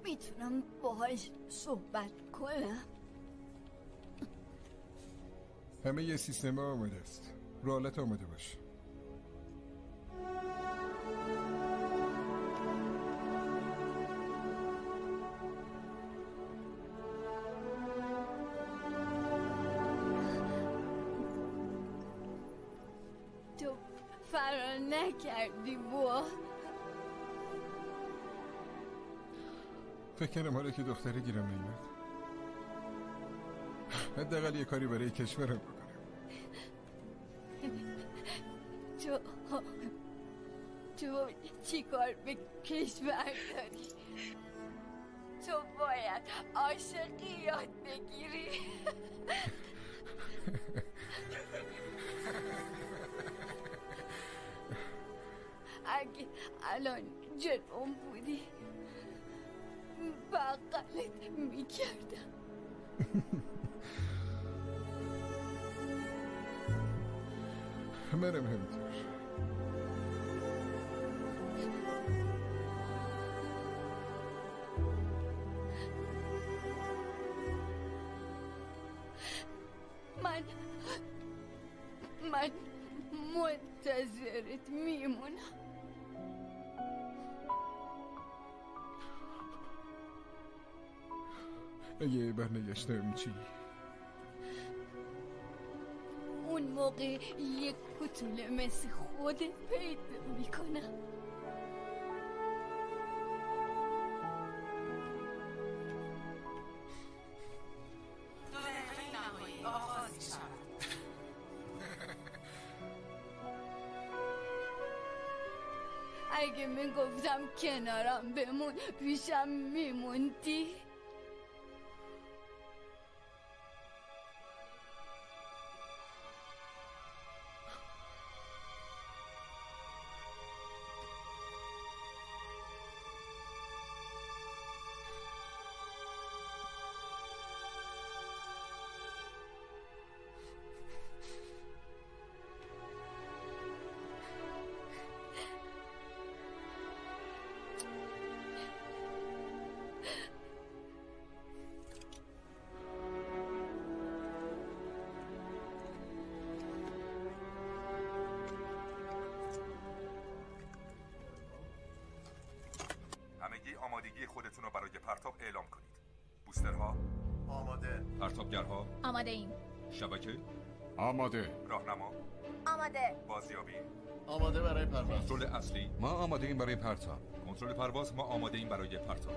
میتونم باهاش صحبت کنم؟
همه یه سیستم آماده است. رو حالت آماده باش.
تو فرار نکردی با؟
فکر کنم حالا که دختره گیرم نیمد حداقل یه کاری برای کشورم بکنم.
تو چی کار به کشور داری؟ تو باید عاشقی یاد بگیری. اگه الان جلوم بودی بغلت میکردم.
منم همینطور.
من منتظرت میمونم.
اگه برنگشتم چی؟
اون موقع یک کتوله مثل خودت پیدا میکنم. اگه میگفتم کنارم بمون پیشم میموندی؟
همگی آمادگی خودتون رو برای پرتاب اعلام کنید. بوسترها آماده. پرتابگرها
آماده ایم.
شبکه
آماده.
راهنما
آماده.
بازیابی
آماده برای پرواز.
کنترل اصلی
ما آماده ایم برای پرتاب.
کنترل پرواز ما آماده ایم برای پرتاب.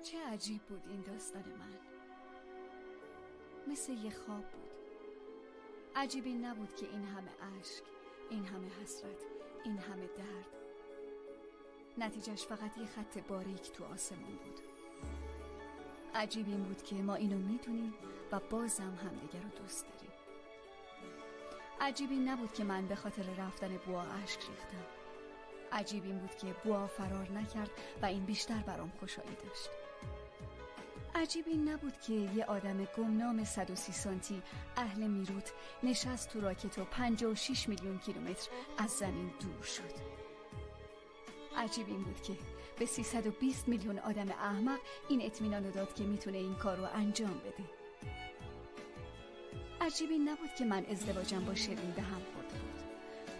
چه عجیب بود این داستان من. مثل یه خواب بود. عجیب این نبود که این همه اشک، این همه حسرت، این همه درد، نتیجهش فقط یه خط باریک تو آسمون بود. عجیب این بود که ما اینو میدونیم و بازم همدیگر رو دوست داریم. عجیب این نبود که من به خاطر رفتن بوا اشک ریختم. عجیب این بود که بوا فرار نکرد و این بیشتر برام خوشایی داشت. عجیب این نبود که یه آدم گمنام 130 سانتی اهل میروت نشست تو راکت و 56 میلیون کیلومتر از زمین دور شد. عجیب این بود که به 320 میلیون آدم احمق این اطمینان رو داد که میتونه این کار رو انجام بده. عجیب این نبود که من ازدواجم با شیرین به هم خورده بود.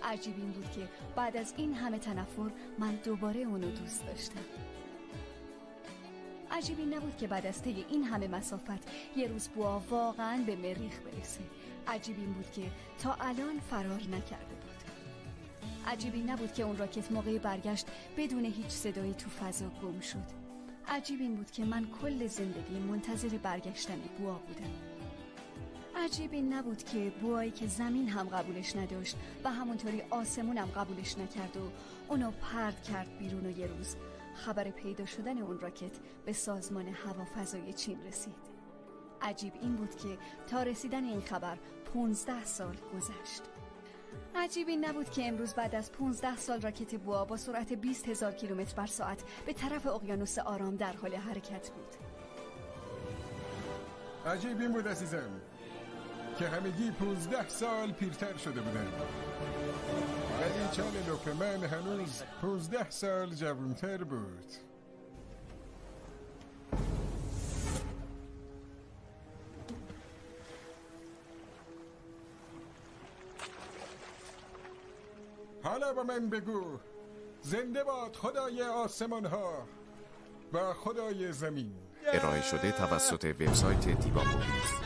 عجیب این بود که بعد از این همه تنفر من دوباره اونو دوست داشتم. عجیب این نبود که بعد از طی این همه مسافت یه روز بوا واقعاً به مریخ برسه. عجیب این بود که تا الان فرار نکرده بود. عجیب این نبود که اون راکت موقع برگشت بدون هیچ صدایی تو فضا گم شد. عجیب این بود که من کل زندگی منتظر برگشتن بوا بودم. عجیب این نبود که بوایی که زمین هم قبولش نداشت و همونطوری آسمون هم قبولش نکرد و اونو پرت کرد بیرون و یه روز خبر پیدا شدن اون راکت به سازمان هوافضای چین رسید. عجیب این بود که تا رسیدن این خبر 15 سال گذشت. عجیب این نبود که امروز بعد از 15 سال راکت بوا با سرعت 20,000 کیلومتر بر ساعت به طرف اقیانوس آرام در حال حرکت بود.
عجیب این بود عزیزم که همگی 15 سال پیرتر شده بودن، ولی چال لپ من هنوز 15 سال جوانتر بود. حالا با من بگو زنده باد خدای آسمان ها و خدای زمین.
ارائه شده توسط وبسایت دیوا موویز.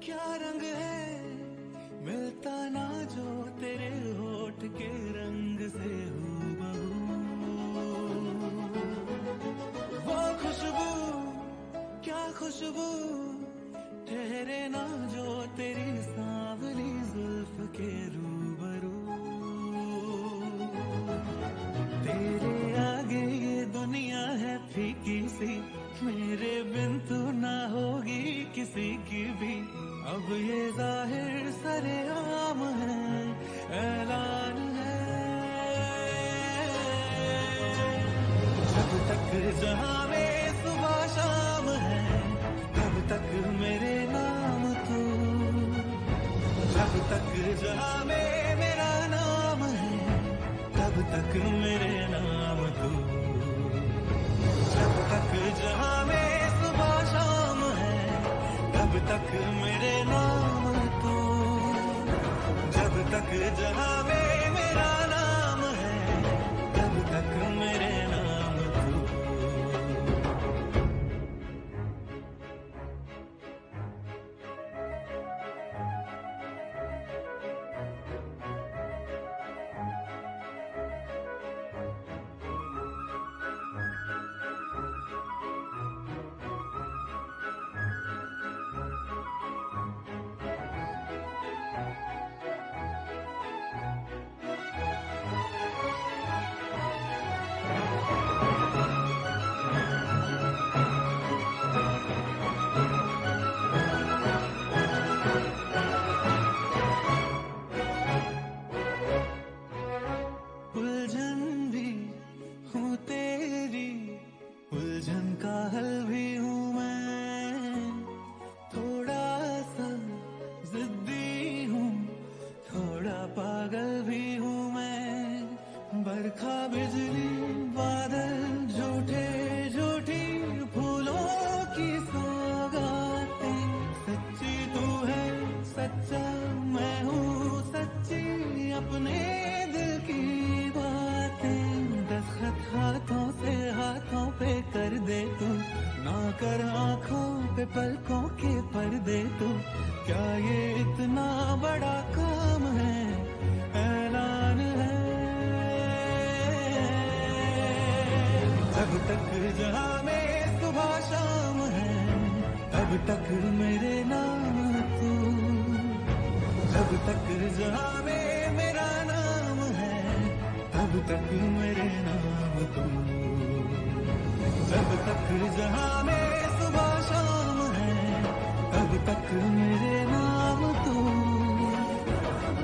क्या रंग है मिलता ना जो तेरे होठ के रंग से हूबहू वो खुशबू क्या खुशबू ठहरे ना जो तेरी सांवली जुल्फ के रूबरू तेरे आगे ये दुनिया है फीकी सी मेरे बिन तू ना होगी किसी की भी अब ये जाहिर सरेआम है ऐलान है जब तक जहां में सुबह शाम है तब तक मेरे नाम तू जब तक जहां में मेरा नाम है तब तक मेरे नाम तू जब तक जहां में सुबह शाम है तब तक मेरे नाम तू जब तक जहां में मेरा नाम है तब तक मेरे नाम तू उलझन भी हूँ तेरी उलझन का हल भी हूँ मैं थोड़ा सा जिद्दी हूँ थोड़ा पागल भी हूँ मैं बरखा बिजली बादल झूठे झूठी फूलों की सौगातें सच्ची तू है सच्चा मैं हूँ सच्ची अपने दिल की बातें दस्तखत हाथों पे कर दे तू ना कर आंखों पे पलकों के पर्दे तू क्या ये इतना बड़ा काम है ऐलान है जब तक जहां में सुबह शाम है तब तक मेरे नाम तू जब तक जहां में मेरा नाम है तब तक मेरे नाम तू जब तक जहां में सुबह शाम है तब तक मेरे नाम तू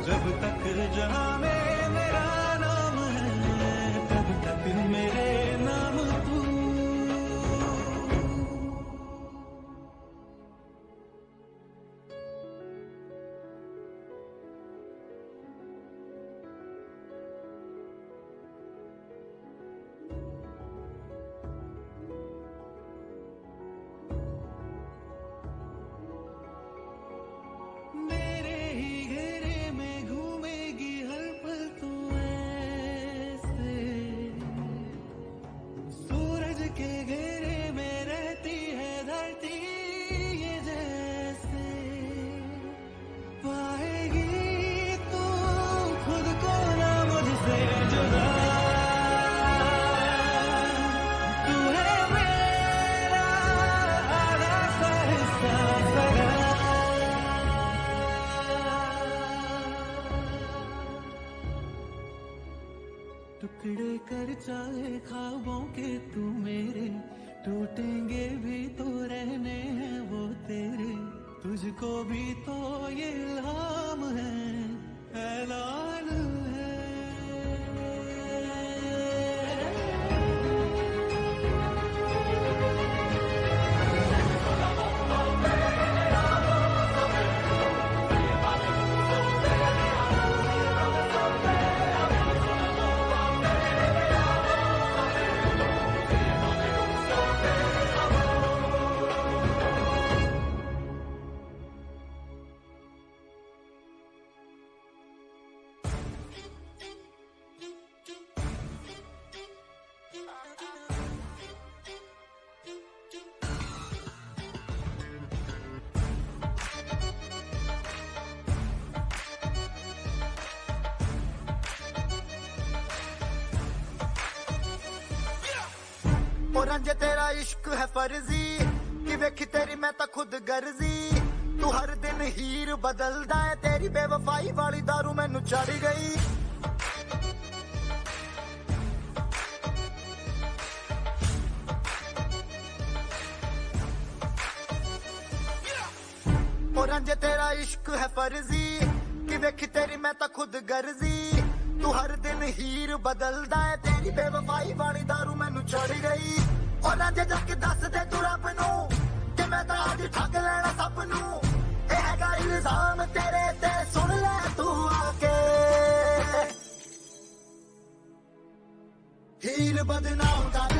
जब तक जहां में मेरा नाम है तब तक मेरे नाम तू मेरे ही घेरे में घूमेगी हर पल तू ऐसे सूरज के घेरे में रहती है धरती ये जैसे पाएगी तू खुद को ना मुझसे जुदा तू है मेरा आधा सा हिस्सा सगा टुकड़े कर चाहे ख्वाबों के तू मेरे टूटेंगे भी तो रहने हैं वो तेरे तुझको भी तो ये इल्हाम है ऐलान है
ओ रंजे तेरा इश्क है फर्जी कि वेखी तेरी मैं तां खुद गर्जी तू हर दिन हीर बदलदा है तेरी बेवफाई वाली दारू मैनू चढ़ गई ओ रंजे तेरा इश्क है फर्जी कि वेखी तेरी मैं तां खुद गर्जी तू हर दिन हीर बदलदा है तेरी बेवफाई वाली दारू मैनू चढ़ गई ओ रंजे जाके दस दे तू रब नू कि मैं तां अज ठग लेना सब नू ए हैगा इल्जाम तेरे ते सुन ले तू आके हीर बदनाम कर